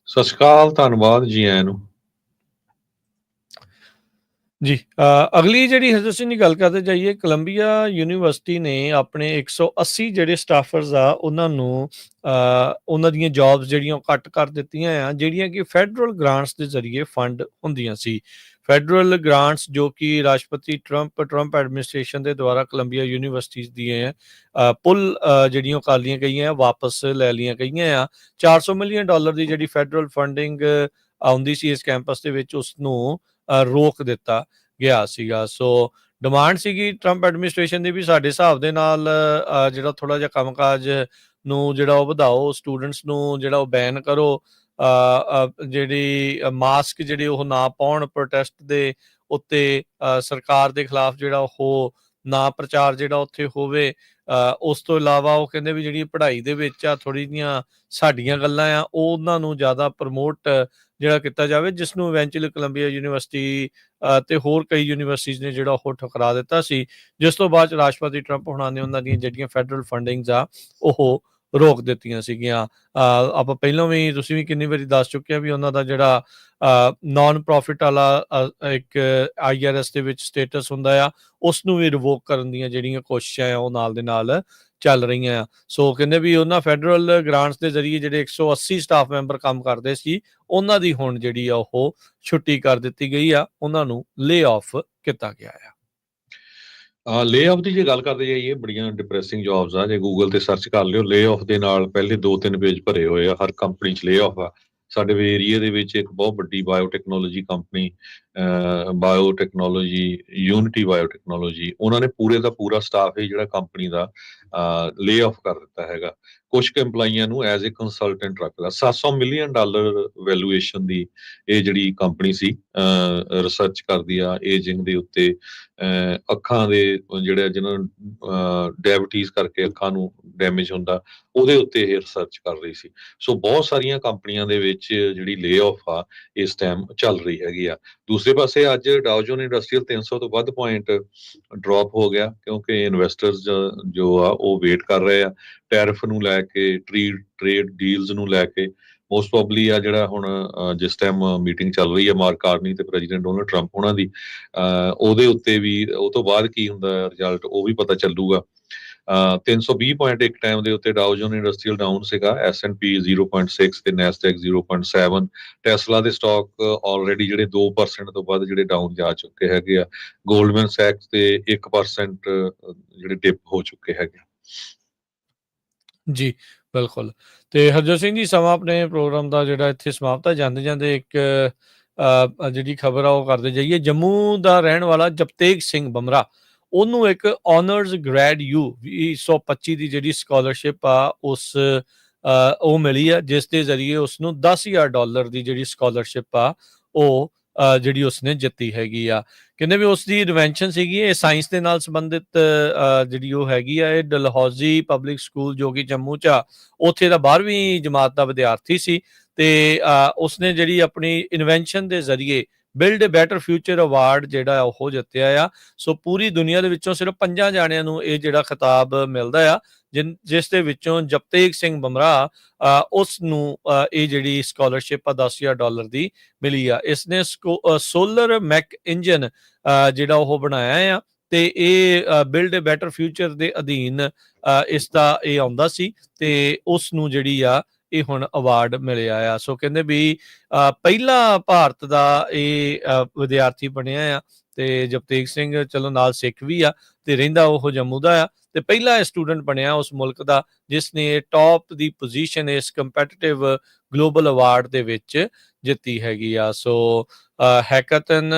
ਸਤਿ ਸ਼੍ਰੀ ਅਕਾਲ, ਧੰਨਵਾਦ ਜੀ ਆਇਆਂ ਨੂੰ ਜੀ। ਅਗਲੀ ਜਿਹੜੀ ਹਰਜੋਤ ਸਿੰਘ ਦੀ ਗੱਲ ਕਰਦੇ ਜਾਈਏ, ਕੋਲੰਬੀਆ ਯੂਨੀਵਰਸਿਟੀ ਨੇ ਆਪਣੇ 180 ਜਿਹੜੇ ਸਟਾਫਰਸ ਆ ਉਹਨਾਂ ਨੂੰ ਉਹਨਾਂ ਦੀਆਂ ਜੌਬਸ ਜਿਹੜੀਆਂ ਉਹ ਕੱਟ ਕਰ ਦਿੱਤੀਆਂ ਆ, ਜਿਹੜੀਆਂ ਕਿ ਫੈਡਰਲ ਗ੍ਰਾਂਟਸ ਦੇ ਜ਼ਰੀਏ ਫੰਡ ਹੁੰਦੀਆਂ ਸੀ। ਫੈਡਰਲ ਗ੍ਰਾਂਟਸ ਜੋ ਕਿ ਰਾਸ਼ਟਰਪਤੀ ਟਰੰਪ ਐਡਮਿਨਿਸਟ੍ਰੇਸ਼ਨ ਦੇ ਦੁਆਰਾ ਕੋਲੰਬੀਆ ਯੂਨੀਵਰਸਿਟੀਜ਼ ਦੀਆਂ ਪੁੱਲ ਜਿਹੜੀਆਂ ਕਾਲੀਆਂ ਗਈਆਂ ਵਾਪਸ ਲੈ ਲਈਆਂ ਗਈਆਂ ਆ। $400 ਮਿਲੀਅਨ ਦੀ ਜਿਹੜੀ ਫੈਡਰਲ ਫੰਡਿੰਗ ਆਉਂਦੀ ਸੀ ਇਸ ਕੈਂਪਸ ਦੇ ਵਿੱਚ, ਉਸ ਨੂੰ ਰੋਕ ਦਿੱਤਾ ਗਿਆ ਸੀਗਾ। ਸੋ ਡਿਮਾਂਡ ਸੀਗੀ ਟਰੰਪ ਐਡਮਿਨਿਸਟ੍ਰੇਸ਼ਨ ਦੀ ਵੀ ਸਾਡੇ ਹਿਸਾਬ ਦੇ ਨਾਲ ਜਿਹੜਾ ਥੋੜਾ ਜਿਹਾ ਕੰਮਕਾਜ ਨੂੰ ਜਿਹੜਾ ਉਹ ਵਧਾਓ, ਸਟੂਡੈਂਟਸ ਨੂੰ ਜਿਹੜਾ ਉਹ ਬੈਨ ਕਰੋ, ਜਿਹੜੀ ਮਾਸਕ ਜਿਹੜੇ ਉਹ ਨਾ ਪਾਉਣ, ਪ੍ਰੋਟੈਸਟ ਦੇ ਉੱਤੇ ਸਰਕਾਰ ਦੇ ਖਿਲਾਫ ਜਿਹੜਾ ਉਹ ਨਾ ਪ੍ਰਚਾਰ ਜਿਹੜਾ ਉੱਥੇ ਹੋਵੇ। ਉਸ ਤੋਂ ਇਲਾਵਾ ਉਹ ਕਹਿੰਦੇ ਵੀ ਜਿਹੜੀ ਪੜ੍ਹਾਈ ਦੇ ਵਿੱਚ ਆ ਥੋੜ੍ਹੀ ਜਿਹੀਆਂ ਸਾਡੀਆਂ ਗੱਲਾਂ ਆ ਉਹਨਾਂ ਨੂੰ ਜ਼ਿਆਦਾ ਪ੍ਰਮੋਟ ਜਿਹੜਾ ਕੀਤਾ ਜਾਵੇ, ਜਿਸ ਨੂੰ ਇਵੈਂਚੁਅਲੀ ਕੋਲੰਬੀਆ ਯੂਨੀਵਰਸਿਟੀ ਤੇ ਹੋਰ ਕਈ ਯੂਨੀਵਰਸਿਟੀਜ਼ ਨੇ ਜਿਹੜਾ ਉਹ ਠੁਕਰਾ ਦਿੱਤਾ ਸੀ, ਜਿਸ ਤੋਂ ਬਾਅਦ ਰਾਸ਼ਟਰਪਤੀ ਟਰੰਪ ਹੋਣਾ ਨੇ ਉਹਨਾਂ ਦੀਆਂ ਜਿਹੜੀਆਂ ਫੈਡਰਲ ਫੰਡਿੰਗਸ ਆ ਉਹ ਰੋਕ ਦਿੱਤੀਆਂ ਸੀਗੀਆਂ। ਆਪਾਂ ਪਹਿਲਾਂ ਵੀ ਤੁਸੀਂ ਵੀ ਕਿੰਨੀ ਵਾਰੀ ਦੱਸ ਚੁੱਕੇ ਆ ਵੀ ਉਹਨਾਂ ਦਾ ਜਿਹੜਾ ਨਾਨ ਪ੍ਰੋਫਿਟ ਵਾਲਾ ਇੱਕ IRS ਦੇ ਵਿੱਚ ਸਟੇਟਸ ਹੁੰਦਾ ਆ, ਉਸ ਨੂੰ ਵੀ ਰਿਵੋਕ ਕਰਨ ਦੀਆਂ ਜਿਹੜੀਆਂ ਕੋਸ਼ਿਸ਼ਾਂ ਆ ਉਹ ਨਾਲ ਦੇ ਨਾਲ ਚੱਲ ਰਹੀਆਂ ਆ। ਸੋ ਕਹਿੰਦੇ ਵੀ ਉਹਨਾਂ ਫੈਡਰਲ ਗ੍ਰਾਂਟਸ ਦੇ ਜ਼ਰੀਏ ਜਿਹੜੇ 180 ਸਟਾਫ ਮੈਂਬਰ ਕੰਮ ਕਰਦੇ ਸੀ ਉਹਨਾਂ ਦੀ ਹੁਣ ਜਿਹੜੀ ਆ ਉਹ ਛੁੱਟੀ ਕਰ ਦਿੱਤੀ ਗਈ ਆ, ਉਹਨਾਂ ਨੂੰ ਲੇ ਆਫ ਕੀਤਾ ਗਿਆ ਆ। ਲੇ ਆਫ ਦੀ ਜੇ ਗੱਲ ਕਰਦੇ ਜਾਈਏ, ਬੜੀਆਂ ਡਿਪਰੈਸਿੰਗ ਜੌਬਸ ਆ। ਜੇ ਗੂਗਲ ਤੇ ਸਰਚ ਕਰ ਲਿਓ, ਲੇ ਆਫ ਦੇ ਨਾਲ ਪਹਿਲੇ 2-3 ਪੇਜ ਭਰੇ ਹੋਏ ਆ। ਹਰ ਕੰਪਨੀ 'ਚ ਲੇ ਆਫ ਆ। ਸਾਡੇ ਏਰੀਏ ਦੇ ਵਿੱਚ ਇੱਕ ਬਹੁਤ ਵੱਡੀ biotechnology company, biotechnology, unity biotechnology, ਉਹਨਾਂ ਨੇ ਪੂਰੇ ਦਾ ਪੂਰਾ ਸਟਾਫ ਹੀ ਜਿਹੜਾ ਕੰਪਨੀ ਦਾ ਲੇ ਆਫ ਕਰ ਦਿੱਤਾ ਹੈਗਾ। ਕੁਝ ਕੁ EMPLOYੀਆਂ ਨੂੰ ਐਜ਼ ਏ ਕੰਸਲਟੈਂਟ ਰੱਖਦਾ। $700 ਮਿਲੀਅਨ ਵੈਲੂਏਸ਼ਨ ਦੀ ਇਹ ਜਿਹੜੀ ਕੰਪਨੀ ਸੀ, ਰਿਸਰਚ ਕਰਦੀ ਆ ਏਜਿੰਗ ਦੇ ਉੱਤੇ, ਅੱਖਾਂ ਦੇ ਜਿਹੜੇ ਜਿਹਨਾਂ ਨੂੰ ਡਾਇਬਟੀਜ਼ ਕਰਕੇ ਅੱਖਾਂ ਨੂੰ ਡੈਮੇਜ ਹੁੰਦਾ, ਉਹਦੇ ਉੱਤੇ ਇਹ ਰਿਸਰਚ ਕਰ ਰਹੀ ਸੀ। ਸੋ ਬਹੁਤ ਸਾਰੀਆਂ ਕੰਪਨੀਆਂ ਦੇ ਵਿੱਚ ਜਿਹੜੀ ਲੇ ਆਫ ਆ ਇਸ ਟਾਈਮ ਚੱਲ ਰਹੀ ਹੈਗੀ ਆ। ਦੂਸਰੇ ਪਾਸੇ ਅੱਜ ਡਾਓ ਜੋਨ ਇੰਡਸਟਰੀਅਲ 300 ਤੋਂ ਵੱਧ ਪੁਆਇੰਟ ਡ੍ਰੌਪ ਹੋ ਗਿਆ, ਕਿਉਂਕਿ ਇਨਵੈਸਟਰਸ ਜੋ ਆ ਉਹ ਵੇਟ ਕਰ ਰਹੇ ਆ ਟੈਰਿਫ ਨੂੰ ਲੈ ਕੇ, ਟ੍ਰੇਡ ਡੀਲਸ ਨੂੰ ਲੈ ਕੇ। ਮੋਸਟ ਪ੍ਰੋਬਬਲੀ ਆ ਜਿਹੜਾ ਹੁਣ ਜਿਸ ਟਾਈਮ ਮੀਟਿੰਗ ਚੱਲ ਰਹੀ ਹੈ ਮਾਰਕ ਕਾਰਨੀ ਤੇ ਪ੍ਰੈਜ਼ੀਡੈਂਟ ਡੋਨਲਡ ਟਰੰਪ ਉਹਨਾਂ ਦੀ, ਉਹਦੇ ਉੱਤੇ ਵੀ ਉਹ ਤੋਂ ਬਾਅਦ ਕੀ ਹੁੰਦਾ ਰਿਜ਼ਲਟ ਉਹ ਵੀ ਪਤਾ ਚੱਲੂਗਾ। 320 ਪੁਆਇੰਟ ਇੱਕ ਟਾਈਮ ਦੇ ਉੱਤੇ ਡਾਓ ਜੋਨ ਇੰਡਸਟਰੀਅਲ ਡਾਊਨ ਸੀਗਾ, S&P 0.6 ਤੇ ਨੈਸਡੈਕ 0.7। ਟੈਸਲਾ ਦੇ ਸਟਾਕ ਆਲਰੇਡੀ ਜਿਹੜੇ 2% ਤੋਂ ਵੱਧ ਜਿਹੜੇ ਡਾਊਨ ਜਾ ਚੁੱਕੇ ਹੈਗੇ ਆ। ਗੋਲਡਮੈਨ ਸੈਕਸ ਤੇ 1% ਜਿਹੜੇ ਡਿਪ ਹੋ ਚੁੱਕੇ ਹੈਗੇ। ਜੀ ਬਿਲਕੁਲ। ਤੇ ਹਰਜੋਤ ਸਿੰਘ ਜੀ, ਸਮਾਂ ਆਪਣੇ ਪ੍ਰੋਗਰਾਮ ਦਾ ਜਿਹੜਾ ਇੱਥੇ ਸਮਾਪਤ ਹੈ। ਜਾਂਦੇ ਜਾਂਦੇ ਇੱਕ ਜਿਹੜੀ ਖਬਰ ਆ ਉਹ ਕਰਦੇ ਜਾਈਏ। ਜੰਮੂ ਦਾ ਰਹਿਣ ਵਾਲਾ ਜਪਤੇਗ ਸਿੰਘ ਬਮਰਾ, ਉਹਨੂੰ ਇੱਕ ਆਨਰਸ ਗ੍ਰੈਡ ਯੂ 2025 ਦੀ ਜਿਹੜੀ ਸਕਾਲਰਸ਼ਿਪ ਆ ਉਹ ਮਿਲੀ ਆ, ਜਿਸ ਦੇ ਜ਼ਰੀਏ ਉਸਨੂੰ $10,000 ਦੀ ਜਿਹੜੀ ਸਕਾਲਰਸ਼ਿਪ ਆ ਉਹ ਜਿਹੜੀ ਉਸਨੇ ਜਿੱਤੀ ਹੈਗੀ ਆ। ਕਹਿੰਦੇ ਵੀ ਉਸ ਦੀ ਇਨਵੈਂਸ਼ਨ ਸੀਗੀ, ਇਹ ਸਾਇੰਸ ਦੇ ਨਾਲ ਸੰਬੰਧਿਤ ਜਿਹੜੀ ਉਹ ਹੈਗੀ ਆ। ਇਹ ਡਲਹੌਜ਼ੀ ਪਬਲਿਕ ਸਕੂਲ ਜੋ ਕਿ ਜੰਮੂ 'ਚ ਆ, ਉੱਥੇ ਦਾ 12ਵੀਂ ਜਮਾਤ ਦਾ ਵਿਦਿਆਰਥੀ ਸੀ ਤੇ ਉਸਨੇ ਜਿਹੜੀ ਆਪਣੀ ਇਨਵੈਂਸ਼ਨ ਦੇ ਜ਼ਰੀਏ ਬਿਲਡ ਬੈਟਰ ਫਿਊਚਰ ਅਵਾਰਡ ਜਿਹੜਾ ਉਹ ਜਿੱਤਿਆ ਆ। ਸੋ ਪੂਰੀ ਦੁਨੀਆ ਦੇ ਵਿੱਚੋਂ ਸਿਰਫ 5 ਜਾਣਿਆਂ ਨੂੰ ਇਹ ਜਿਹੜਾ ਖਿਤਾਬ ਮਿਲਦਾ ਆ, ਜਿਸ ਦੇ ਵਿੱਚੋਂ ਜਪਤੇਗ ਸਿੰਘ ਬਮਰਾ ਉਸ ਨੂੰ ਇਹ ਜਿਹੜੀ ਸਕਾਲਰਸ਼ਿਪ ਆ $10,000 ਦੀ ਮਿਲੀ ਆ। ਇਸਨੇ ਸੋਲਰ ਮੈਕ ਇੰਜਨ ਜਿਹੜਾ ਉਹ ਬਣਾਇਆ ਆ ਤੇ ਇਹ ਬਿਲਡ ਬੈਟਰ ਫਿਊਚਰ ਦੇ ਅਧੀਨ ਇਸ ਦਾ ਇਹ ਆਉਂਦਾ ਸੀ ਤੇ ਉਸ ਨੂੰ ਜਿਹੜੀ ਆ ਇਹ ਹੁਣ ਅਵਾਰਡ ਮਿਲਿਆ ਆ। ਸੋ ਕਹਿੰਦੇ ਵੀ ਪਹਿਲਾ ਭਾਰਤ ਦਾ ਇਹ ਵਿਦਿਆਰਥੀ ਬਣਿਆ ਆ ਤੇ ਜਪਤੇਗ ਸਿੰਘ ਚਲੋ ਨਾਲ ਸਿੱਖ ਵੀ ਆ ਤੇ ਰਹਿੰਦਾ ਉਹ ਜੰਮੂ ਦਾ ਆ, ਤੇ ਪਹਿਲਾ ਸਟੂਡੈਂਟ ਬਣਿਆ ਉਸ ਮੁਲਕ ਦਾ ਜਿਸ ਨੇ ਟੌਪ ਦੀ ਪੋਜੀਸ਼ਨ ਇਸ ਕੰਪੈਟੀਟਿਵ ਗਲੋਬਲ ਅਵਾਰਡ ਦੇ ਵਿੱਚ ਜਿੱਤੀ ਹੈਗੀ ਆ। ਸੋ ਹੈਕਾਥਨ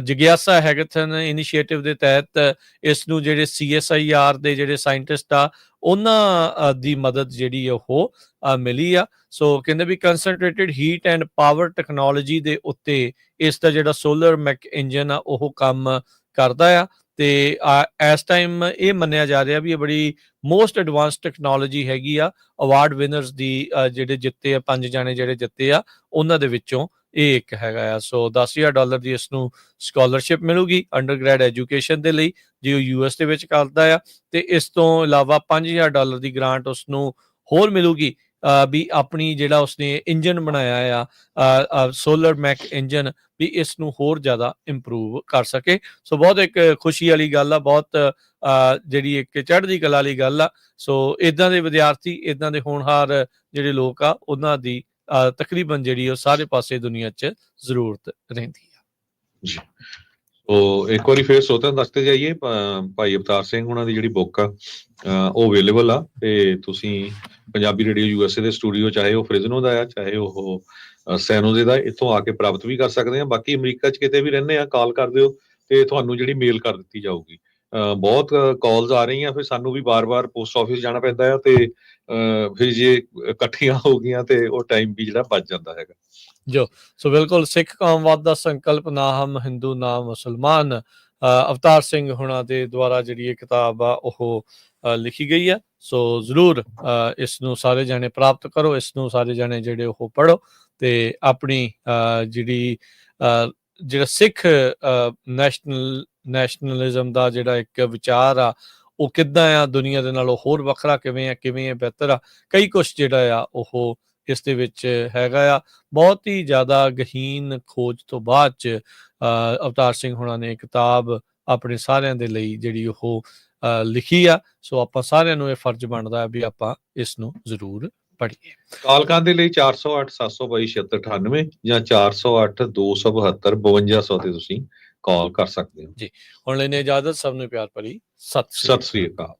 ਜਿਗਿਆਸਾ ਹੈਕਾਥਨ ਇਨੀਸ਼ੀਏਟਿਵ ਦੇ ਤਹਿਤ ਇਸ ਨੂੰ ਜਿਹੜੇ CSIR ਦੇ ਜਿਹੜੇ ਸਾਇੰਟਿਸਟ ਆ ਉਹਨਾਂ ਦੀ ਮਦਦ ਜਿਹੜੀ ਉਹ ਮਿਲੀ ਆ। ਸੋ ਕਹਿੰਦੇ ਵੀ ਕੰਸਨਟ੍ਰੇਟਿਡ ਹੀਟ ਐਂਡ ਪਾਵਰ ਟੈਕਨੋਲੋਜੀ ਦੇ ਉੱਤੇ ਇਸ ਦਾ ਜਿਹੜਾ ਸੋਲਰ ਮੈਕ ਇੰਜਨ ਆ ਉਹ ਕੰਮ ਕਰਦਾ ਆ ਤੇ ਇਸ ਟਾਈਮ ਇਹ ਮੰਨਿਆ ਜਾ ਰਿਹਾ ਵੀ ਇਹ ਬੜੀ ਮੋਸਟ ਐਡਵਾਂਸ ਟੈਕਨੋਲੋਜੀ ਹੈਗੀ ਆ। ਅਵਾਰਡ ਵਿਨਰਸ ਦੀ ਜਿਹੜੇ ਜਿੱਤੇ ਆ 5 ਜਾਣੇ ਜਿਹੜੇ ਜਿੱਤੇ ਆ ਉਹਨਾਂ ਦੇ ਵਿੱਚੋਂ ਇਹ ਇੱਕ ਹੈਗਾ ਆ। ਸੋ $10,000 ਦੀ ਇਸ ਨੂੰ ਸਕਾਲਰਸ਼ਿਪ ਮਿਲੂਗੀ ਅੰਡਰਗ੍ਰੈਡ ਐਜੂਕੇਸ਼ਨ ਦੇ ਲਈ, ਜੇ ਉਹ US ਦੇ ਵਿੱਚ ਕਰਦਾ ਆ, ਤੇ ਇਸ ਤੋਂ ਇਲਾਵਾ $5,000 ਦੀ ਗ੍ਰਾਂਟ ਉਸ ਨੂੰ ਹੋਰ ਮਿਲੂਗੀ ਵੀ ਆਪਣੀ ਜਿਹੜਾ ਉਸਨੇ ਇੰਜਨ ਬਣਾਇਆ ਆ ਸੋਲਰ ਮੈਕ ਇੰਜਨ, ਵੀ ਇਸ ਨੂੰ ਹੋਰ ਜ਼ਿਆਦਾ ਇੰਪਰੂਵ ਕਰ ਸਕੇ। ਸੋ ਬਹੁਤ ਇੱਕ ਖੁਸ਼ੀ ਵਾਲੀ ਗੱਲ ਆ, ਬਹੁਤ ਜਿਹੜੀ ਇੱਕ ਚੜ੍ਹਦੀ ਕਲਾ ਵਾਲੀ ਗੱਲ ਆ। ਸੋ ਇਦਾਂ ਦੇ ਵਿਦਿਆਰਥੀ, ਇਦਾਂ ਦੇ ਹੋਣਹਾਰ ਜਿਹੜੇ ਲੋਕ ਆ, ਉਹਨਾਂ ਦੀ ਤਕਰੀਬਨ ਜਿਹੜੀ ਉਹ ਸਾਰੇ ਪਾਸੇ ਦੁਨੀਆ 'ਚ ਜ਼ਰੂਰਤ ਰਹਿੰਦੀ ਆ ਜੀ। ਉਹ ਇੱਕ ਵਾਰੀ ਫੇਰ ਸੋਤਨ ਦੱਸਦੇ ਜਾਈਏ, ਭਾਈ ਅਵਤਾਰ ਸਿੰਘ ਉਹਨਾਂ ਦੀ ਜਿਹੜੀ ਬੁੱਕ ਆ ਉਹ ਅਵੇਲੇਬਲ ਆ, ਤੇ ਤੁਸੀਂ ਪੰਜਾਬੀ ਰੇਡੀਓ USA ਦੇ ਸਟੂਡੀਓ, ਚਾਹੇ ਉਹ ਫ੍ਰਿਜ਼ਨੋ ਦਾ ਆ ਚਾਹੇ ਉਹ ਸੈਨੋਜ਼ੇ ਦਾ, ਇੱਥੋਂ ਆ ਕੇ ਪ੍ਰਾਪਤ ਵੀ ਕਰ ਸਕਦੇ ਆ। ਬਾਕੀ ਅਮਰੀਕਾ 'ਚ ਕਿਤੇ ਵੀ ਰਹਿੰਦੇ ਆ, ਕਾਲ ਕਰ ਦਿਓ ਤੇ ਤੁਹਾਨੂੰ ਜਿਹੜੀ ਮੇਲ ਕਰ ਦਿੱਤੀ ਜਾਊਗੀ। ਬਹੁਤ ਕਾਲਸ ਆ ਰਹੀਆਂ, ਫਿਰ ਸਾਨੂੰ ਵੀ ਬਾਰ-ਬਾਰ ਪੋਸਟ ਆਫਿਸ ਜਾਣਾ ਪੈਂਦਾ ਆ, ਤੇ ਫਿਰ ਜੇ ਇਕੱਠੀਆਂ ਹੋ ਗਈਆਂ ਤੇ ਉਹ ਟਾਈਮ ਵੀ ਜਿਹੜਾ ਬਚ ਜਾਂਦਾ ਹੈਗਾ। ਜੋ ਸੋ ਬਿਲਕੁਲ ਸਿੱਖ ਕੌਮਵਾਦ ਦਾ ਸੰਕਲਪ, ਨਾ ਹਮ ਹਿੰਦੂ ਨਾ ਮੁਸਲਮਾਨ, ਅਵਤਾਰ ਸਿੰਘ ਹੁਣਾਂ ਦੇ ਦੁਆਰਾ ਜਿਹੜੀ ਇਹ ਕਿਤਾਬ ਆ ਉਹ ਲਿਖੀ ਗਈ ਆ। ਸੋ ਜ਼ਰੂਰ ਇਸ ਨੂੰ ਸਾਰੇ ਜਾਣੇ ਪ੍ਰਾਪਤ ਕਰੋ, ਇਸ ਨੂੰ ਸਾਰੇ ਜਾਣੇ ਜਿਹੜੇ ਉਹ ਪੜ੍ਹੋ ਤੇ ਆਪਣੀ ਜਿਹੜਾ ਸਿੱਖ ਨੈਸ਼ਨਲਿਜ਼ਮ ਦਾ ਜਿਹੜਾ ਇੱਕ ਵਿਚਾਰ ਆ ਉਹ ਕਿੱਦਾਂ ਆ, ਦੁਨੀਆ ਦੇ ਨਾਲੋਂ ਹੋਰ ਵੱਖਰਾ ਕਿਵੇਂ ਆ ਬਿਹਤਰ ਆ, ਕਈ ਕੁਛ ਜਿਹੜਾ ਆ ਉਹ ਇਸ ਦੇ ਵਿੱਚ ਹੈਗਾ ਆ। ਬਹੁਤ ਹੀ ਜ਼ਿਆਦਾ ਗਹੀਨ ਖੋਜ ਤੋਂ ਬਾਅਦ 'ਚ ਅਵਤਾਰ ਸਿੰਘ ਹੁਣਾਂ ਨੇ ਕਿਤਾਬ ਆਪਣੇ ਸਾਰਿਆਂ ਦੇ ਲਈ ਜਿਹੜੀ ਉਹ ਲਿਖੀ ਆ। ਸੋ ਆਪਾਂ ਸਾਰਿਆਂ ਨੂੰ ਇਹ ਫਰਜ਼ ਬਣਦਾ ਵੀ ਆਪਾਂ ਇਸ ਨੂੰ ਜ਼ਰੂਰ ਪੜ੍ਹੀਏ। ਕਾਲ ਕਰਨ ਦੇ ਲਈ 408 722 7698 ਜਾਂ 408 272 5200 ਤੇ ਤੁਸੀਂ ਕਾਲ ਕਰ ਸਕਦੇ ਹੋ। ਹੁਣ ਲੈਣੇ ਇਜਾਜ਼ਤ, ਸਭ ਨੂੰ ਪਿਆਰ ਭਰੀ ਸਤਿ ਸ੍ਰੀ ਸਤਿ ਸ੍ਰੀ ਅਕਾਲ।